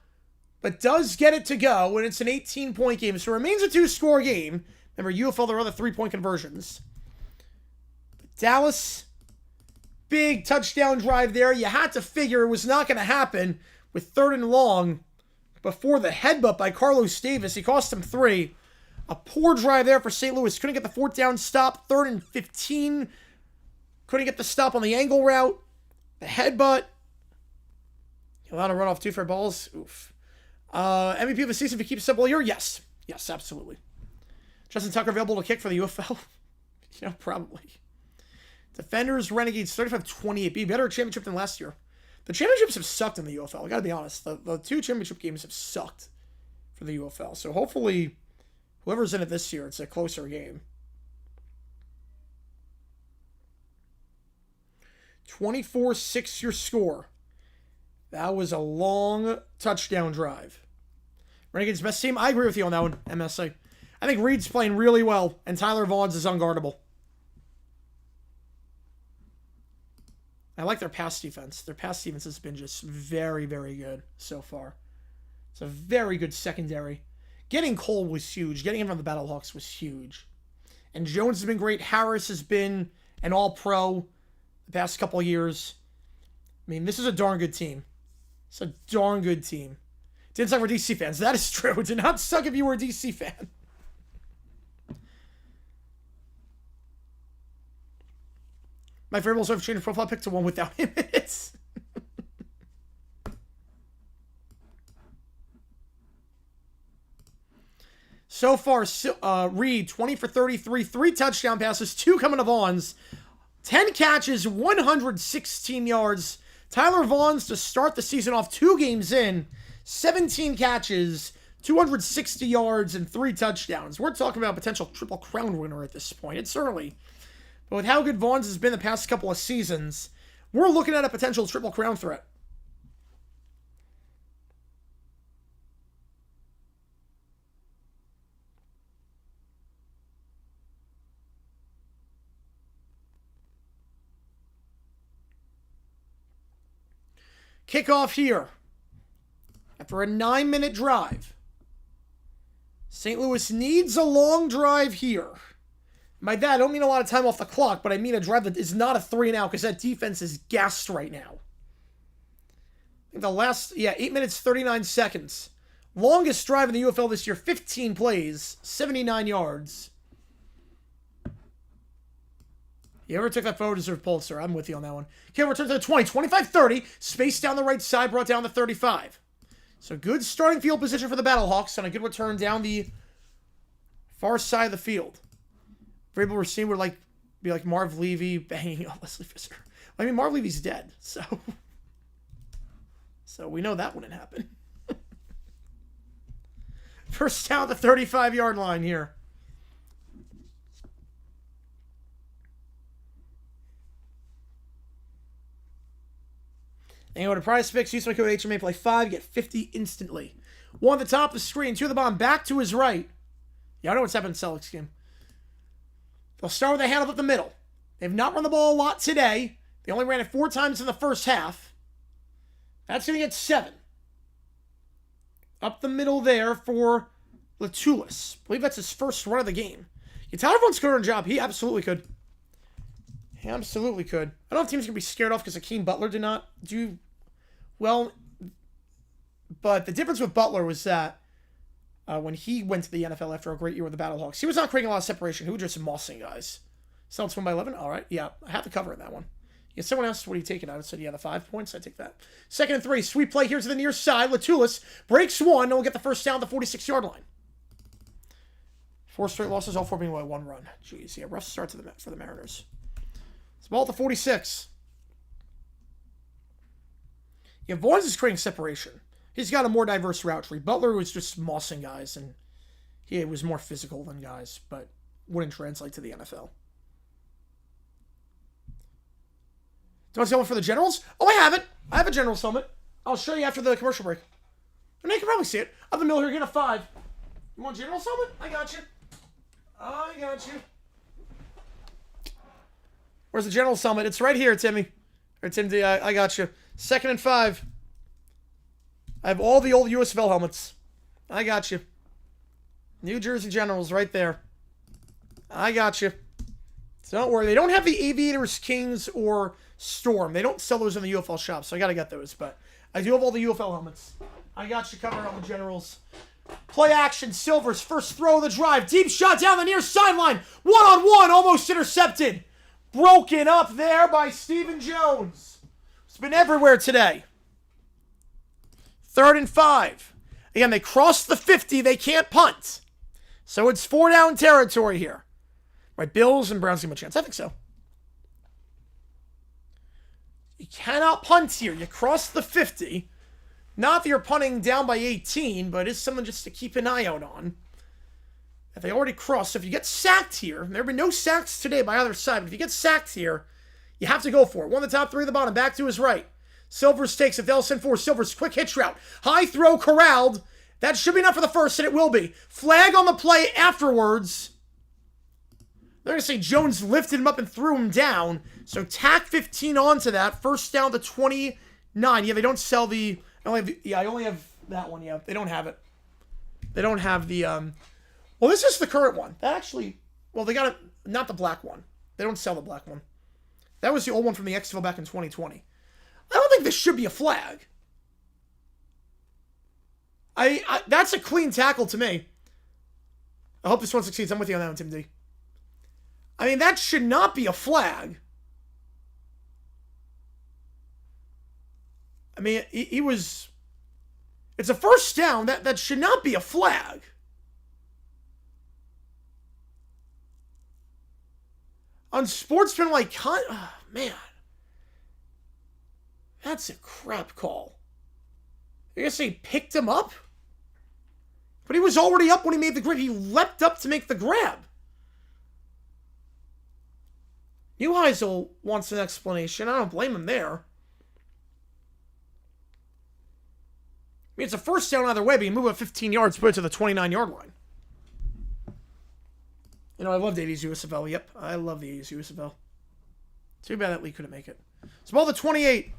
but does get it to go, and it's an 18-point game. So it remains a 2-score game. Remember, UFL, there are other 3-point conversions. But Dallas, big touchdown drive there. You had to figure it was not going to happen with 3rd and long before the headbutt by Carlos Davis. He cost him 3. A poor drive there for St. Louis. Couldn't get the 4th down stop. 3rd and 15. Couldn't get the stop on the angle route. The headbutt. You're allowed to run off 2 fair balls. Oof. MVP of the season if he keeps it simple here? Yes. Yes, absolutely. Justin Tucker available to kick for the UFL? Probably. Defenders, Renegades, 35-28. Be better championship than last year. The championships have sucked in the UFL. I gotta be honest. The 2 championship games have sucked for the UFL. So hopefully, whoever's in it this year, it's a closer game. 24-6 your score. That was a long touchdown drive. Renegades best team. I agree with you on that one, MSA. I think Reed's playing really well, and Tyler Vaughns is unguardable. I like their pass defense. Their pass defense has been just very, very good so far. It's a very good secondary. Getting Cole was huge. Getting him from the Battlehawks was huge. And Jones has been great. Harris has been an all-pro the past couple of years. I mean, this is a darn good team. It's a darn good team. Didn't suck for DC fans. That is true. It did not suck if you were a DC fan. My favorite also have changed profile pic to one without him. So far, Reed, 20 for 33, 3 touchdown passes, 2 coming to Vaughns, 10 catches, 116 yards. Tyler Vaughns to start the season off 2 games in, 17 catches, 260 yards, and 3 touchdowns. We're talking about a potential Triple Crown winner at this point. It's early. But with how good Vaughns has been the past couple of seasons, we're looking at a potential Triple Crown threat. Kickoff here. After a 9-minute drive. St. Louis needs a long drive here. By that, I don't mean a lot of time off the clock, but I mean a drive that is not a 3-and-out because that defense is gassed right now. I think the last, 8 minutes, 39 seconds. Longest drive in the UFL this year, 15 plays, 79 yards. You ever took that photo, deserve Pulitzer. I'm with you on that one. Okay, return to the 20, 25-30. Space down the right side, brought down to 35. So good starting field position for the Battlehawks, and a good return down the far side of the field. Vrabel Racine would be like Marv Levy banging on Leslie Pfister. I mean, Marv Levy's dead, so we know that wouldn't happen. First down, the 35-yard line here. And you go to Prize Picks, use my code HMA, play 5, get 50 instantly. 1 at the top of the screen, 2 at the bottom, back to his right. Yeah, I know what's happened in the Celtics game. They'll start with a handoff up the middle. They've not run the ball a lot today. They only ran it 4 times in the first half. That's going to get 7. Up the middle there for Latulis. I believe that's his first run of the game. You tell everyone's good on job. He absolutely could. He absolutely could. I don't know if teams are going to be scared off because Akeem Butler did not do well. But the difference with Butler was that when he went to the NFL after a great year with the Battlehawks, he was not creating a lot of separation. He was just mossing guys. Celtics won by 11. All right. Yeah, I have to cover in that one. Yeah, someone asked, what are you taking out? I said, yeah, the 5 points. I take that. 2nd and 3. Sweep play here to the near side. Latulis breaks 1, and we'll get the first down at the 46-yard line. 4 straight losses, all 4 being by 1 run. Jeez, yeah, rough start for the Mariners. It's ball at the 46. Yeah, Vaughns is creating separation. He's got a more diverse route tree. Butler was just mossing guys, and he was more physical than guys, but wouldn't translate to the NFL. Do you want to helmet for the Generals? Oh, I have it. I have a Generals helmet. I'll show you after the commercial break. And you can probably see it. Up the middle here, get a 5. You want Generals helmet? I got you. I got you. Where's the Generals helmet? It's right here, Timmy. Or Tim D, I got you. 2nd and 5. I have all the old USFL helmets. I got you. New Jersey Generals right there. I got you. So don't worry. They don't have the Aviators, Kings, or Storm. They don't sell those in the UFL shop, so I got to get those. But I do have all the UFL helmets. I got you covered on the Generals. Play action. Silvers, first throw of the drive. Deep shot down the near sideline. 1-on-1, almost intercepted. Broken up there by Stephen Jones. It's been everywhere today. 3rd and 5. Again, they crossed the 50. They can't punt. So it's 4 down territory here. Right, Bills and Browns give them a chance. I think so. You cannot punt here. You cross the 50. Not that you're punting down by 18, but it's something just to keep an eye out on. If they already crossed, so if you get sacked here, there have been no sacks today by either side, but if you get sacked here, you have to go for it. 1 of the top 3 of the bottom, back to his right. Silvers takes it. They'll send 4. Silvers, quick hitch route. High throw, corralled. That should be enough for the first, and it will be. Flag on the play afterwards. They're going to say Jones lifted him up and threw him down. So tack 15 onto that. First down to 29. Yeah, they don't sell the... I only have that one. Yeah, they don't have it. They don't have the... Well, this is the current one. That actually... Well, they got it... Not the black one. They don't sell the black one. That was the old one from the XFL back in 2020. I don't think this should be a flag. That's a clean tackle to me. I hope this one succeeds. I'm with you on that one, Tim D. I mean, that should not be a flag. I mean, he was... It's a first down. That should not be a flag. Unsportsmanlike... Oh, man. That's a crap call. I guess he picked him up? But he was already up when he made the grab. He leapt up to make the grab. Neuheisel wants an explanation. I don't blame him there. I mean, it's a first down either way, but you move it 15 yards, put it to the 29-yard line. You know, I love the 80s USFL. Yep, I love the 80s USFL. Too bad that Lee couldn't make it. So ball to 28.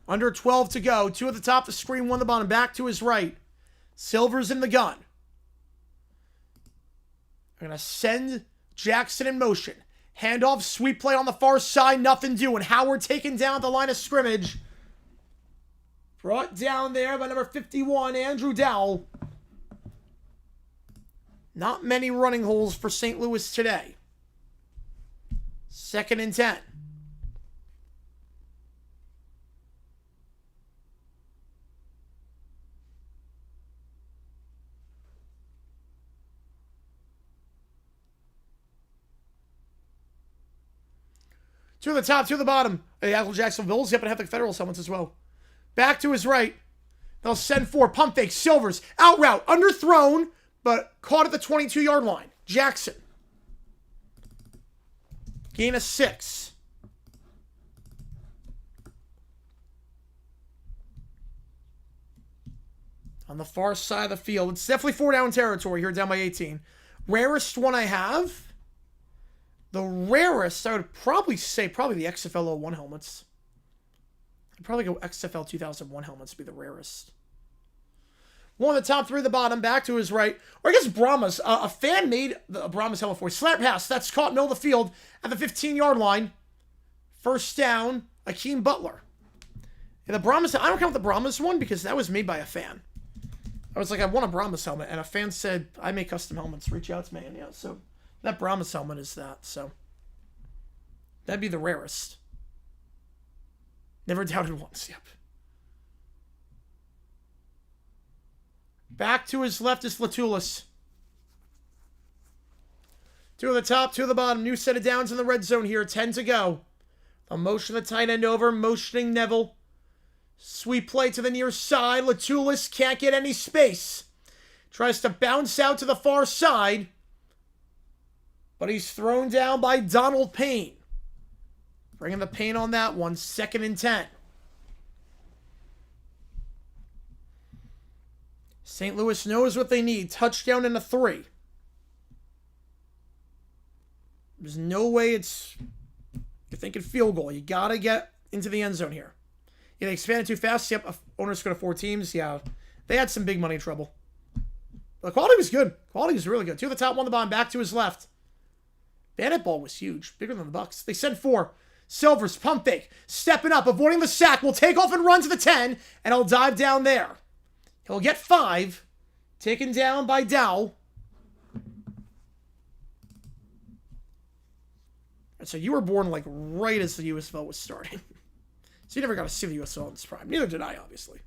Under 12 to go. 2 at the top of the screen, 1 at the bottom. Back to his right. Silver's in the gun. They're going to send Jackson in motion. Handoff, sweep play on the far side. Nothing doing. Howard taken down at the line of scrimmage. Brought down there by number 51, Andrew Dowell. Not many running holes for St. Louis today. 2nd and 10. Two to the top, two to the bottom. The Apple Jacksonville Bills happen to have the Federal helmets as well. Back to his right. They'll send 4. Pump fake. Silvers. Out route. Underthrown, but caught at the 22-yard line. Jackson. Gain of 6. On the far side of the field. It's definitely 4 down territory here, down by 18. Rarest one I have. The rarest, I would probably say, the XFL 01 helmets. I'd probably go XFL 2001 helmets to be the rarest. One of the top 3 at the bottom, back to his right. Or I guess Brahmas. A fan made a Brahmas helmet for. Slant pass. That's caught middle of the field at the 15-yard line. First down, Akeem Butler. And the Brahmas, I don't count the Brahmas one because that was made by a fan. I was like, I want a Brahmas helmet. And a fan said, I make custom helmets. Reach out to me. And yeah, so that Brahmas helmet is that. So that'd be the rarest. Never doubted once. Yep. Back to his left is Latulis. 2 at the top, 2 at the bottom. New set of downs in the red zone here. 10 to go. They'll motion the tight end over, motioning Neville. Sweep play to the near side. Latulis can't get any space. Tries to bounce out to the far side. But he's thrown down by Donald Payne. Bringing the pain on that one. 2nd and 10. St. Louis knows what they need. Touchdown and a 3. There's no way you're thinking field goal. You got to get into the end zone here. Yeah, they expanded too fast. Yep, owners could have 4 teams. Yeah, they had some big money trouble. The quality was good. Quality was really good. 2 at the top, 1 at the bottom. Back to his left. Bandit ball was huge. Bigger than the Bucks. They sent 4. Silvers, pump fake. Stepping up, avoiding the sack. Will take off and run to the 10. And he'll dive down there. He'll get 5. Taken down by Dow. So you were born like right as the USFL was starting. So you never got to see the USFL in its prime. Neither did I, obviously.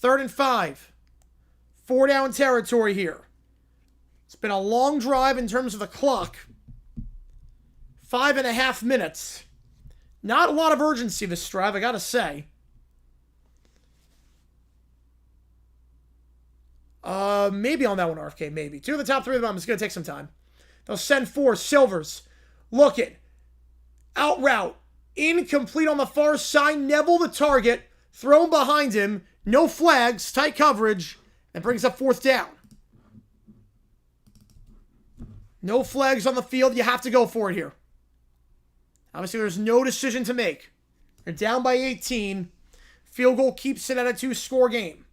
3rd and 5. 4 down territory here. It's been a long drive in terms of the clock. 5.5 minutes. Not a lot of urgency this drive, I gotta say. Maybe on that one, RFK, maybe. 2 of the top 3 of the bottom. It's gonna take some time. They'll send 4. Silvers. Looking. Out route. Incomplete on the far side. Neville the target. Thrown behind him. No flags. Tight coverage. And brings up 4th down. No flags on the field. You have to go for it here. Obviously, there's no decision to make. They're down by 18. Field goal keeps it at a 2-score game.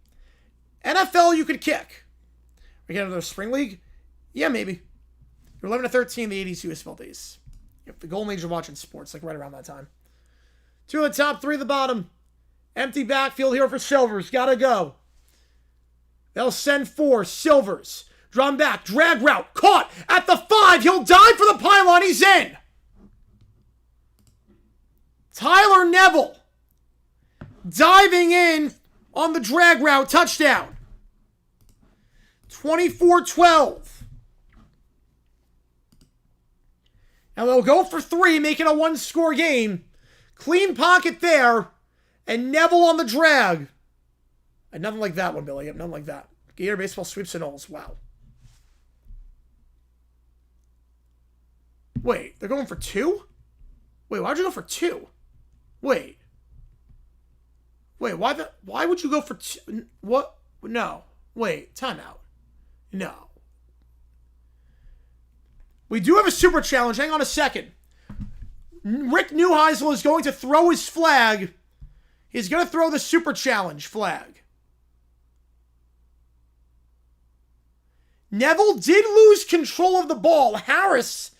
NFL, you could kick. We get another spring league? Yeah, maybe. You're 11-13 the 80s USFL days. Yep, the golden age of watching sports, like right around that time. 2 at the top, 3 at the bottom. Empty backfield here for Silvers. Gotta go. They'll send 4. Silvers. Drawn back. Drag route. Caught at the 5. He'll dive for the pylon. He's in. Tyler Neville. Diving in on the drag route. Touchdown. 24-12. Now they'll go for 3, making a 1-score game. Clean pocket there. And Neville on the drag. And nothing like that one, Billy. Yep, nothing like that. Gator baseball sweeps and alls. Wow. Wait, they're going for 2? Wait, why'd you go for 2? Wait, why would you go for 2? What? No. Wait, timeout. No. We do have a super challenge. Hang on a second. Rick Neuheisel is going to throw his flag. He's going to throw the super challenge flag. Neville did lose control of the ball. Harris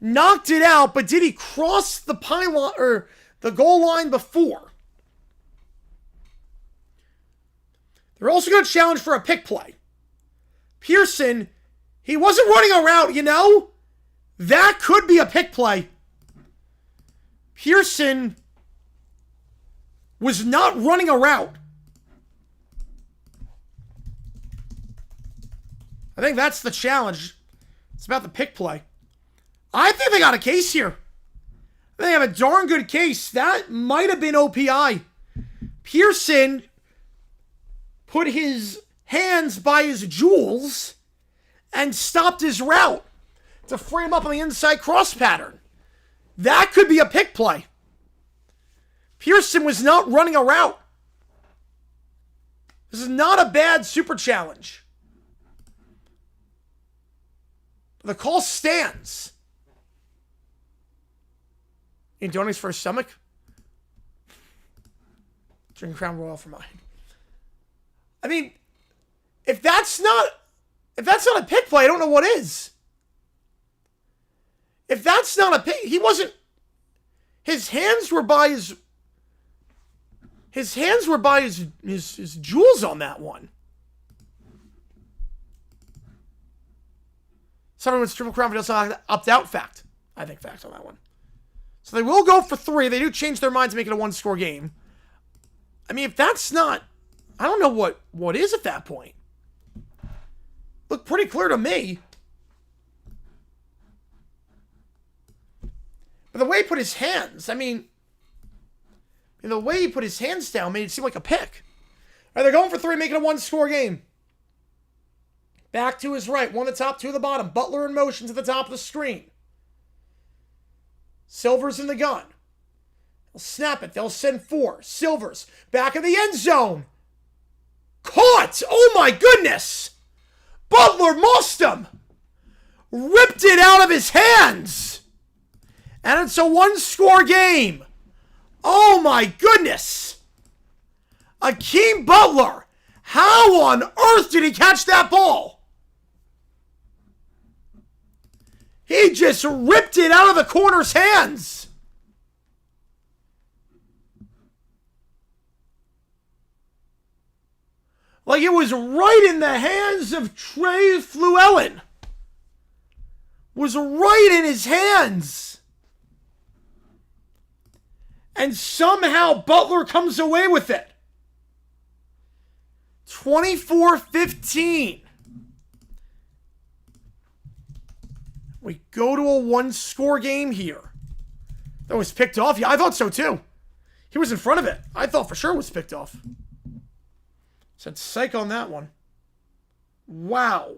knocked it out, but did he cross the pylon or the goal line before? They're also going to challenge for a pick play. Pearson, he wasn't running a route, you know? That could be a pick play. Pearson was not running a route. I think that's the challenge. It's about the pick play. I think they got a case here. They have a darn good case. That might have been OPI. Pearson put his hands by his jewels and stopped his route to frame up on the inside cross pattern. That could be a pick play. Pearson was not running a route. This is not a bad super challenge. The call stands. In Donnie's first stomach? Drink Crown Royal for mine. I mean, if that's not a pick play, I don't know what is. If that's not a pick, he wasn't. His hands were by his jewels on that one. Someone's Triple Crown but also opt-out fact. I think fact on that one. So they will go for 3. They do change their mind to make it a 1-score game. I mean, if that's not... I don't know what is at that point. Looked pretty clear to me. But the way he put his hands, I mean... the way he put his hands down made it seem like a pick. All right, they're going for 3, making a 1-score game. Back to his right. 1 at the top, 2 at the bottom. Butler in motion to the top of the screen. Silver's in the gun. They'll snap it. They'll send 4. Silver's back in the end zone. Caught! Oh my goodness! Butler mossed him! Ripped it out of his hands! And it's a 1-score game. Oh my goodness! Akeem Butler! How on earth did he catch that ball? He just ripped it out of the corner's hands. Like it was right in the hands of Trey Fluellen. Was right in his hands. And somehow Butler comes away with it. 24-15. We go to a 1-score game here. That was picked off. Yeah, I thought so too. He was in front of it. I thought for sure it was picked off. Said psych on that one. Wow.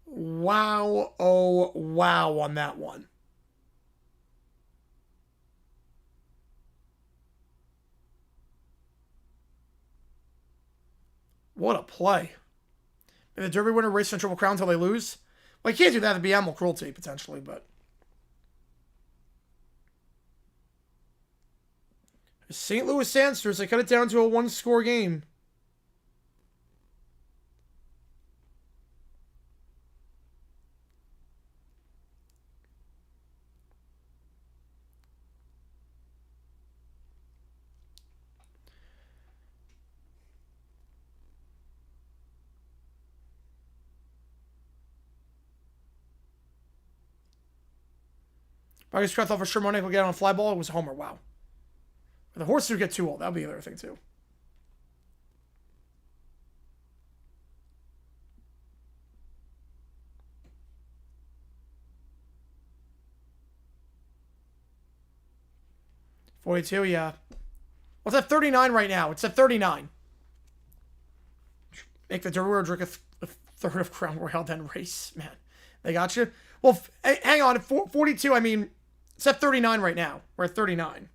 Wow, oh wow on that one. What a play. And the Derby winner race on Triple Crown until they lose? Well, you can't do that. It'd be animal cruelty, potentially, but... St. Louis Sandsters, they cut it down to a 1-score game. I just thought for sure Monique will get on a fly ball. It was a homer. Wow. The horses would get too old. That'll be the other thing, too. $42, yeah. Well, it's at 39 right now. It's at 39. Make the Derby drink a third of Crown Royale, then race. Man, they got you. Well, hang on. 42, I mean, it's at 39 right now. We're at 39.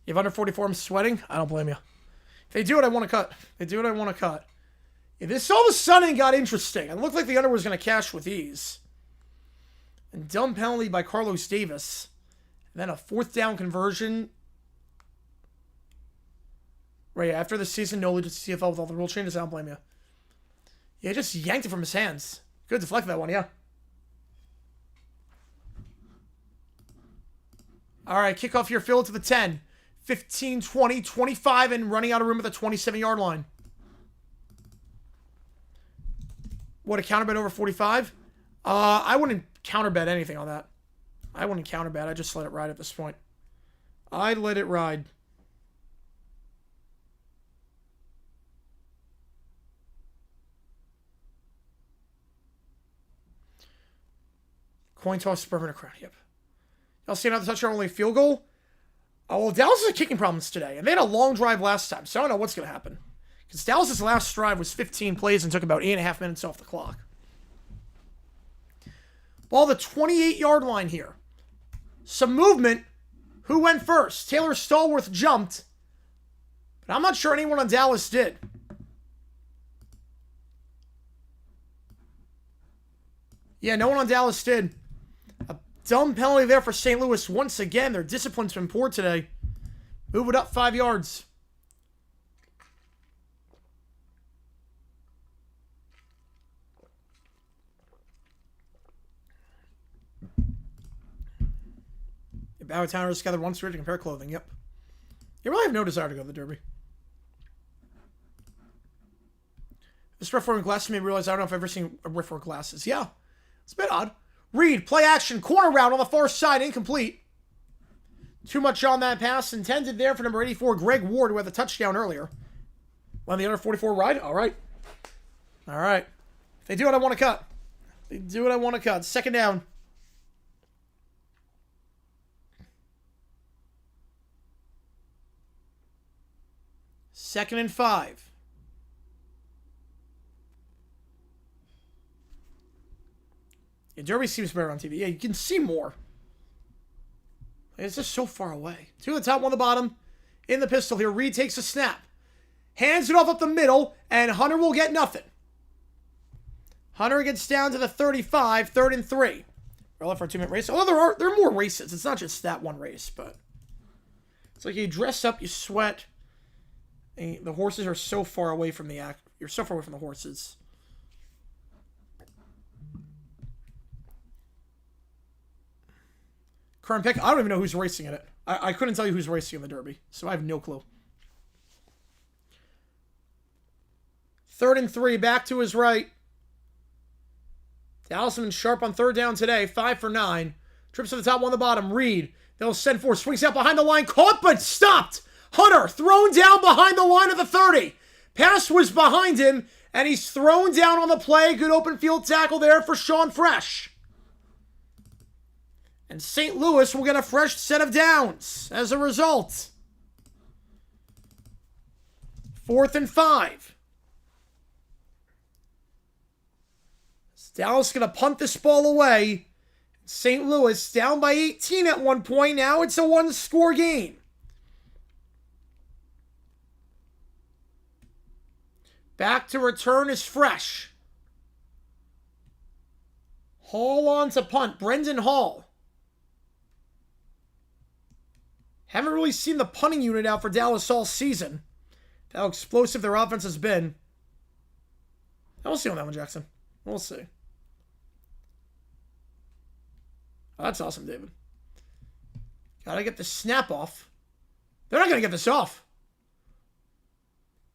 You have under 44, I'm sweating. I don't blame you. If they do it, I want to cut. If they do it, I want to cut. Yeah, this all of a sudden got interesting. It looked like the under was going to cash with ease. And dumb penalty by Carlos Davis. And then a 4th down conversion. Right after the season, no lead to CFL with all the rule changes. I don't blame you. Yeah, just yanked it from his hands. Good deflect that one, yeah. All right, kickoff here, field to the 10. 15, 20, 25, and running out of room at the 27-yard line. What, a counter bet over 45? I wouldn't counter bet anything on that. I wouldn't counter bet. I just let it ride at this point. I'd let it ride. Coin toss, permanent crown. Yep. Y'all see another touchdown, only field goal? Oh, well, Dallas has kicking problems today. And they had a long drive last time, so I don't know what's going to happen. Because Dallas' last drive was 15 plays and took about 8.5 minutes off the clock. Ball the 28-yard line here. Some movement. Who went first? Taylor Stallworth jumped. But I'm not sure anyone on Dallas did. Yeah, no one on Dallas did. A dumb penalty there for St. Louis once again. Their discipline's been poor today. Move it up 5 yards. Bowtowners gathered one spirit to compare clothing. Yep. You really have no desire to go to the Derby. This ref wearing glasses made me realize I don't know if I've ever seen a ref wear glasses. Yeah. It's a bit odd. Reed, play action, corner route on the far side, incomplete. Too much on that pass. Intended there for number 84, Greg Ward, who had the touchdown earlier. On the under 44 ride? All right. All right. If they do what I want to cut. They do what I want to cut. Second down. Second and 5. Yeah, Derby seems better on TV. Yeah, you can see more. It's just so far away. Two at the top, one at the bottom. In the pistol here. Reed takes a snap. Hands it off up the middle, and Hunter will get nothing. Hunter gets down to the 35, 3rd and 3. We're left for a 2-minute race. Although there are more races. It's not just that one race, but it's like you dress up, you sweat. And the horses are so far away from the act. You're so far away from the horses. Current pick. I don't even know who's racing in it. I couldn't tell you who's racing in the Derby, so I have no clue. 3rd and 3, back to his right. Dallasman sharp on 3rd down today. 5 for 9. Trips to the top, one on the bottom. Reed. They'll send for. Swings out behind the line. Caught, but stopped. Hunter thrown down behind the line of the 30. Pass was behind him, and he's thrown down on the play. Good open field tackle there for Sean Fresh. And St. Louis will get a fresh set of downs as a result. 4th and 5. Dallas going to punt this ball away. St. Louis down by 18 at one point. Now it's a one-score game. Back to return is Fresh. Hall on to punt. Brendan Hall. Haven't really seen the punting unit out for Dallas all season. How explosive their offense has been. We'll see on that one, Jackson. We'll see. Oh, that's awesome, David. Gotta get the snap off. They're not gonna get this off.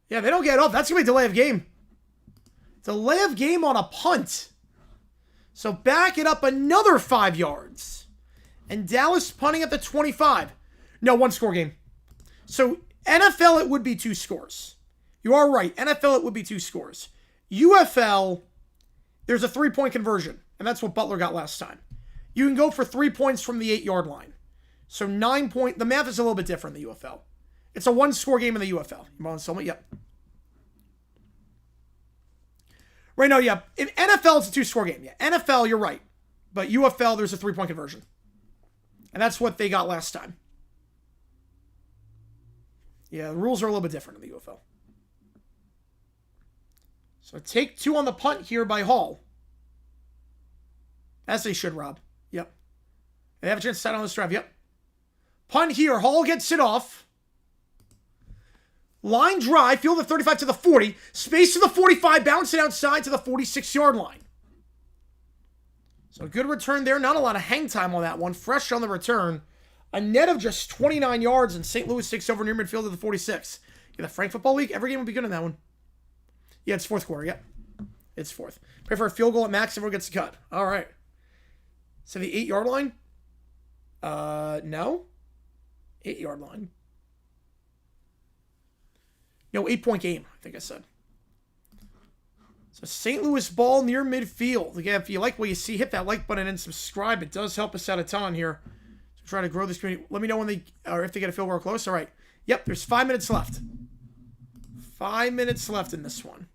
Yeah, they don't get it off. That's going to be a delay of game. Delay of game on a punt. So back it up another 5 yards. And Dallas punting at the 25. No, one-score game. So NFL, it would be 2 scores. You are right. NFL, it would be 2 scores. UFL, there's a 3-point conversion. And that's what Butler got last time. You can go for 3 points from the 8-yard line. So 9 point. The math is a little bit different in the UFL. It's a one-score game in the UFL. You want to tell me? Yep. Right, no, yeah. In NFL, it's a 2-score game. Yeah, NFL, you're right. But UFL, there's a 3-point conversion. And that's what they got last time. Yeah, the rules are a little bit different in the UFL. So take 2 on the punt here by Hall. As they should, Rob. Yep. They have a chance to start on this drive. Yep. Punt here. Hall gets it off. Line drive, field of 35 to the 40. Space to the 45, bounce it outside to the 46-yard line. So good return there. Not a lot of hang time on that one. Fresh on the return. A net of just 29 yards, and St. Louis takes over near midfield to the 46. Yeah, the Frank Football League, every game will be good in that one. Yeah, it's fourth quarter, yeah. It's fourth. Pray for a field goal at max, everyone gets a cut. All right. So the 8-yard line? No. 8-yard line. No, 8-point game, I think I said. So St. Louis ball near midfield. Again, if you like what you see, hit that like button and subscribe. It does help us out a ton here. So try to grow this community. Let me know when or if they get a field goal close. All right. Yep, there's 5 minutes left. 5 minutes left in this one.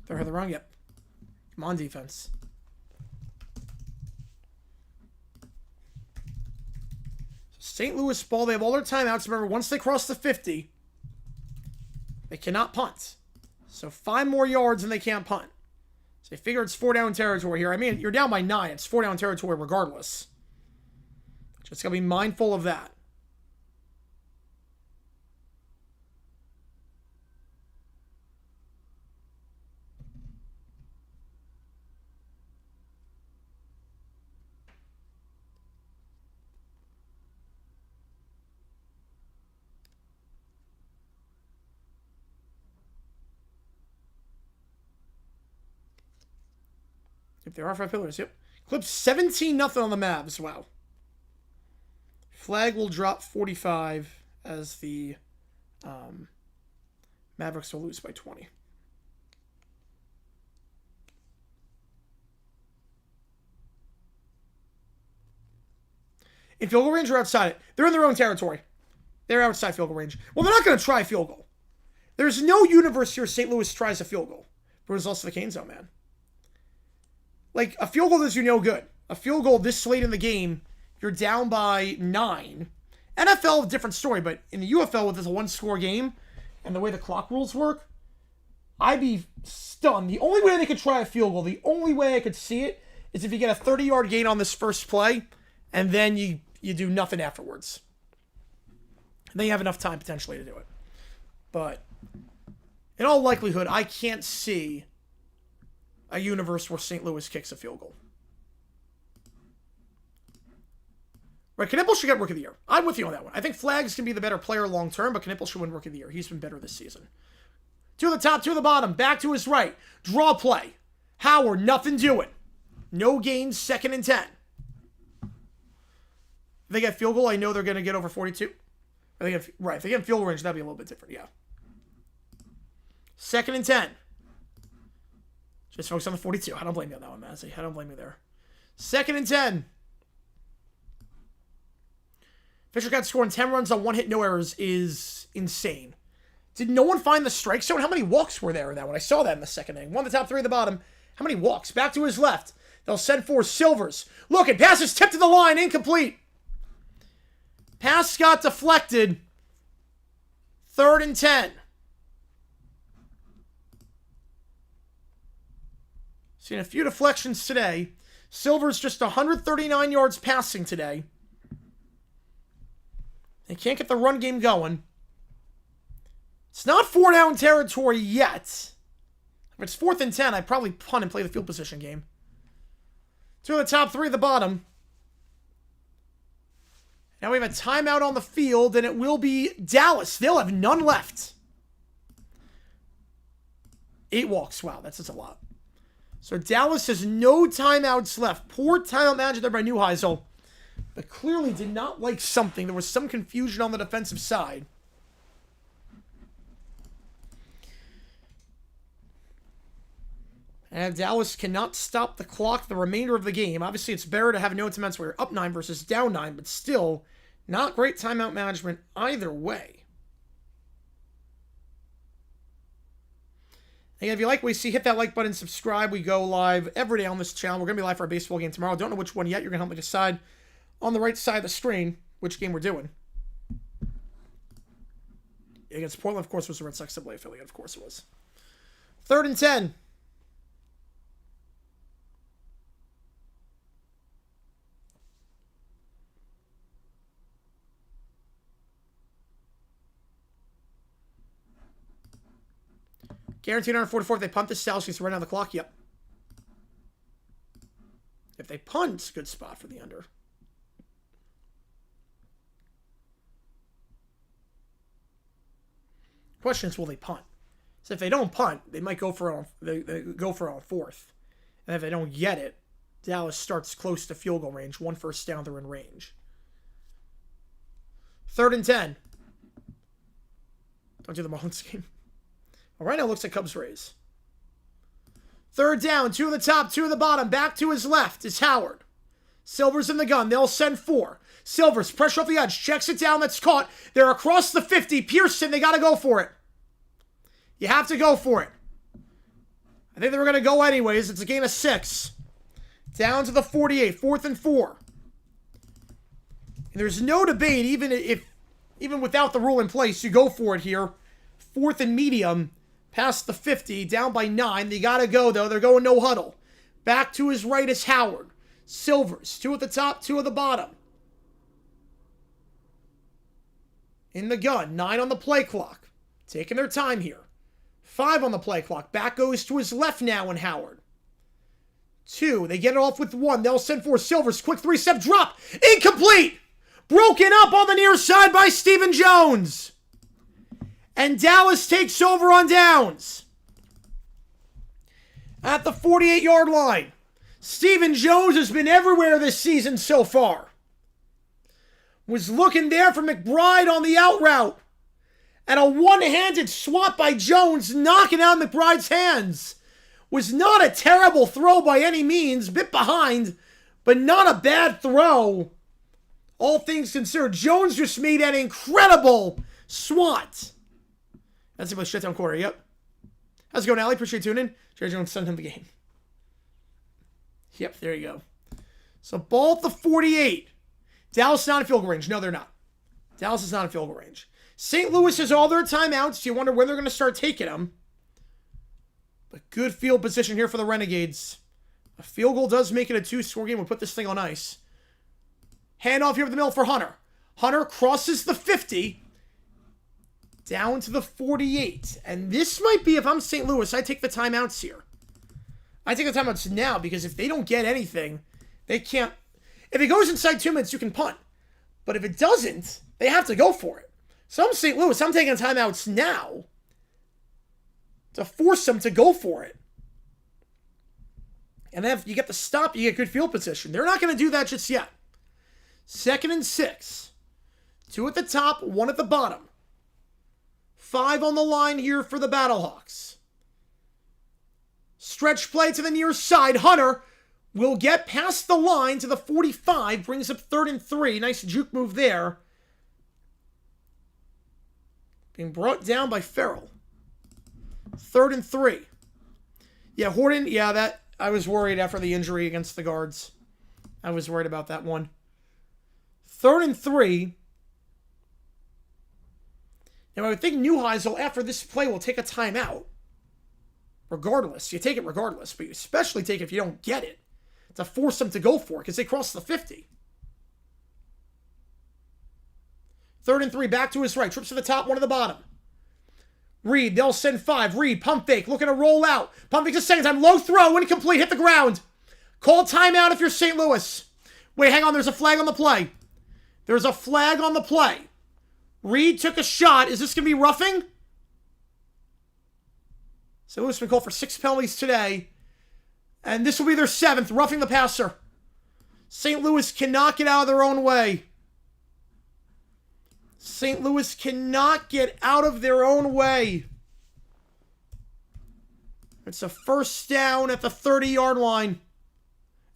They're the wrong. Yep. Come on, defense. St. Louis ball, they have all their timeouts. Remember, once they cross the 50, they cannot punt. So 5 more yards and they can't punt. So they figure it's 4-down territory here. I mean, you're down by 9. It's 4-down territory regardless. Just got to be mindful of that. If there are 5 pillars, yep. Clip 17-0 on the Mavs. Wow. Flag will drop 45 as the Mavericks will lose by 20. In field goal range or outside it? They're in their own territory. They're outside field goal range. Well, they're not going to try field goal. There's no universe here St. Louis tries a field goal. But it's also the Cane Zone, man. Like, a field goal does you no good. A field goal this late in the game, you're down by 9. NFL, different story, but in the UFL with this 1-score game and the way the clock rules work, I'd be stunned. The only way they could try a field goal, the only way I could see it, is if you get a 30-yard gain on this first play, and then you do nothing afterwards. And then you have enough time potentially to do it. But in all likelihood, I can't see a universe where St. Louis kicks a field goal. Right, Knippel should get Rookie of the Year. I'm with you on that one. I think Flags can be the better player long term, but Knippel should win Rookie of the Year. He's been better this season. 2 to the top, 2 to the bottom. Back to his right. Draw play. Howard, nothing doing. No gains, 2nd and 10. If they get field goal, I know they're going to get over 42. Right, if they get field range, that'd be a little bit different, yeah. 2nd and 10. Just focus on the 42. I don't blame you on that one, Mazzy. I don't blame you there. 2nd and 10. Fisher got scoring 10 runs on 1 hit, no errors is insane. Did no one find the strike zone? How many walks were there in that one? I saw that in the second inning. 1 the top, 3 at the bottom. How many walks? Back to his left. They'll send for Silvers. Look, it passes tipped to the line. Incomplete. Pass got deflected. 3rd and 10. Seen a few deflections today. Silver's just 139 yards passing today. They can't get the run game going. It's not 4-down territory yet. If it's 4th and 10, I'd probably punt and play the field position game. 2 at the top, 3 at the bottom. Now we have a timeout on the field, and it will be Dallas. They'll have none left. 8 walks. Wow, that's just a lot. So Dallas has no timeouts left. Poor timeout management there by Neuheisel. But clearly did not like something. There was some confusion on the defensive side. And Dallas cannot stop the clock the remainder of the game. Obviously, it's better to have no timeouts where you're up 9 versus down 9. But still, not great timeout management either way. Again, if you like what you see, hit that like button, subscribe. We go live every day on this channel. We're going to be live for a baseball game tomorrow. Don't know which one yet. You're going to help me decide on the right side of the screen which game we're doing. Against Portland, of course, was the Red Sox AA affiliate. Of course it was. 3rd and 10. Guaranteed 144. If they punt this, Dallas gets right on the clock. Yep. If they punt, good spot for the under. Question is, will they punt? So if they don't punt, they might go for a fourth. And if they don't get it, Dallas starts close to field goal range. 1 first down, they're in range. 3rd and 10. Don't do the Marlins game. Well, right now it looks like Cubs raise. 3rd down, 2 at the top, 2 at the bottom. Back to his left is Howard. Silver's in the gun. They'll send 4. Silver's pressure off the edge. Checks it down. That's caught. They're across the 50. Pearson, they got to go for it. You have to go for it. I think they were going to go anyways. It's a gain of 6. Down to the 48. 4th and 4. And there's no debate, even without the rule in place, you go for it here. 4th and medium. Past the 50. Down by 9. They got to go, though. They're going no huddle. Back to his right is Howard. Silvers. 2 at the top, 2 at the bottom. In the gun. 9 on the play clock. Taking their time here. 5 on the play clock. Back goes to his left now in Howard. 2. They get it off with 1. They'll send 4. Silvers. Quick 3-step drop. Incomplete. Broken up on the near side by Stephen Jones. And Dallas takes over on downs. At the 48-yard line. Stephen Jones has been everywhere this season so far. Was looking there for McBride on the out route. And a one-handed swat by Jones knocking out McBride's hands. Was not a terrible throw by any means. Bit behind, but not a bad throw. All things considered, Jones just made an incredible swat. That's a shutdown quarter, yep. How's it going, Allie? Appreciate you tuning in. Jerry Jones sent him the game. Yep, there you go. So ball at the 48. Dallas is not in field goal range. No, they're not. Dallas is not in field goal range. St. Louis has all their timeouts. You wonder when they're going to start taking them. But good field position here for the Renegades. A field goal does make it a 2-score game. We'll put this thing on ice. Handoff here over the middle for Hunter. Hunter crosses the 50. Down to the 48. And this might be, if I'm St. Louis, I take the timeouts here. I take the timeouts now because if they don't get anything, they can't. If it goes inside 2 minutes, you can punt. But if it doesn't, they have to go for it. So I'm St. Louis. I'm taking timeouts now to force them to go for it. And then if you get the stop, you get good field position. They're not going to do that just yet. 2nd and 6. 2 at the top, 1 at the bottom. 5 on the line here for the Battlehawks. Stretch play to the near side. Hunter will get past the line to the 45. Brings up 3rd and 3. Nice juke move there. Being brought down by Farrell. 3rd and 3. Yeah, Horton. Yeah, that I was worried after the injury against the guards. I was worried about that one. 3rd and 3. Now, I would think Neuheisel, after this play, will take a timeout. Regardless. You take it regardless, but you especially take it if you don't get it. To force them to go for it, because they cross the 50. 3rd and 3, back to his right. Trips to the top, 1 to the bottom. Reed, they'll send 5. Reed, pump fake, looking to roll out. Pump fake the second time. Low throw, incomplete, hit the ground. Call timeout if you're St. Louis. Wait, hang on, there's a flag on the play. There's a flag on the play. Reed took a shot. Is this going to be roughing? St. Louis has been called for 6 penalties today. And this will be their 7th, roughing the passer. St. Louis cannot get out of their own way. St. Louis cannot get out of their own way. It's a 1st down at the 30-yard line.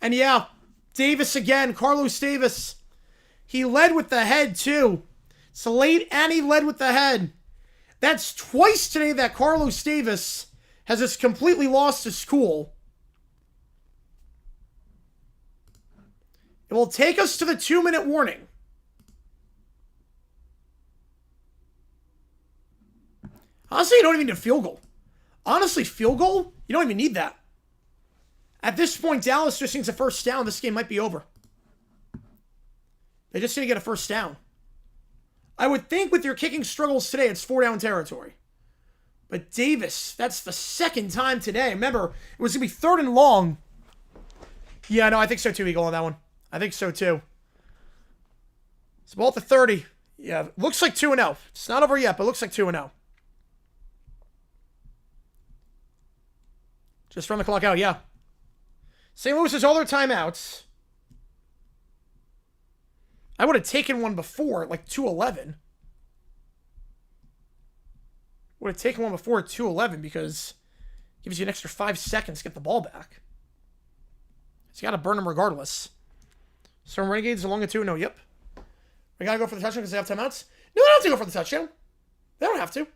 And yeah, Davis again, Carlos Davis. He led with the head too. It's late and he led with the head. That's twice today that Carlos Davis has just completely lost his cool. It will take us to the 2-minute warning. Honestly, you don't even need a field goal. Honestly, field goal, you don't even need that. At this point, Dallas just needs a 1st down. This game might be over. They just need to get a 1st down. I would think with your kicking struggles today, it's 4-down territory. But Davis, that's the second time today. Remember, it was going to be 3rd and long. Yeah, no, I think so too, Eagle, on that one. I think so too. It's ball at the 30. Yeah, looks like 2-0. It's not over yet, but it looks like 2-0. Just run the clock out, yeah. St. Louis has all their timeouts. I would have taken one before, like 2:11. Would have taken one before at 2:11 because it gives you an extra 5 seconds to get the ball back. So you got to burn them regardless. So Renegades along at 2-0, yep. We got to go for the touchdown because they have timeouts? No, they don't have to go for the touchdown. They don't have to.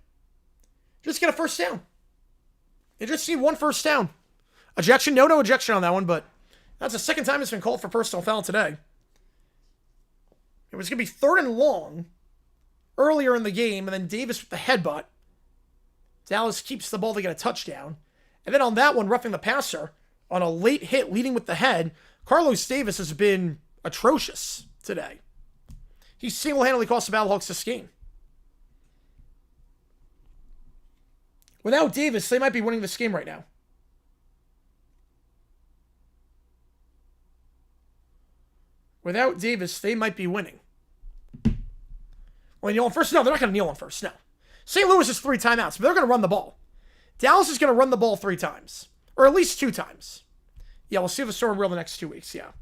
Just get a first down. They just need 1 first down. Ejection? No ejection on that one, but that's the second time it's been called for personal foul today. It was going to be 3rd and long earlier in the game, and then Davis with the headbutt. Dallas keeps the ball to get a touchdown. And then on that one, roughing the passer, on a late hit leading with the head, Carlos Davis has been atrocious today. He single-handedly cost the Battlehawks this game. Without Davis, they might be winning this game right now. Without Davis, they might be winning. Well, kneel on first? No, they're not going to kneel on first. No. St. Louis has 3 timeouts, but they're going to run the ball. Dallas is going to run the ball 3 times. Or at least 2 times. Yeah, we'll see if the story real the next 2 weeks, yeah.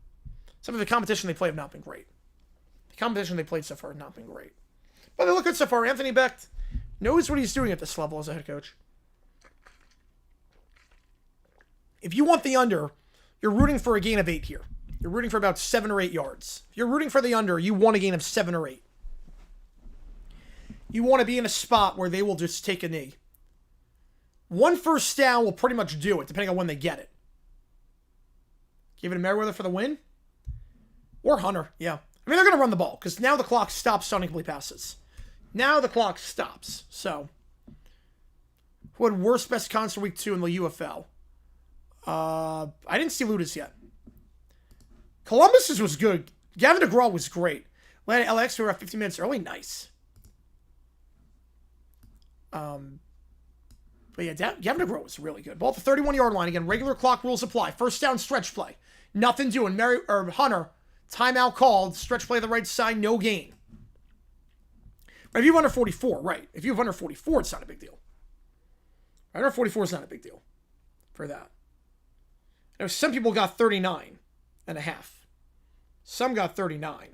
Some of the competition they play have not been great. The competition they played so far have not been great. But they look good so far. Anthony Beck knows what he's doing at this level as a head coach. If you want the under, you're rooting for a gain of 8 here. You're rooting for about 7 or 8 yards. If you're rooting for the under, you want a gain of 7 or 8. You want to be in a spot where they will just take a knee. 1 first down will pretty much do it, depending on when they get it. Give it to Merriweather for the win? Or Hunter, yeah. I mean, they're going to run the ball, because now the clock stops on incomplete passes. Now the clock stops. So, who had worst best cons for week 2 in the UFL? I didn't see Luda's yet. Columbus's was good. Gavin DeGraw was great. Led LX, we were at 15 minutes early. Nice. But yeah, Gavin DeGraw was really good. Ball at the 31-yard line. Again, regular clock rules apply. First down, stretch play. Nothing doing. Hunter, timeout called. Stretch play to the right side, no gain. But if you have under 44, right. If you have under 44, it's not a big deal. Under 44 is not a big deal for that. Now, some people got 39 and a half. Some got 39.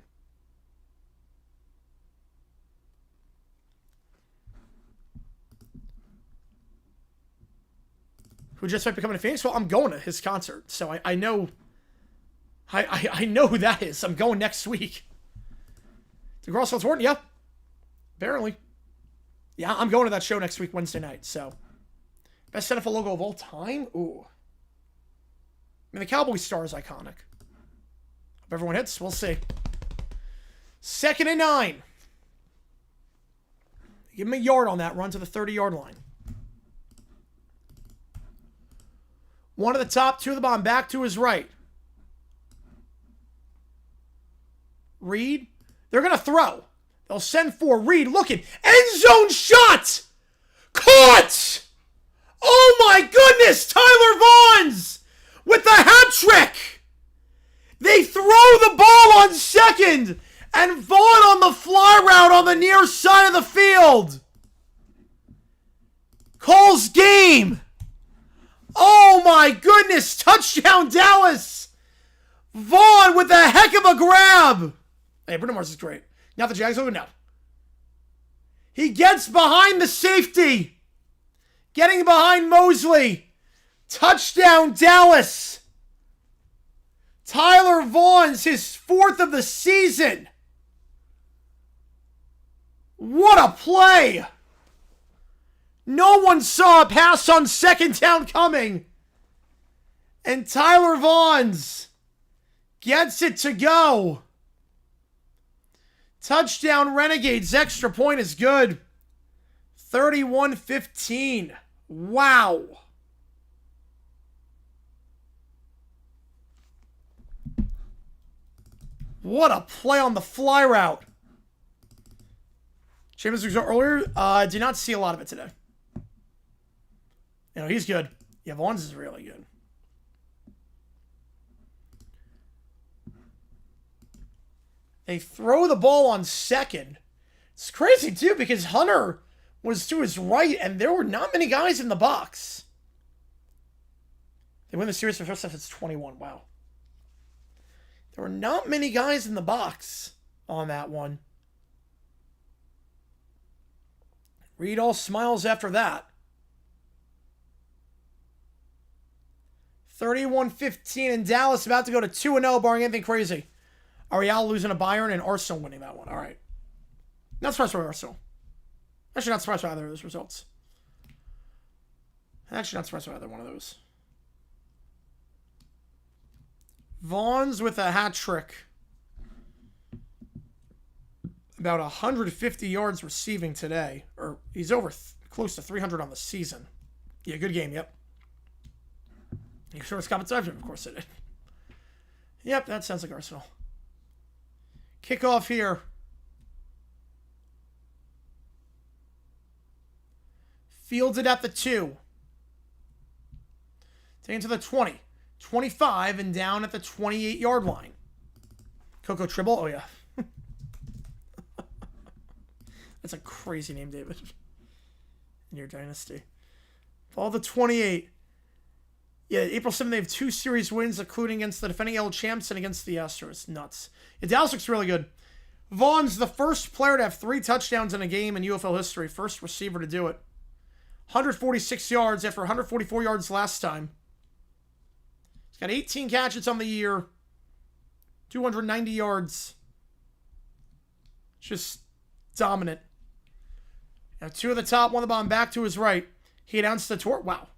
Who just might be coming to Phoenix? Well, I'm going to his concert, so I know. I know who that is. I'm going next week. To Grossfield's Horton, yeah. Apparently. Yeah, I'm going to that show next week, Wednesday night, so. Best NFL logo of all time? Ooh. I mean, the Cowboy star is iconic. Hope everyone hits. We'll see. 2nd and 9. Give him a yard on that run to the 30-yard line. 1 to the top, 2 to the bottom. Back to his right. Reed. They're going to throw. They'll send 4. Reed looking. End zone shot! Caught! Oh my goodness! Tyler Vaughns with the hat trick! They throw the ball on 2nd, and Vaughn on the fly route on the near side of the field. Calls game. Oh my goodness! Touchdown Dallas! Vaughn with a heck of a grab. Hey, Bruno Mars is great. Now the Jags over now. He gets behind the safety. Getting behind Mosley. Touchdown Dallas. Tyler Vaughn's his 4th of the season. What a play. No one saw a pass on 2nd down coming. And Tyler Vaughn's gets it to go. Touchdown Renegades. Extra point is good. 31-15. Wow. What a play on the fly route. Champions result earlier. Did not see a lot of it today. You know, he's good. Yeah, Vaughn's is really good. They throw the ball on second. It's crazy, too, because Hunter was to his right, and there were not many guys in the box. They win the series for the first half. It's 21. Wow. There were not many guys in the box on that one. Reed all smiles after that. 31-15 in Dallas, about to go to 2-0, barring anything crazy. Real losing to Bayern and Arsenal winning that one. All right. Not surprised by Arsenal. Actually, not surprised by either of those results. Actually, not surprised by either one of those. Vaughn's with a hat trick. About 150 yards receiving today. Or he's over close to 300 on the season. Yeah, good game, yep. You sure it's compensation? Of course it did. Yep, that sounds like Arsenal. Kickoff here. Fielded at the 2. Taken to the 20. 25 and down at the 28-yard line. Coco Tribble? Oh, yeah. That's a crazy name, David. In your dynasty. Ball the 28. Yeah, April 7th, they have 2 series wins, including against the defending L champs and against the Astros. Nuts. Yeah, Dallas looks really good. Vaughn's the first player to have 3 touchdowns in a game in UFL history. First receiver to do it. 146 yards after 144 yards last time. He's got 18 catches on the year. 290 yards. Just dominant. Now 2 at the top, 1 at the bottom, back to his right. He announced the tour. Wow.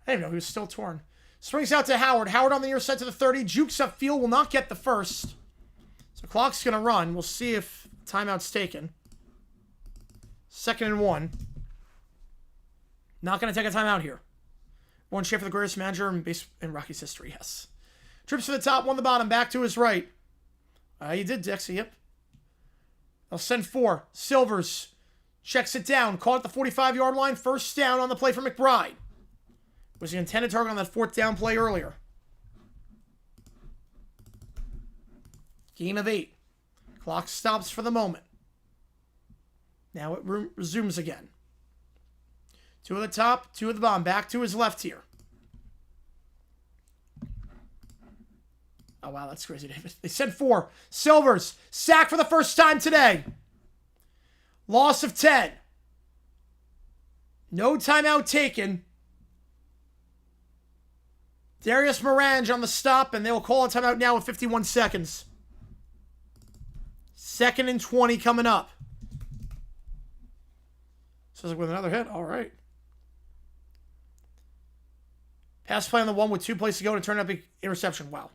I didn't even know he was still torn. Springs out to Howard. Howard on the near side to the 30. Jukes upfield. Will not get the first. So clock's going to run. We'll see if timeout's taken. 2nd and 1. Not going to take a timeout here. One share for the greatest manager in Rocky's history, yes. Trips to the top, 1 the bottom. Back to his right. He did, Dexy, yep. They'll send 4. Silvers checks it down. Caught at the 45-yard line. First down on the play for McBride. Was the intended target on that 4th down play earlier. Gain of 8. Clock stops for the moment. Now it resumes again. 2 at the top, 2 at the bottom. Back to his left here. Oh, wow, that's crazy, David. They sent 4. Silvers, sacked for the first time today. Loss of 10. No timeout taken. Darius Morange on the stop, and they will call a timeout now with 51 seconds. 2nd and 20 coming up. Sounds like with another hit. All right. Pass play on the 1 with 2 plays to go and turn up an interception. Wow.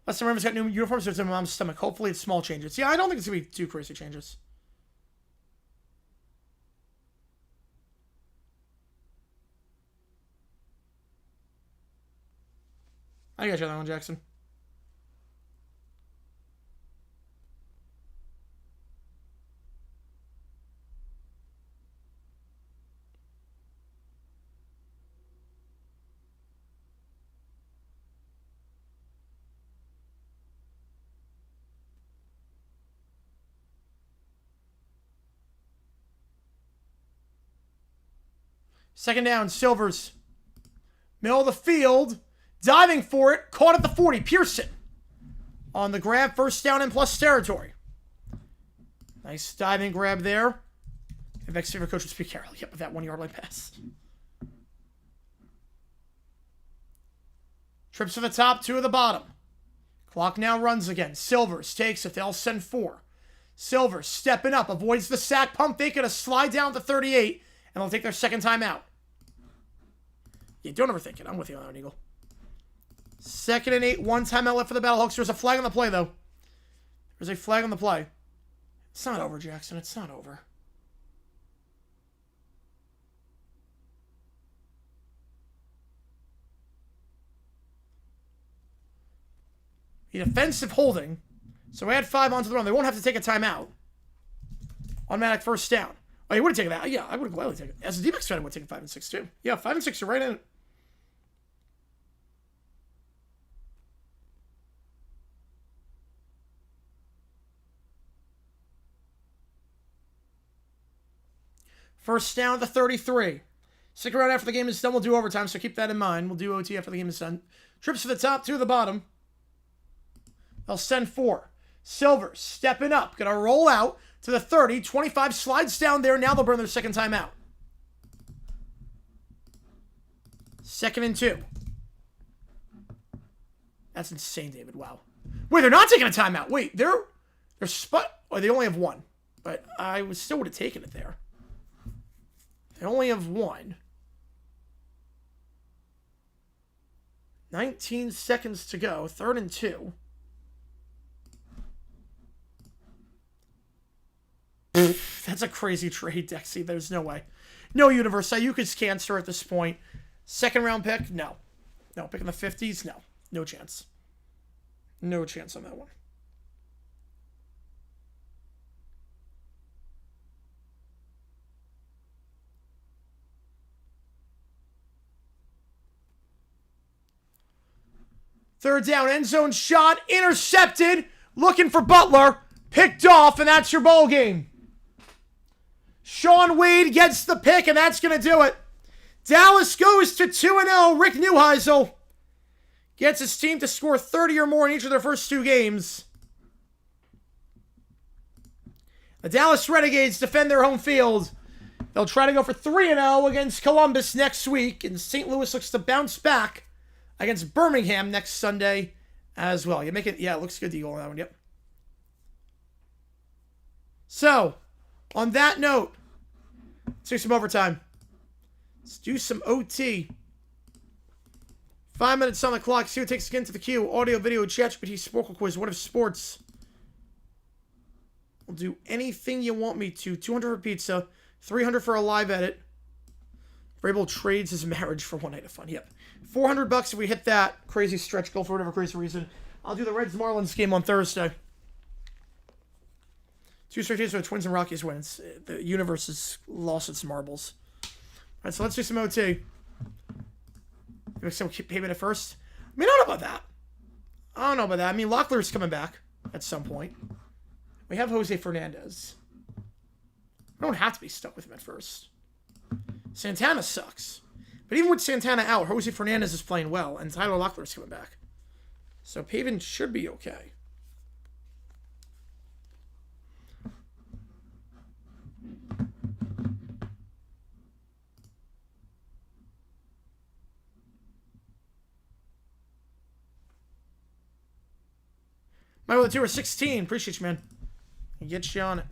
Lester Rivers got new uniforms, so it's in my mom's stomach. Hopefully it's small changes. Yeah, I don't think it's going to be too crazy changes. I got you on that one, Jackson. Second down, Silvers. Middle of the field. Diving for it. Caught at the 40. Pearson. On the grab. First down in plus territory. Nice diving grab there. And Vex's favorite coach was Pete Carroll. Yep, with that 1 yard line pass. Trips to the top. 2 at the bottom. Clock now runs again. Silvers takes it. They'll send 4. Silvers stepping up. Avoids the sack. Pump fake. Gonna slide down to 38. And they'll take their second time out. Yeah, don't overthink it. I'm with you on that, Eagle. 2nd and 8. 1 timeout left for the Battlehawks. There's a flag on the play, though. There's a flag on the play. It's not over, Jackson. It's not over. The defensive holding. So add 5 onto the run. They won't have to take a timeout. Automatic first down. Oh, you would have taken that. Yeah, I would have gladly taken it. As a D-backs fan, I would have taken 5 and 6 too. Yeah, 5 and 6 are right in it. First down at the 33. Stick around after the game is done. We'll do overtime, so keep that in mind. We'll do OT after the game is done. Trips to the top, 2 to the bottom. They'll send 4. Silver stepping up. Going to roll out to the 30. 25 slides down there. Now they'll burn their second time out. 2nd and 2. That's insane, David. Wow. Wait, they're not taking a timeout. Wait, they're spot. Oh, they only have 1. But I still would have taken it there. They only have 1. 19 seconds to go. 3rd and 2. That's a crazy trade, Dexy. There's no way. No universe. Ayuka's cancer at this point. 2nd round pick? No. No. Pick in the 50s? No. No chance. No chance on that one. Third down, end zone shot, intercepted, looking for Butler, picked off, and that's your ball game. Sean Wade gets the pick, and that's going to do it. Dallas goes to 2-0. Rick Neuheisel gets his team to score 30 or more in each of their first 2 games. The Dallas Renegades defend their home field. They'll try to go for 3-0 against Columbus next week, and St. Louis looks to bounce back against Birmingham next Sunday as well. You make it, yeah, it looks good to you on that one, yep. So, on that note, let's do some overtime. Let's do some OT. 5 minutes on the clock. See what takes again to the queue. Audio, video, ChatGPT, Sporkle Quiz. What if sports? We'll do anything you want me to. 200 for pizza. 300 for a live edit. Vrabel trades his marriage for 1 night of fun. Yep. $400 if we hit that crazy stretch goal for whatever crazy reason. I'll do the Reds-Marlins game on Thursday. 2 straight days for the Twins and Rockies wins. The universe has lost its marbles. All right, so let's do some OT. Make some payment at first. I mean, I don't know about that. I don't know about that. I mean, Locklear's coming back at some point. We have Jose Fernandez. We don't have to be stuck with him at first. Santana sucks. But even with Santana out, Jose Fernandez is playing well, and Tyler Locklear's coming back. So Pavin should be okay. My other 2 are 16. Appreciate you, man. And get you on it.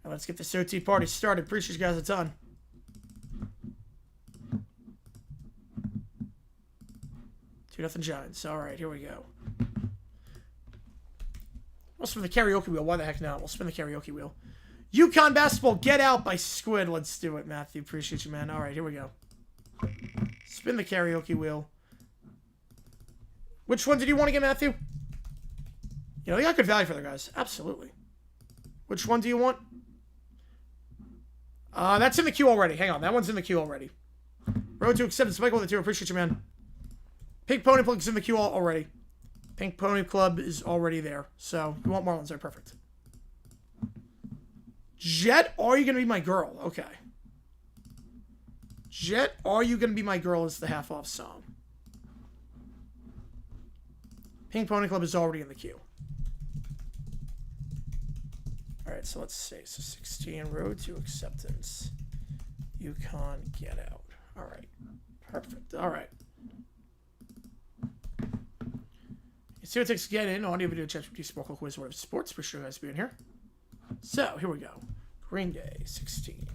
Now let's get this OT party started. Appreciate you guys a ton. Two nothing Giants. All right, here we go. We'll spin the karaoke wheel. Why the heck not? We'll spin the karaoke wheel. UConn basketball, Get Out by Squid. Let's do it, Matthew. Appreciate you, man. All right, here we go. Spin the karaoke wheel. Which one did you want to get, Matthew? You know, they got good value for their guys. Absolutely. Which one do you want? That's in the queue already. Hang on. That one's in the queue already. Road to acceptance. Michael with the 2. Appreciate you, man. Pink Pony Club's in the queue already. Pink Pony Club is already there. So, you want Marlins there. Perfect. Jet, are you going to be my girl? Okay. Jet, are you going to be my girl is the half-off song. Pink Pony Club is already in the queue. Alright, so let's see. So 16, Road to Acceptance. UConn, Get Out. Alright. Perfect. Alright. You see what it takes to get in. Audio, video, ChatGPT, Sporkle Quiz, What If Sports. Appreciate you guys being here. So, here we go. Green Day, 16.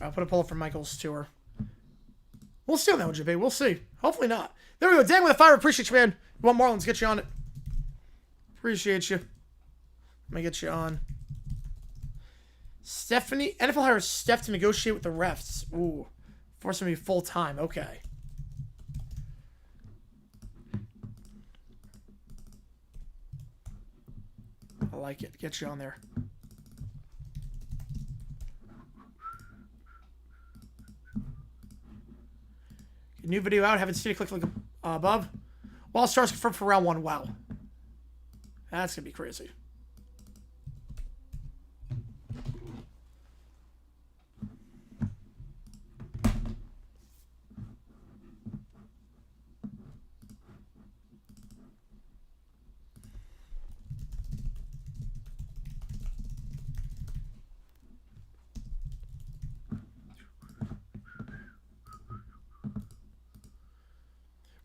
I'll put a pull up from Michael's tour. We'll see on that one, JP. We'll see. Hopefully not. There we go. Dan with a fire. Appreciate you, man. You want Marlins? Get you on it. Appreciate you. Let me get you on. Stephanie. NFL hires Steph to negotiate with the refs. Ooh. Force him to be full time. Okay. I like it. Get you on there. New video out. Haven't seen it. Click the link above. Wall stars confirmed for round 1. Wow. That's going to be crazy.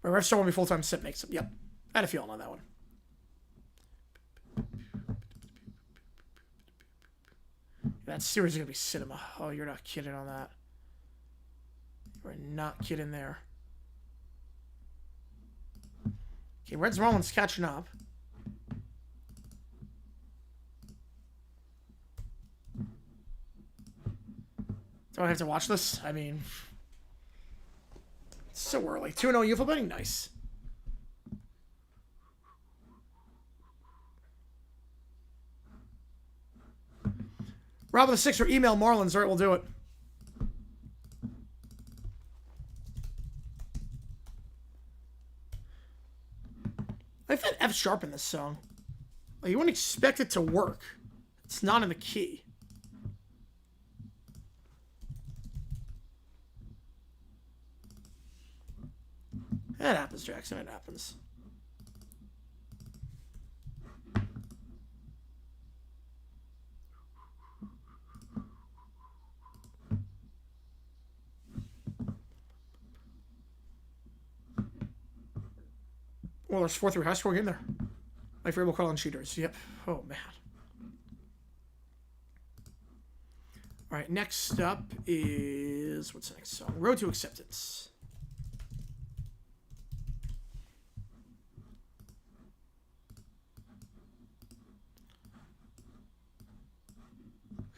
My ref star won't be full-time. Sit makes him. Yep. I had a feeling on that one. That series is going to be cinema. Oh, you're not kidding on that. You're not kidding there. Okay, Reds Marlins catching up. Do I have to watch this? I mean, it's so early. 2-0 UFL betting? Nice. Rob with the 6 or email Marlins. All right, we'll do it. I think F sharp in this song. Like, you wouldn't expect it to work. It's not in the key. That happens, Jackson. It happens. Well, there's 4-3 high score game there. My favorite call on cheaters. Yep. Oh, man. All right, next up is... What's the next song? Road to Acceptance.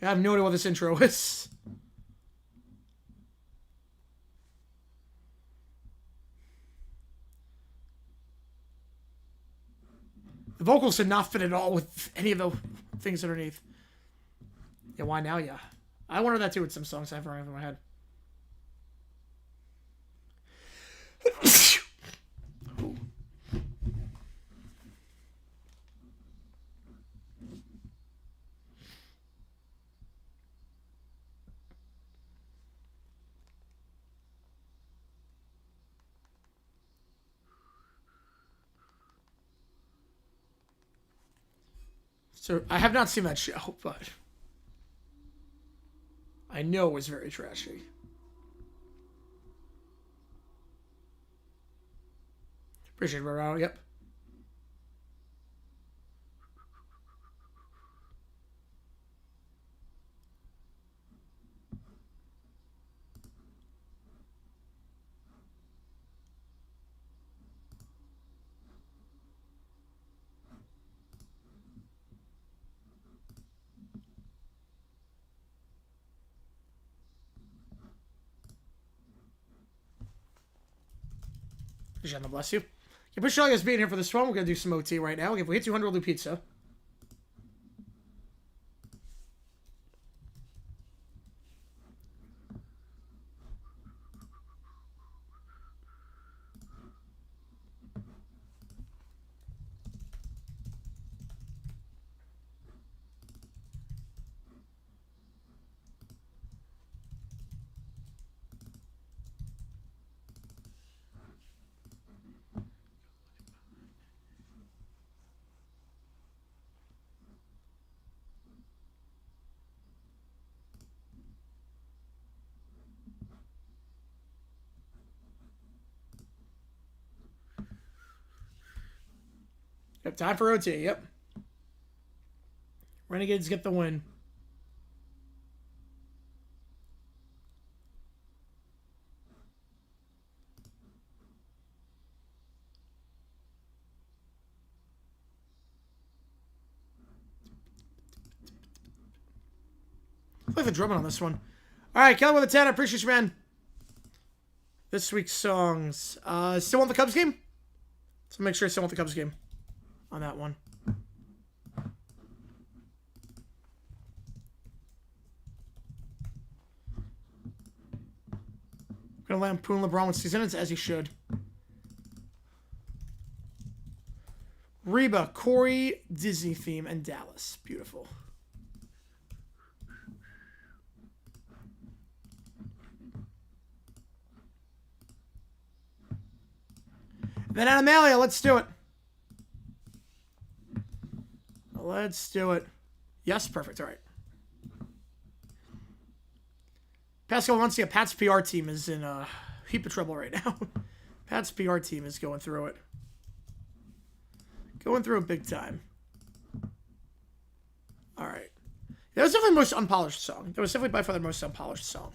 I have no idea what this intro is. The vocals did not fit at all with any of the things underneath. Yeah, why now? Yeah. I wonder that too with some songs I have running through my head. So, I have not seen that show, but I know it was very trashy. Appreciate it, bro. Yep. God bless you. Appreciate you guys being here for this one. We're going to do some OT right now. If we hit 200, we'll do pizza. Yep, time for OT. Yep. Renegades get the win. Play the drumming on this one. All right, Kelly with a 10. I appreciate you, man. This week's songs. Still want the Cubs game? So make sure I still want the Cubs game on that one. I'm gonna lampoon LeBron with season ends, as he should. Reba, Corey, Disney theme, and Dallas. Beautiful. Then Animalia, let's do it. Let's do it. Yes, perfect. All right. Pascal Valencia, Pat's PR team is in a heap of trouble right now. Pat's PR team is going through it. Going through it big time. All right. That was definitely the most unpolished song. That was definitely by far the most unpolished song.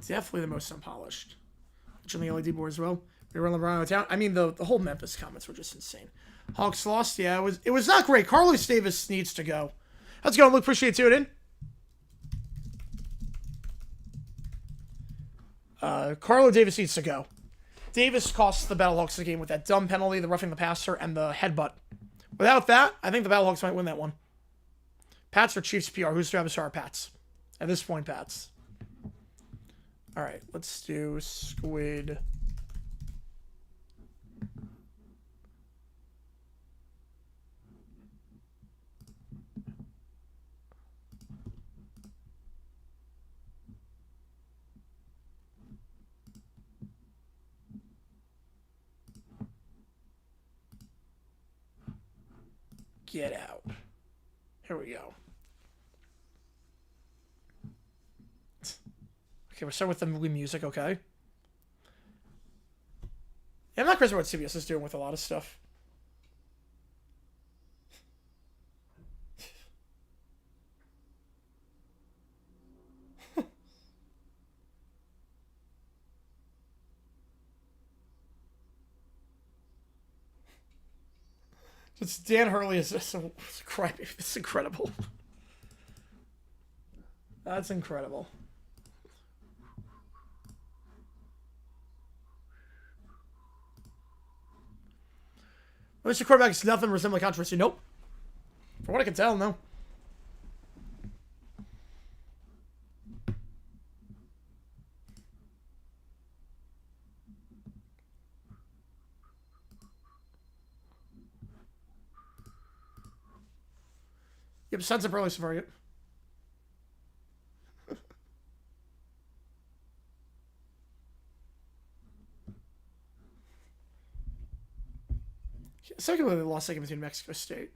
Definitely the most unpolished. Which on the LED board as well. We were LeBron out of town. I mean, the whole Memphis comments were just insane. Hawks lost. Yeah, it was not great. Carlos Davis needs to go. How's it going, Luke? Appreciate you tuning in. Carlo Davis needs to go. Davis cost the Battlehawks the game with that dumb penalty, the roughing the passer, and the headbutt. Without that, I think the Battlehawks might win that one. Pats or Chiefs PR? Who's Travis? Pats. At this point, Pats. All right, let's do Squid. Get out. Here we go. Okay, we're starting with the movie music, okay? Yeah, I'm not crazy about what CBS is doing with a lot of stuff. Just Dan Hurley is just so crybaby. It's incredible. That's incredible. Mr. Quarterback is nothing resembling controversy. Nope. From what I can tell, no. Yep, Sons of Early Safari. Yep. Secondly, they lost second between Mexico State.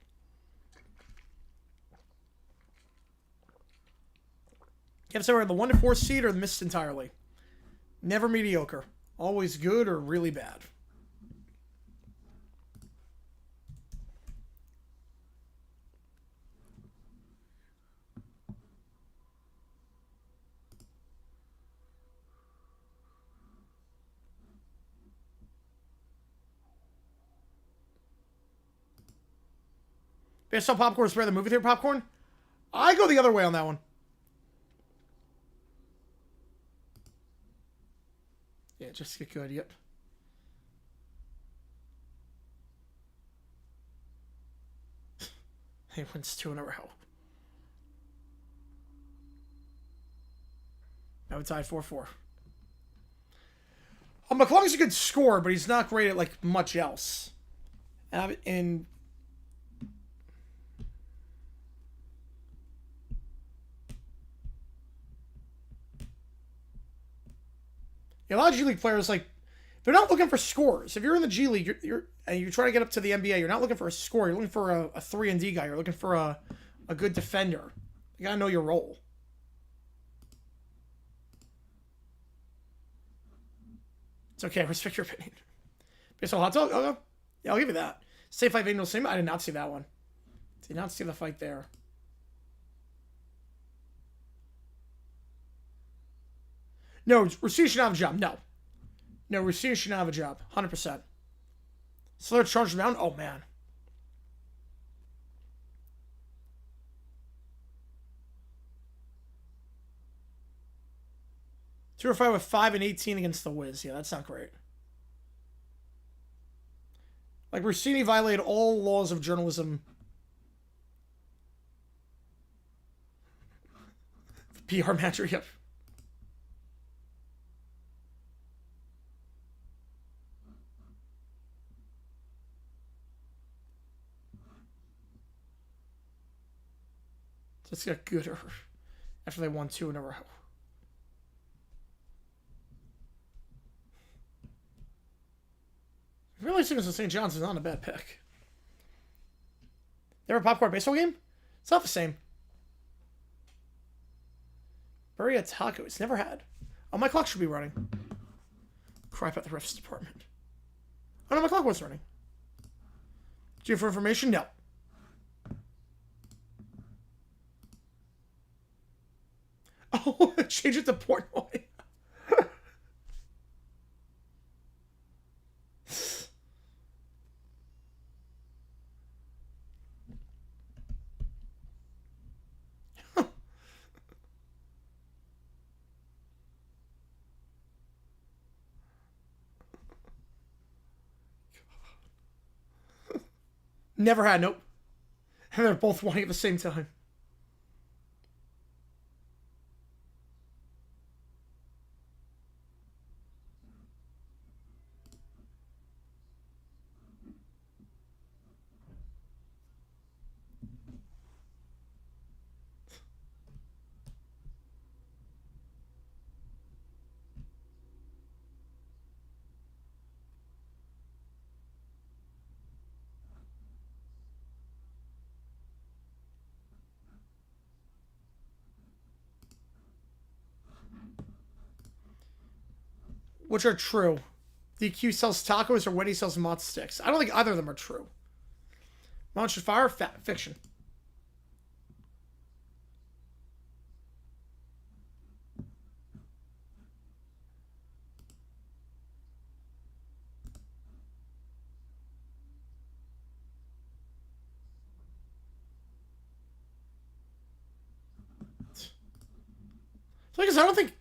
You have to say we're the 1 to 4 seed or missed entirely. Never mediocre. Always good or really bad. Based on popcorn, spare the movie theater popcorn? I go the other way on that one. Yeah, just get good, yep. He wins 2 in a row. Now it's tied 4-4. McClung's a good scorer, but he's not great at, like, much else. And a lot of G League players, like, they're not looking for scores. If you're in the G League, and you're trying to get up to the NBA, you're not looking for a score. You're looking for a 3-and-D guy. You're looking for a good defender. You gotta know your role. It's okay. I respect your opinion. Baseball hot dog? Okay. Yeah, I'll give you that. Say 5 Angel Sim? I did not see that one. Did not see the fight there. No, Rasheed should not have a job. No. No, Rasheed should not have a job. 100%. Slayer charged down. Oh, man. Two or five with 5 and 18 against the Wiz. Yeah, that's not great. Like, Rossini violated all laws of journalism. The PR manager, yep. Just got gooder after they won 2 in a row. Realizing this St. John's is not a bad pick. Never a popcorn baseball game? It's not the same. Burrito tacos. Never had. Oh, my clock should be running. Crap at the refs department. Oh no, my clock was running. Do you have for information? No. Oh, change it to Portnoy. Never had, nope. And they're both wanting at the same time. Which are true. DQ sells tacos or Wendy sells mott sticks. I don't think either of them are true. Monster Fire, fiction. So I guess I don't think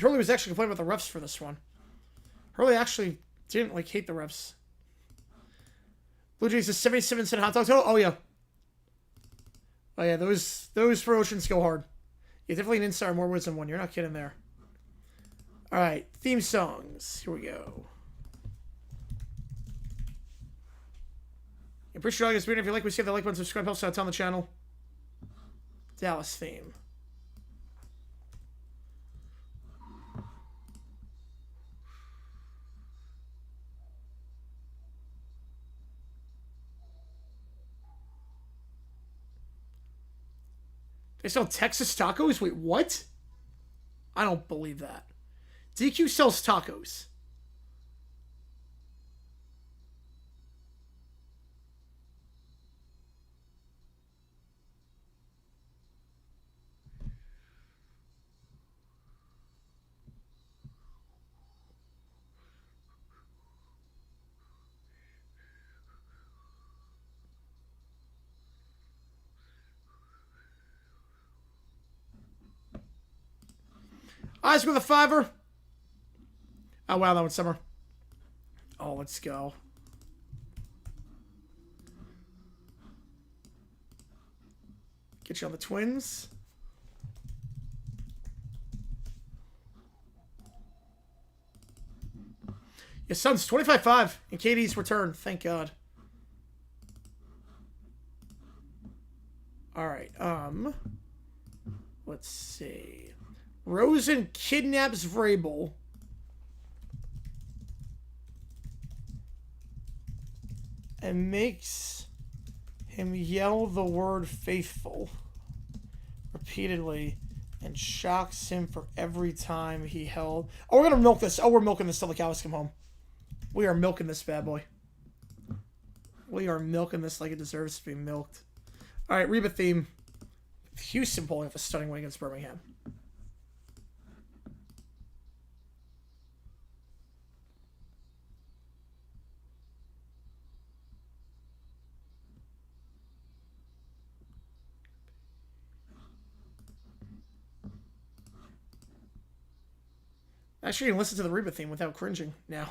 Hurley was actually complaining about the refs for this one. Hurley actually didn't like hate the refs. Blue Jays is 77-cent hot dogs. Oh yeah. Oh yeah, those promotions go hard. Yeah, definitely an insider more words than one. You're not kidding there. All right, theme songs. Here we go. I appreciate all you guys being. If you like, we see the like button, subscribe, helps out on the channel. Dallas theme. They sell Texas tacos? Wait, what? I don't believe that. DQ sells tacos. Eyes with a $5. Oh, wow, that was summer. Oh, let's go. Get you on the Twins. Your son's 25-5 in KD's return. Thank God. All right. Let's see. Rosen kidnaps Vrabel. And makes him yell the word faithful repeatedly and shocks him for every time he held. Oh, we're going to milk this. Oh, we're milking this till the cows come home. We are milking this bad boy. We are milking this like it deserves to be milked. All right, Reba theme. Houston pulling off a stunning win against Birmingham. Actually, you can listen to the Reba theme without cringing now.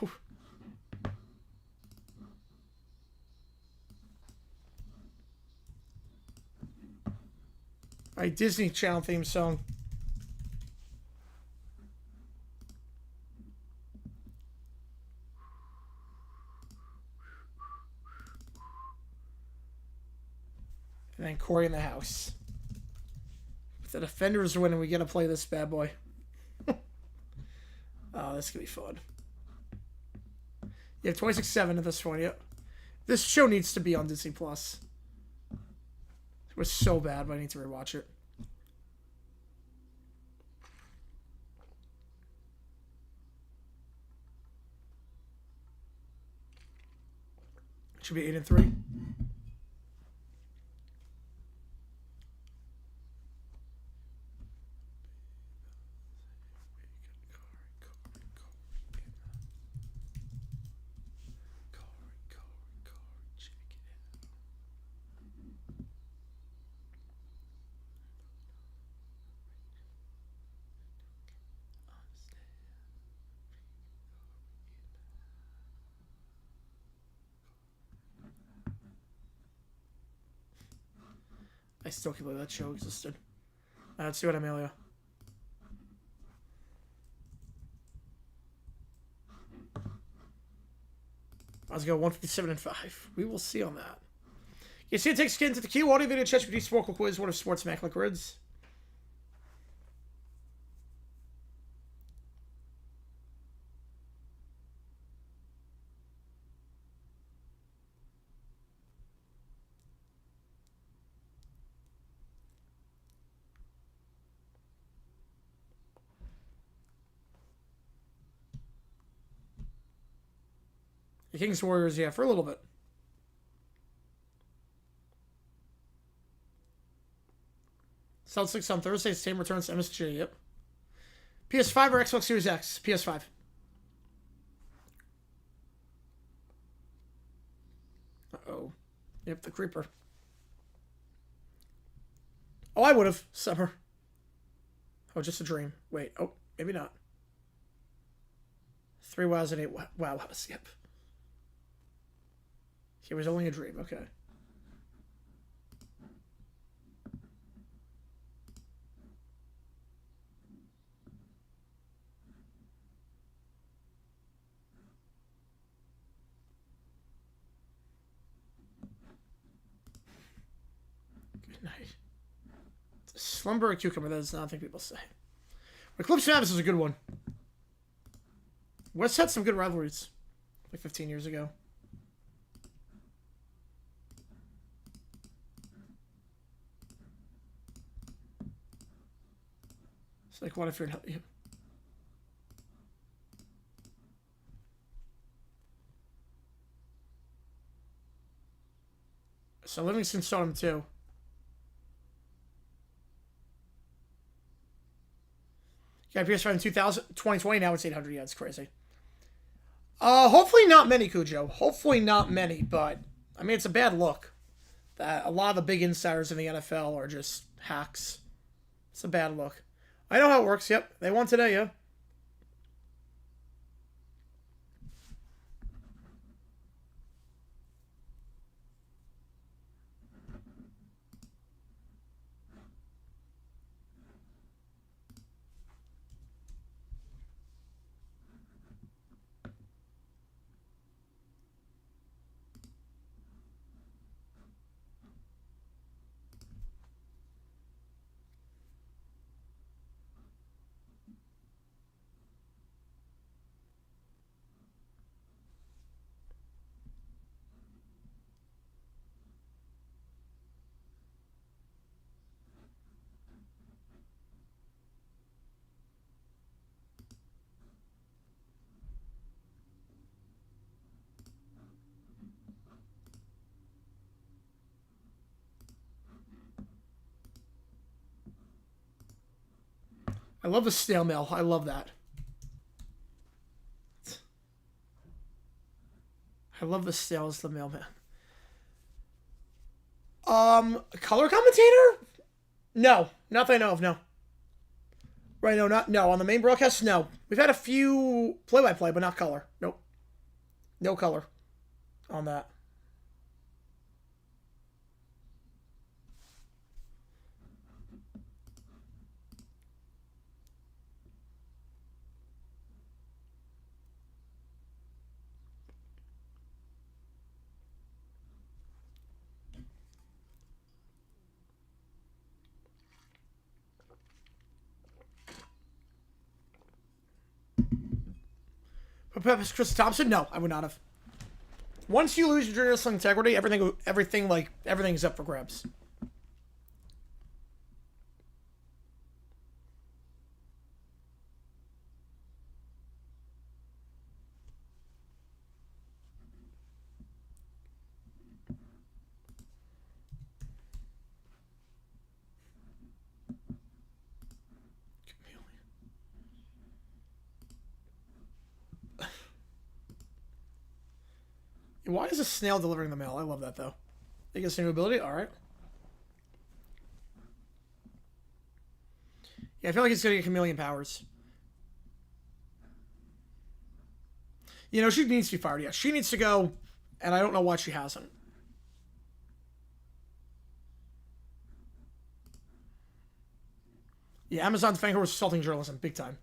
Alright, Disney Channel theme song. And then Corey in the house. If the Defenders winning, we gotta play this bad boy. Oh, this could be fun. You have 26/7 at this one, yep. This show needs to be on Disney Plus. It was so bad, but I need to rewatch it. It should be 8-3. I still can't believe that show existed. Let's see what Amelia. Let's go 157-5. We will see on that. You see it takes skin to the Q audio video ChatGPT Sporkle Quiz. What if sports Mac like words? The Kings Warriors, yeah, for a little bit. Celtics on Thursday. Same returns to MSG, yep. PS5 or Xbox Series X? PS5. Uh-oh. Yep, the creeper. Oh, I would have. Summer. Oh, just a dream. Wait. Oh, maybe not. 3 wows and 8 wow house. Yep. It was only a dream. Okay. Good night. Slumber a cucumber. That is not a thing people say. Eclipse Mavis is a good one. West had some good rivalries like 15 years ago. It's like, what if you're not... So Livingston saw him too. Yeah, PS5 in 2020, now it's 800. Yeah, it's crazy. Hopefully not many, Cujo. Hopefully not many, but I mean, it's a bad look that a lot of the big insiders in the NFL are just hacks. It's a bad look. I know how it works. Yep, they won today, yeah. I love the snail mail. I love that. I love the snail as the mailman. Color commentator? No. Not that I know of, no. Right, no, on the main broadcast, no. We've had a few play-by-play, but not color. Nope. No color on that. Chris Thompson? No, I would not have. Once you lose your journalistic integrity, everything's up for grabs. Why is a snail delivering the mail? I love that, though. It gets new ability? Alright. Yeah, I feel like it's going to get chameleon powers. You know, she needs to be fired. Yeah, she needs to go, and I don't know why she hasn't. Yeah, Amazon's thanking her was assaulting journalism. Big time.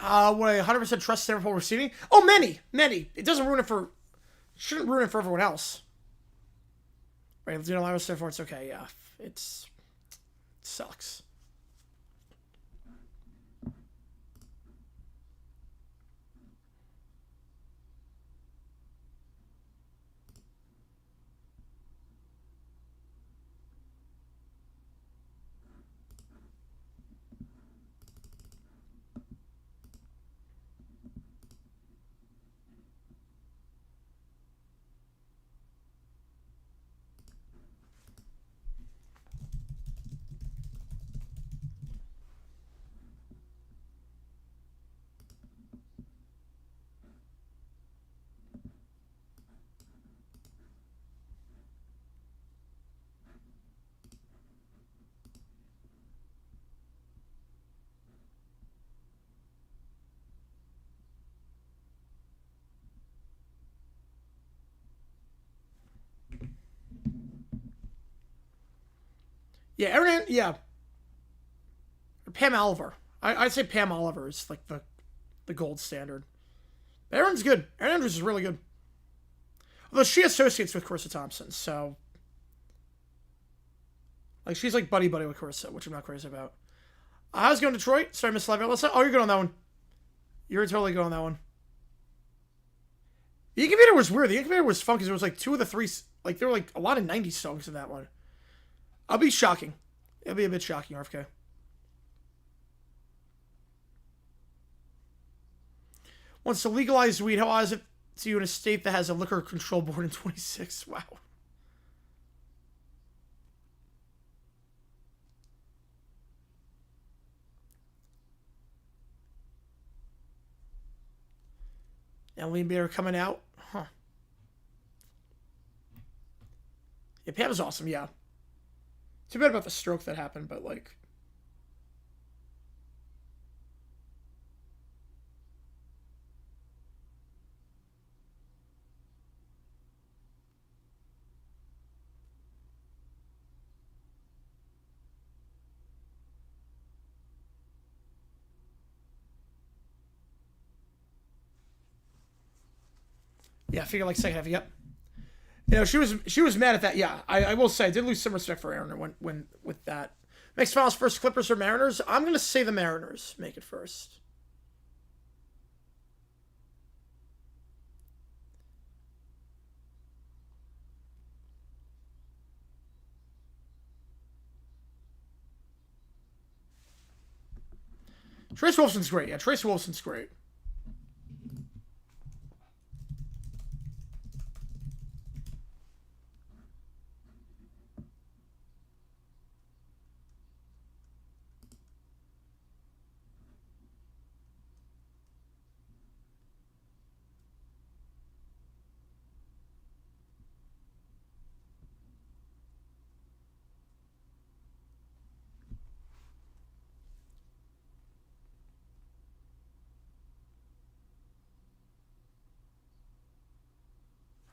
Would I 100% trust Liverpool receiving? Oh, many. It doesn't ruin it for... Shouldn't ruin it for everyone else. Right, let's do allow us therefore it's okay, yeah. It sucks. Yeah, Aaron, yeah. Pam Oliver. I'd say Pam Oliver is like the gold standard. Aaron's good. Aaron Andrews is really good. Although she associates with Carissa Thompson, so... Like, she's like buddy-buddy with Carissa, which I'm not crazy about. How's it going, Detroit? Sorry, Miss Live. Oh, you're good on that one. You're totally good on that one. The Incubator was weird. The Incubator was fun because there was like 2 of the 3... Like, there were like a lot of 90s songs in that one. I'll be shocking. It'll be a bit shocking, RFK. Wants to legalize weed. How is it to you in a state that has a liquor control board in 26? Wow. And Lean Beer coming out. Huh. Yeah, Pam is awesome, yeah. Too bad about the stroke that happened, but like... Yeah, I figure like second half, yep. You know, she was mad at that. Yeah, I will say I did lose some respect for Aaron when with that. Next finals first, Clippers or Mariners? I'm gonna say the Mariners make it first. Trace Wilson's great. Yeah, Trace Wilson's great.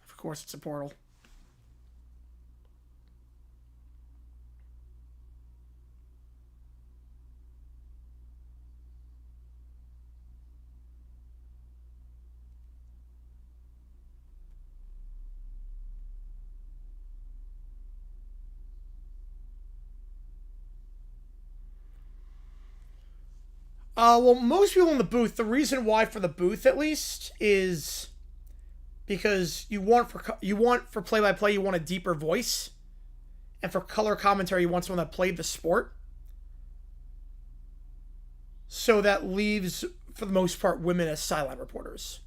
Of course, it's a portal. Well, most people in the booth, the reason why for the booth at least is because you want for play-by-play, you want a deeper voice, and for color commentary, you want someone that played the sport. So that leaves, for the most part, women as sideline reporters.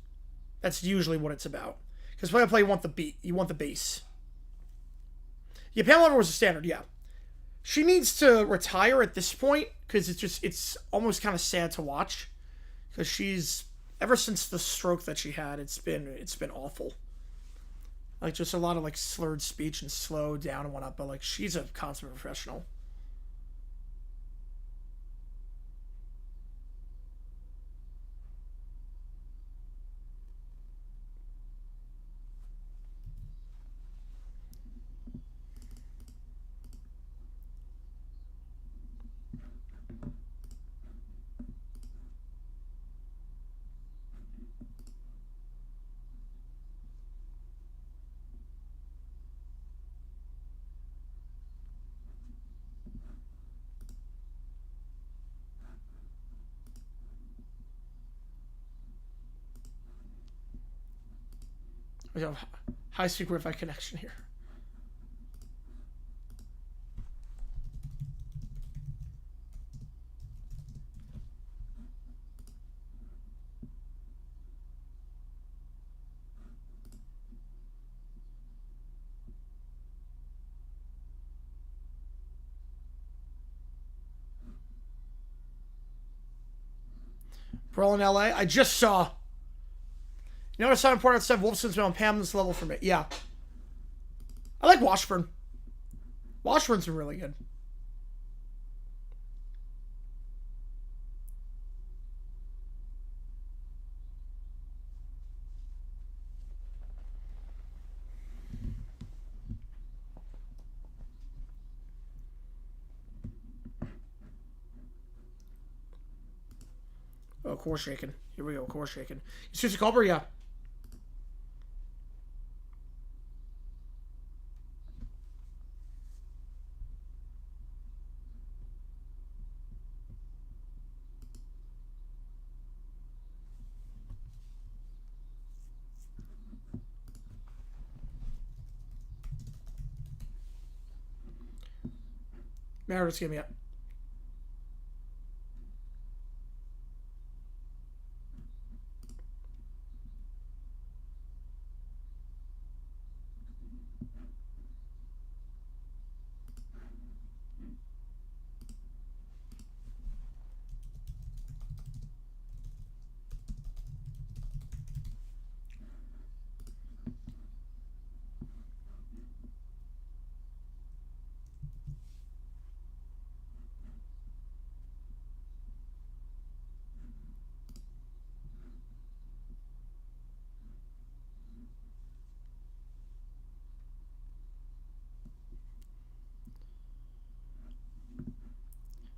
That's usually what it's about. Because play-by-play, you want the beat, you want the bass. Yeah, Pamela Oliver was a standard, yeah. She needs to retire at this point because it's almost kind of sad to watch because she's ever since the stroke that she had, it's been awful. Like just a lot of like slurred speech and slow down and whatnot. But like she's a consummate professional. We have high-speed Wi-Fi connection here. Brawl in LA. I just saw. You know what I saw in Port Stuff? Wolfson's been on Pam's level for me. Yeah. I like Washburn. Washburn's been really good. Oh, core shaking. Here we go, core shaking. Susie Culber, yeah. Meredith's giving me up.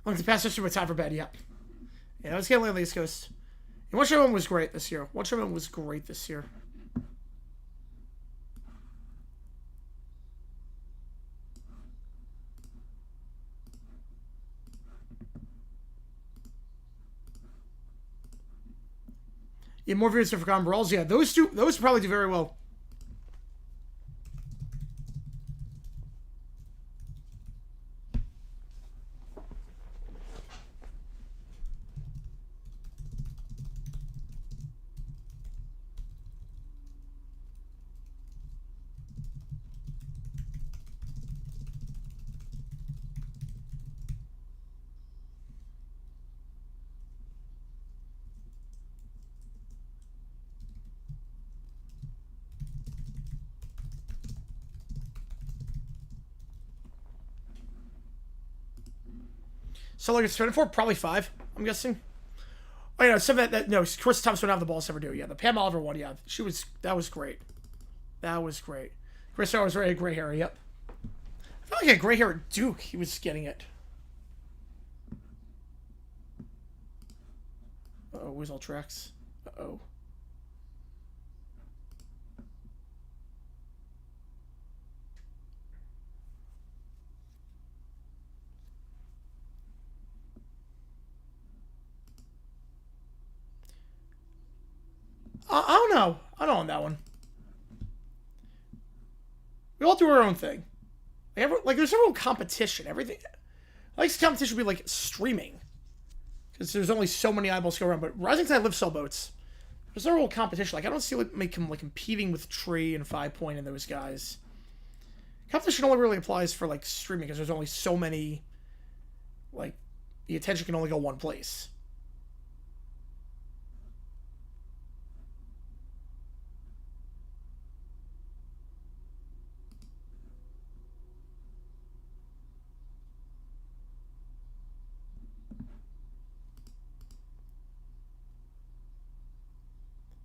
Once the past history with time for bed, yep. Yeah, let's get late on the East Coast. And Wonder Woman was great this year. Wonder Woman was great this year. Yeah, more viewers for Forgotten Brawls. Yeah, those probably do very well. So like it's 24, probably 5, I'm guessing. Oh yeah, some of that no, Chris Thompson would have the ball ever do. Yeah, the Pam Oliver one, yeah. That was great. That was great. Chris always had gray hair, yep. I felt like he had gray hair at Duke. He was getting it. Uh-oh, where's all tracks? Uh-oh. I don't know. I don't know on that one. We all do our own thing. Like there's no real competition. Everything. I like competition would be like streaming. Because there's only so many eyeballs to go around. But Rising Tide live sailboats. There's no real competition. Like I don't see like him like competing with Tree and 5 Point and those guys. Competition only really applies for like streaming because there's only so many. Like the attention can only go one place.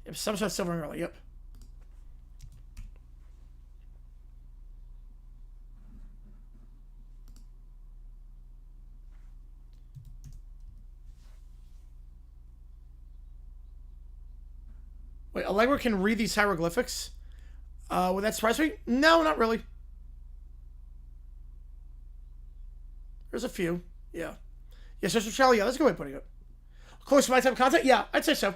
If some sort of silver early, yep. Wait, Allegra can read these hieroglyphics? Would that surprise me? No, not really. There's a few. Yeah. Yeah, Sister Charlie, yeah, that's a good way of putting it. Close to my type of content? Yeah, I'd say so.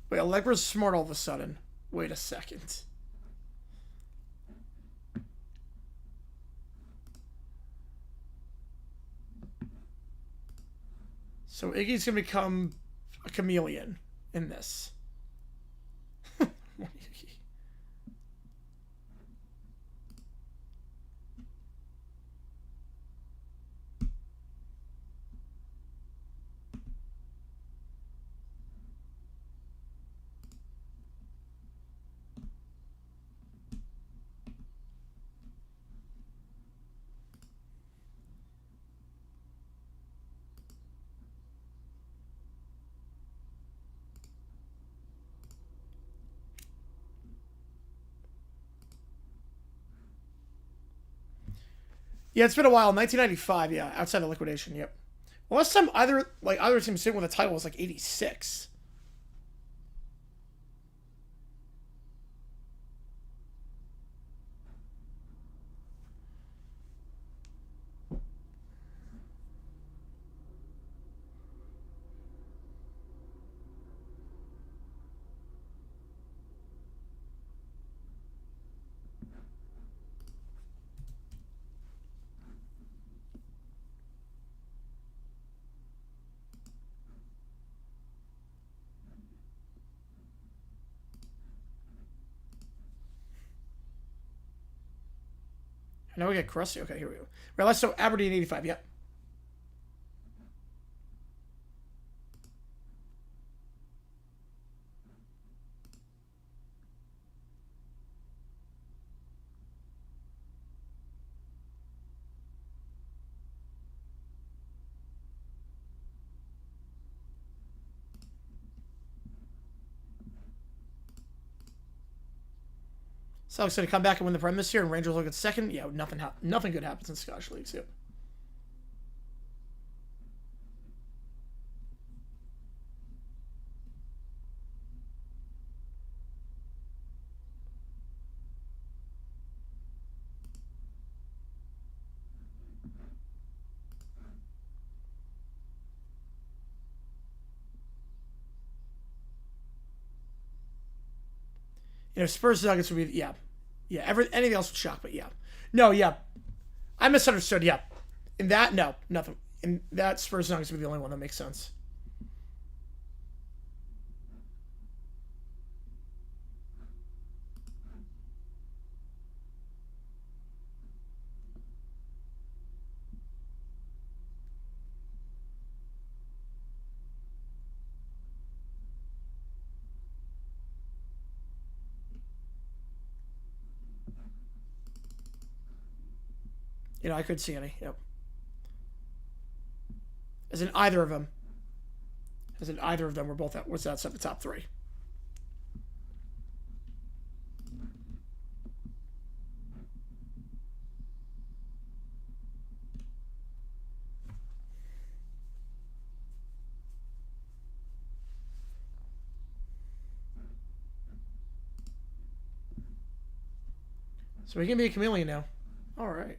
Wait, Allegra's smart all of a sudden. Wait a second. So Iggy's gonna become a chameleon in this. Yeah, it's been a while. 1995, yeah, outside of liquidation, yep. Well, last time either team sitting with a title was like 86. Now we get Crusty. Okay, here we go. Right, let's so Aberdeen 85, yep. Celtics going to come back and win the Prem this year, and Rangers look at second. Yeah, nothing good happens in Scottish leagues. Yep. You know, Spurs Nuggets would be yeah. Anything else would shock, but yeah, no, yeah, I misunderstood. Yeah, in that, no, nothing. In that, Spurs Nuggets would be the only one that makes sense. You know, I couldn't see any. Yep. As in either of them. As in either of them were both outside the top 3. So we can be a chameleon now. All right.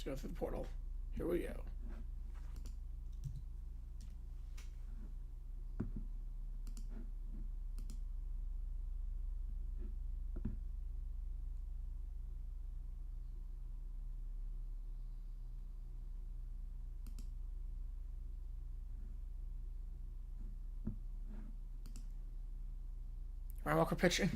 Let's go through the portal. Here we go. Ryan Walker pitching.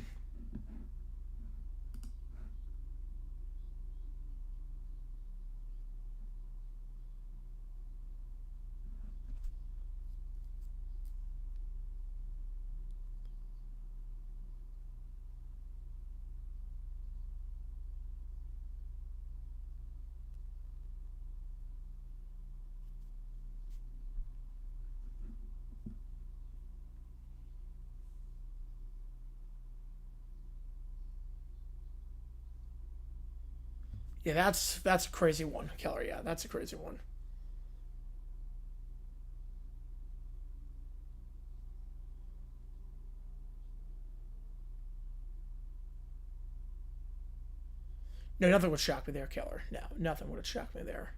Yeah, that's a crazy one, Keller. Yeah, that's a crazy one. No, nothing would shock me there, Keller. No, nothing would have shocked me there.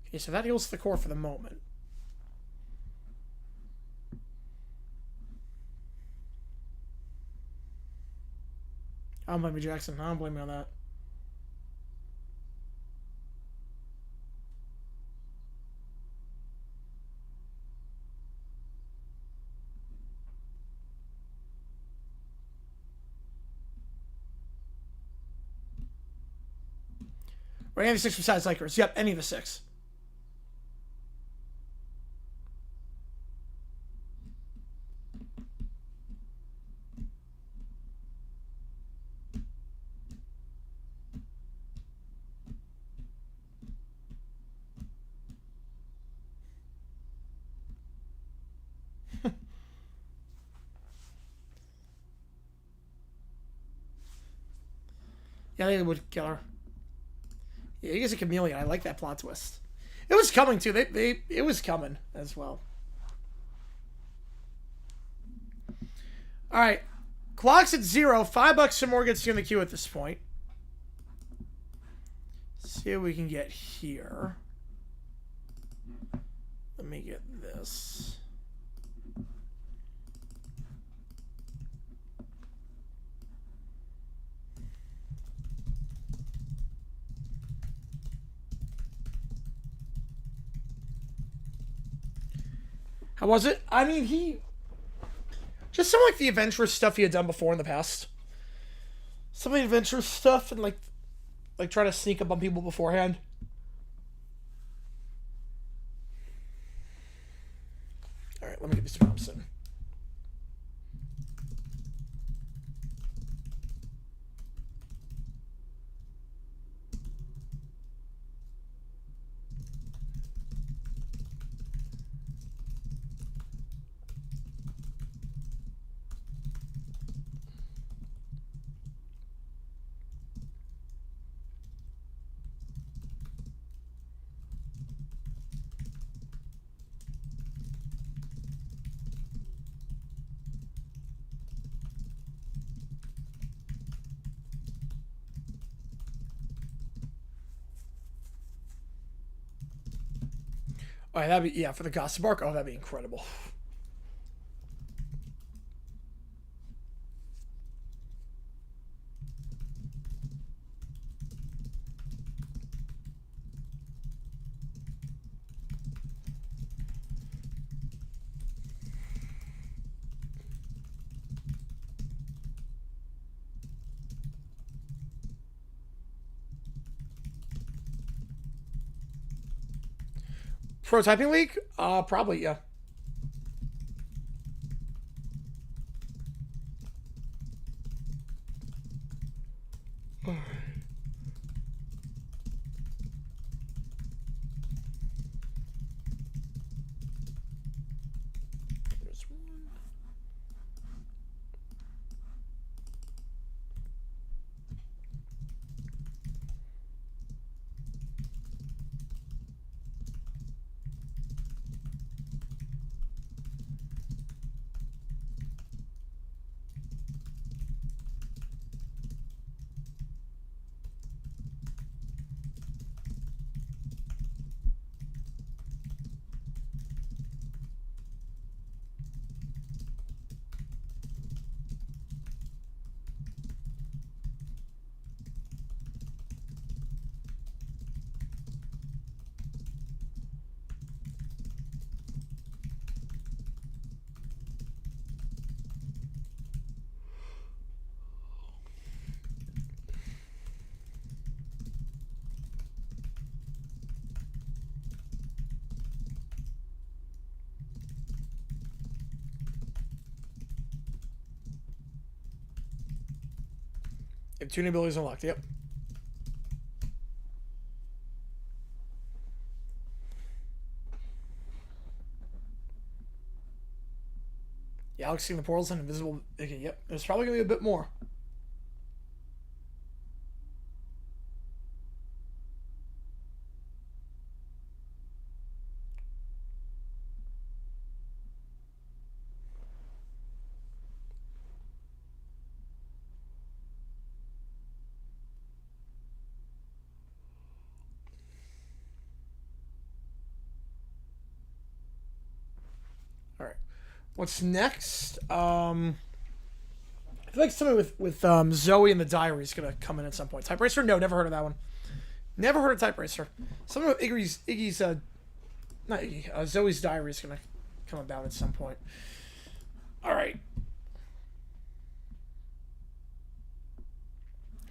Okay, so that heals the core for the moment. I don't blame you, Jackson. I don't blame you on that. Or any of the 6 besides Lakers. Yep, any of the 6. Yeah, they would kill her. Yeah, he is a chameleon. I like that plot twist. It was coming too. It was coming as well. All right, clock's at 0. $5 or more gets you in the queue at this point. Let's see what we can get here. Let me get this. How was it? I mean, just some like the adventurous stuff he had done before in the past. Some of the adventurous stuff and like trying to sneak up on people beforehand. All right, let me get this Thompson. Oh, that'd be, yeah, for the Gossip Arc. Oh, that'd be incredible. Prototyping League? Probably, yeah. There's one. Tuning abilities unlocked, yep. Yeah, Alex seeing the portals and invisible. Okay, yep. There's probably gonna be a bit more. What's next? I feel like something with Zoe and the Diary is gonna come in at some point. Type Racer? No, never heard of that one. Never heard of Type Racer. Something with Iggy's not Iggy, Zoe's Diary is gonna come about at some point. All right.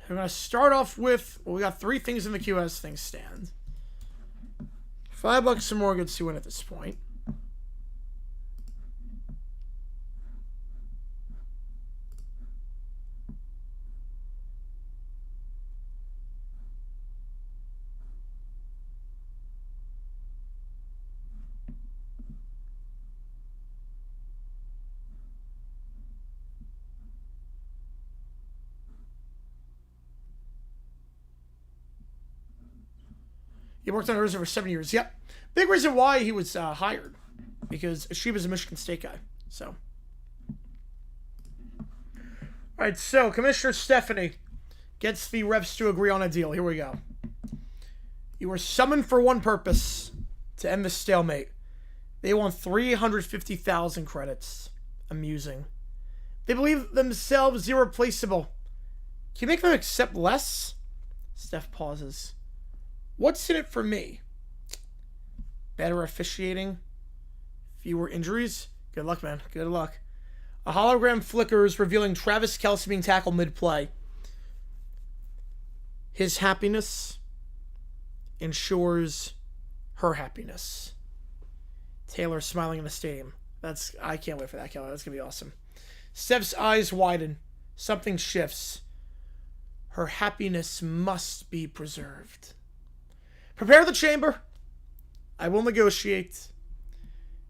I'm gonna start off with, well, we got 3 things in the queue as things stand. $5 or more gets you in at this point. He worked on Urza for 7 years. Yep. Big reason why he was hired. Because Ashiba's a Michigan State guy. So. Alright, so Commissioner Stephanie gets the refs to agree on a deal. Here we go. You were summoned for one purpose. To end the stalemate. They want 350,000 credits. Amusing. They believe themselves irreplaceable. Can you make them accept less? Steph pauses. What's in it for me? Better officiating? Fewer injuries? Good luck, man. Good luck. A hologram flickers, revealing Travis Kelce being tackled mid-play. His happiness ensures her happiness. Taylor smiling in the stadium. I can't wait for that, Keller. That's going to be awesome. Steph's eyes widen. Something shifts. Her happiness must be preserved. Prepare the chamber. I will negotiate.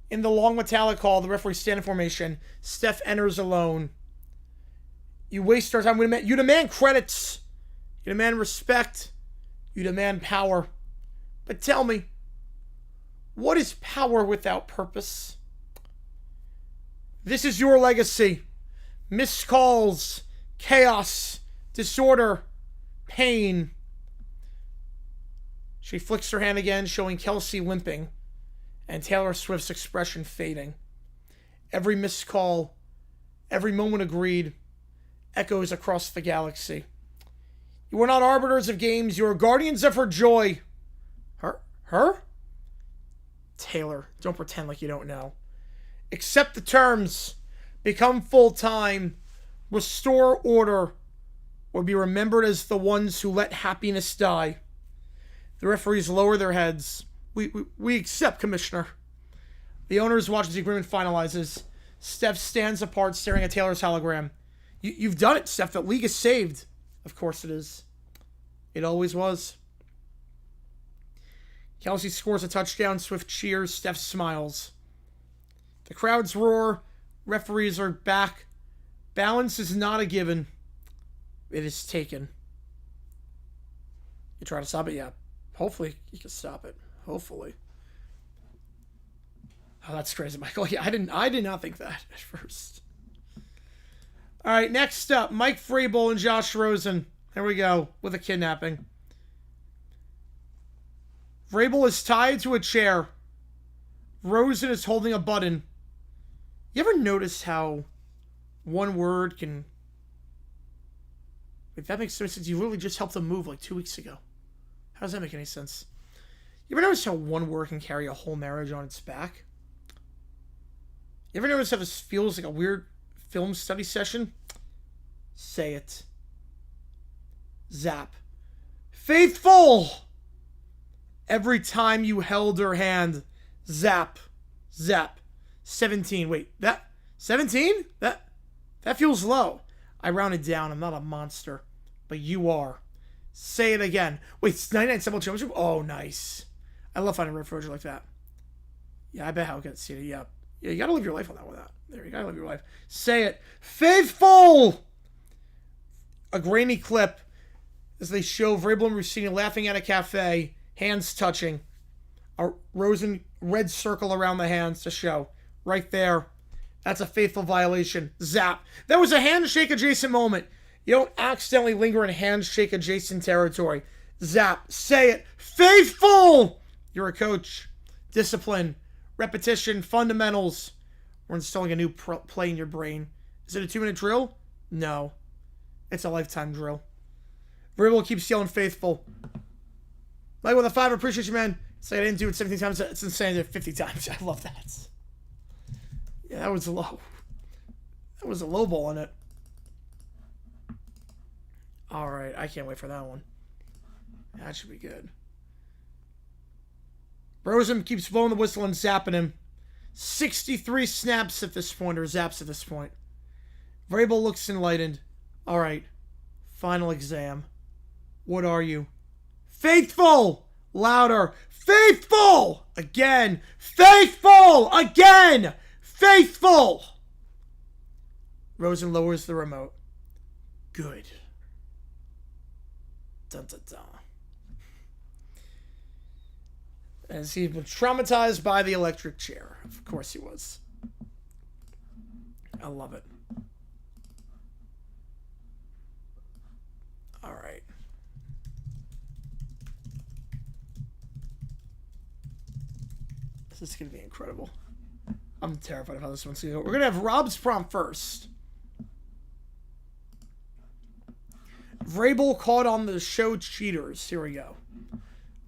In the long metallic hall, the referee stand in formation. Steph enters alone. You waste our time. You demand credits. You demand respect. You demand power. But tell me, what is power without purpose? This is your legacy. Missed calls, chaos, disorder, pain. She flicks her hand again, showing Kelce limping, and Taylor Swift's expression fading. Every missed call, every moment agreed, echoes across the galaxy. You are not arbiters of games, you are guardians of her joy. Her? Taylor, don't pretend like you don't know. Accept the terms, become full-time, restore order, or be remembered as the ones who let happiness die. The referees lower their heads. We accept, Commissioner. The owners watch as the agreement finalizes. Steph stands apart, staring at Taylor's hologram. You've done it, Steph. The league is saved. Of course it is. It always was. Kelsey scores a touchdown. Swift cheers. Steph smiles. The crowds roar. Referees are back. Balance is not a given. It is taken. You try to stop it? Yeah. Hopefully you can stop it. Hopefully. Oh, that's crazy, Michael. Yeah, I did not think that at first. All right, next up, Mike Vrabel and Josh Rosen. There we go, with a kidnapping. Vrabel is tied to a chair. Rosen is holding a button. You ever notice how one word can... If that makes sense, you literally just helped them move like 2 weeks ago. How does that make any sense? You ever notice how one word can carry a whole marriage on its back? You ever notice how this feels like a weird film study session? Say it. Zap. Faithful! Every time you held her hand. Zap. Zap. 17. Wait, that... 17? That feels low. I rounded down. I'm not a monster. But you are. Say it again. Wait, it's 99 Simple Championship? Oh, nice. I love finding a refuge like that. Yeah, I bet how I could see it. Yeah. Yeah, you gotta live your life on that one. There, you gotta live your life. Say it. Faithful! A grainy clip as they show Vrabel and Rossini laughing at a cafe, hands touching. A Rosen red circle around the hands to show. Right there. That's a faithful violation. Zap. That was a handshake adjacent moment. You don't accidentally linger in handshake adjacent territory. Zap. Say it. Faithful! You're a coach. Discipline. Repetition. Fundamentals. We're installing a new play in your brain. Is it a 2-minute drill? No. It's a lifetime drill. Vrabel keeps yelling faithful. Like with a 5, appreciate you, man. It's like I didn't do it 17 times. It's insane. I did it 50 times. I love that. Yeah, that was low. That was a low ball on it. Alright, I can't wait for that one. That should be good. Rosen keeps blowing the whistle and zapping him. 63 snaps at this point, or zaps at this point. Vrabel looks enlightened. Alright, final exam. What are you? Faithful! Louder. Faithful! Again. Faithful! Again! Faithful! Rosen lowers the remote. Good. Dun dun dun. As he's been traumatized by the electric chair. Of course he was. I love it. Alright. This is going to be incredible. I'm terrified of how this one's going to go. We're going to have Rob's prompt first. Vrabel caught on the show Cheaters. Here we go.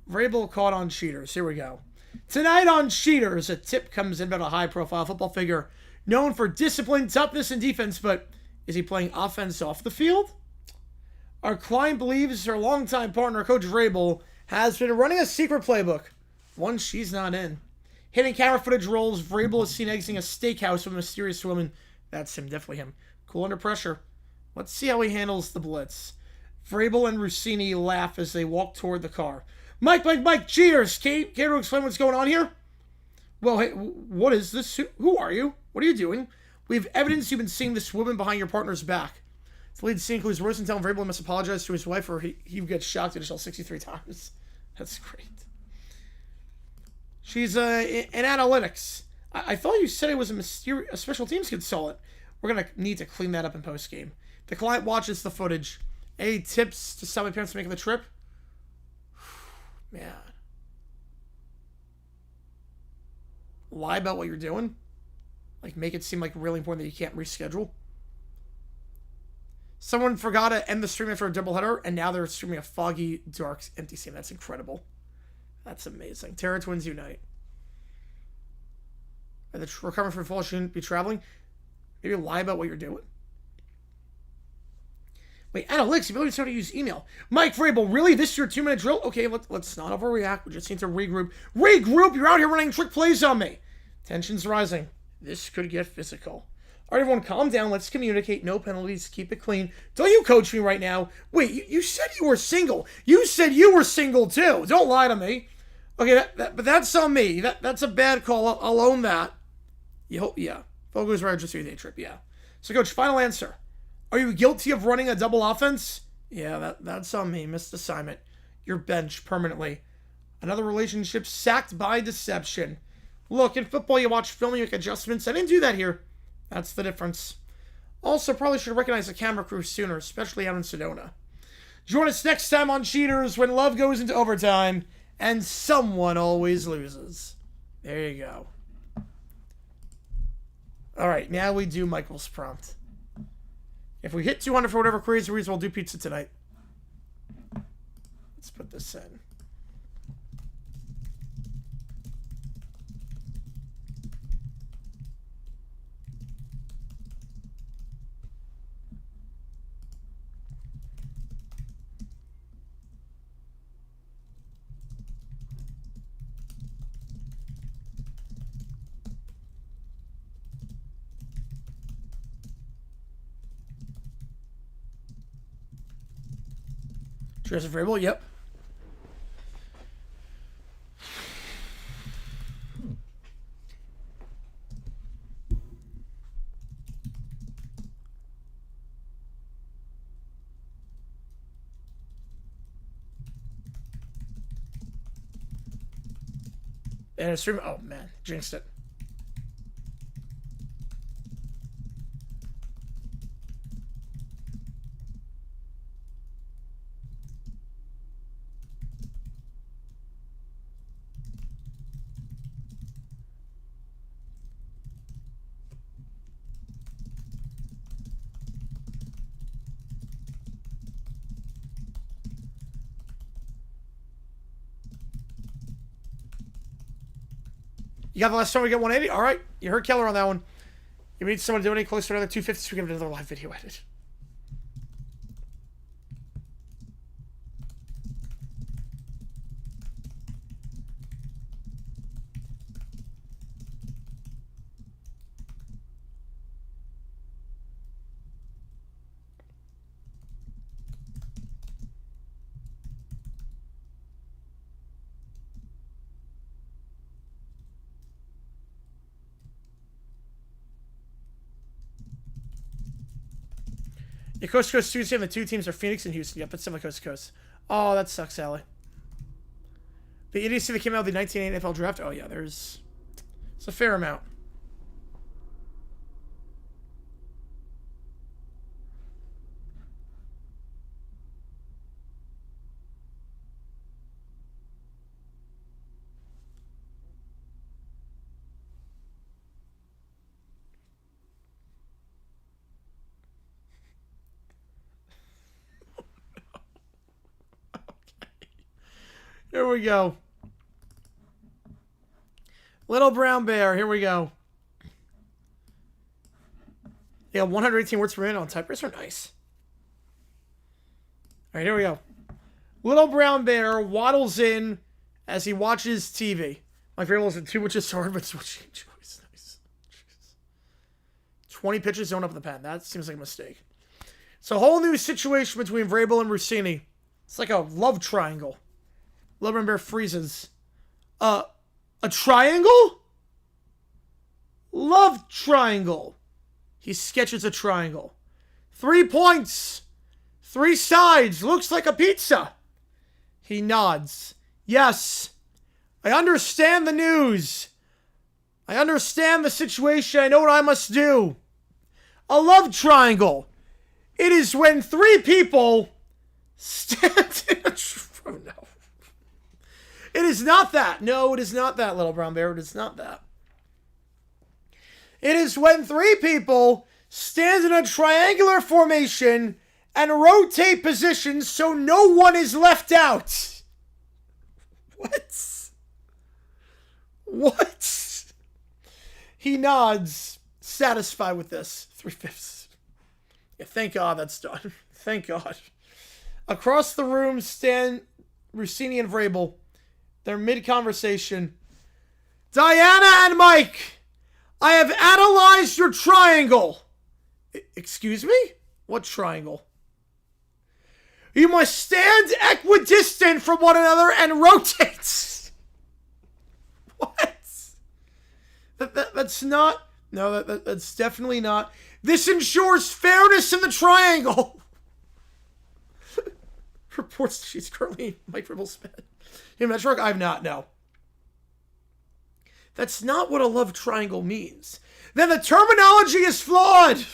Vrabel caught on Cheaters. Here we go. Tonight on Cheaters, a tip comes in about a high-profile football figure known for discipline, toughness, and defense, but is he playing offense off the field? Our client believes her longtime partner, Coach Vrabel, has been running a secret playbook, one she's not in. Hitting camera footage rolls, Vrabel is seen exiting a steakhouse with a mysterious woman. That's him, definitely him. Cool under pressure. Let's see how he handles the blitz. Vrabel and Rossini laugh as they walk toward the car. Mike, cheers! Care to explain what's going on here? Well, hey, what is this? Who are you? What are you doing? We have evidence you've been seeing this woman behind your partner's back. The lead scene includes Rosen telling Vrabel he must apologize to his wife or he gets shocked at herself 63 times. That's great. She's in analytics. I thought you said it was a special teams consultant. We're going to need to clean that up in post-game. The client watches the footage. Any tips to stop my parents from making the trip? Man. lie about what you're doing. Like, make it seem like really important that you can't reschedule. Someone forgot to end the stream after a doubleheader, and now they're streaming a foggy, dark, empty scene. That's incredible. That's amazing. Terra Twins unite. Are they recovering from fall? Shouldn't be traveling. Maybe lie about what you're doing. Wait, Analytics, you really started to use email. Mike Vrabel, really? This is your 2-minute drill? Okay, let's not overreact. We just need to regroup. Regroup! You're out here running trick plays on me. Tension's rising. This could get physical. All right, everyone, calm down. Let's communicate. No penalties. Keep it clean. Don't you coach me right now. Wait, you said you were single. You said you were single, too. Don't lie to me. Okay, but that's on me. That's a bad call. I'll own that. Yeah. Fogo's right, just 3-day trip, yeah. So, Coach, final answer. Are you guilty of running a double offense? Yeah, that's on me. Missed assignment. You're benched permanently. Another relationship sacked by deception. Look, in football, you watch film, you make adjustments. I didn't do that here. That's the difference. Also, probably should recognize the camera crew sooner, especially out in Sedona. Join us next time on Cheaters when love goes into overtime and someone always loses. There you go. All right, now we do Michael's prompt. If we hit 200 for whatever crazy reason, we'll do pizza tonight. Let's put this in. Joseph Vrabel, yep. And a stream. Oh man, jinxed it. You got the last time we get 180? All right. You heard Keller on that one. You need someone to donate close to another 250 so we can have another live video edit. Yeah, Coast to Coast Tuesday, and the two teams are Phoenix and Houston. Yep, that's similar Coast to Coast. Oh, that sucks, Allie. The idiocy that came out of the 1980 NFL draft. Oh, yeah, it's a fair amount. Here we go. Little Brown Bear. Here we go. Yeah, 118 words per minute on typewriters are nice. All right, here we go. Little Brown Bear waddles in as he watches TV. My favorite wasn't too much is hard, but switching choice. Nice. Jeez. 20 pitches don't up the pen. That seems like a mistake. It's a whole new situation between Vrabel and Rossini. It's like a love triangle. Little Brown Bear freezes. A triangle? Love triangle. He sketches a triangle. 3 points. 3 sides. Looks like a pizza. He nods. Yes. I understand the news. I understand the situation. I know what I must do. A love triangle. It is when 3 people stand in a... Oh, no. It is not that. No, it is not that, Little Brown Bear. It is not that. It is when three people stand in a triangular formation and rotate positions so no one is left out. What? What? He nods, satisfied with this. 3/5. Yeah, thank God that's done. Thank God. Across the room stand Rossini and Vrabel. They're mid-conversation. Diana and Mike, I have analyzed your triangle. Excuse me? What triangle? You must stand equidistant from one another and rotate. What? That's not... No, that's definitely not. This ensures fairness in the triangle. Reports she's currently Mike Vrabel's bed. In Metric, I've not, no. That's not what a love triangle means. Then the terminology is flawed.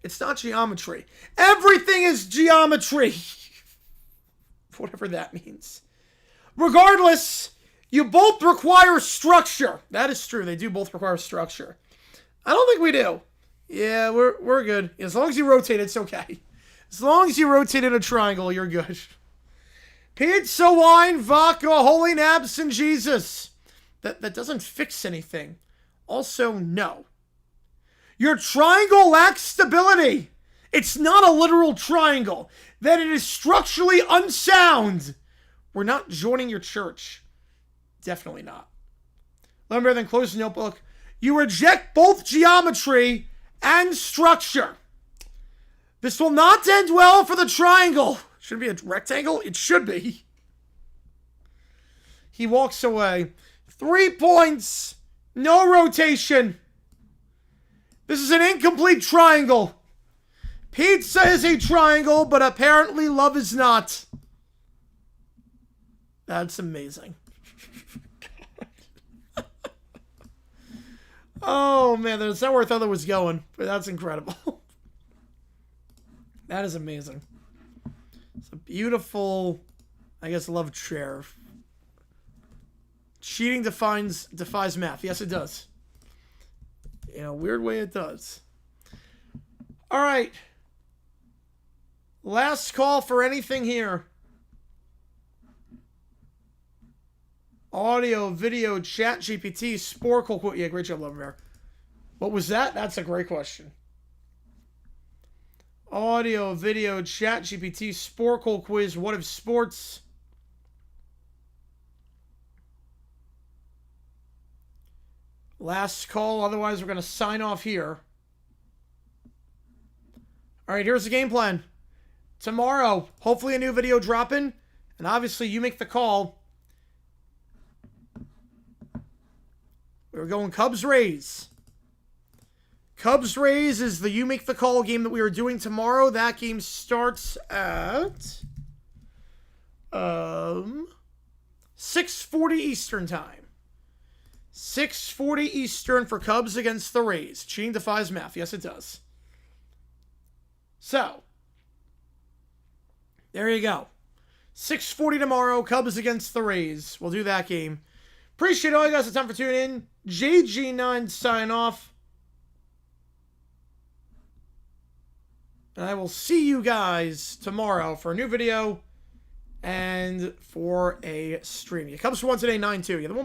It's not geometry. Everything is geometry. Whatever that means. Regardless, you both require structure. That is true. They do both require structure. I don't think we do. Yeah, we're good. As long as you rotate, it's okay. As long as you rotate in a triangle, you're good. Pizza, wine, vodka, holy naps, and Jesus. That doesn't fix anything. Also, no. Your triangle lacks stability. It's not a literal triangle. That it is structurally unsound. We're not joining your church. Definitely not. Remember, then close the notebook. You reject both geometry and structure. This will not end well for the triangle. Should it be a rectangle? It should be. He walks away. 3 points. No rotation. This is an incomplete triangle. Pizza is a triangle, but apparently love is not. That's amazing. Oh, man, that's not where I thought that was going, but that's incredible. That is amazing. It's a beautiful, I guess, love chair. Cheating defies math. Yes, it does. In a weird way, it does. All right. Last call for anything here. Audio, video, chat, GPT, Sporkle quote. Yeah, great job, Love Bear. What was that? That's a great question. Audio, video, chat, GPT, Sporkle quiz, what if sports? Last call, otherwise we're going to sign off here. All right, here's the game plan. Tomorrow, hopefully a new video dropping, and obviously you make the call. We're going Cubs-Rays. Cubs-Rays is the you make the call game that we are doing tomorrow. That game starts at 6:40 Eastern time. 6:40 Eastern for Cubs against the Rays. Cheating defies math. Yes, it does. So, there you go. 6:40 tomorrow, Cubs against the Rays. We'll do that game. Appreciate all you guys' time for tuning in. JG9 sign off. And I will see you guys tomorrow for a new video and for a stream. Yeah, Cubs won today 9-2. Yeah, there won't be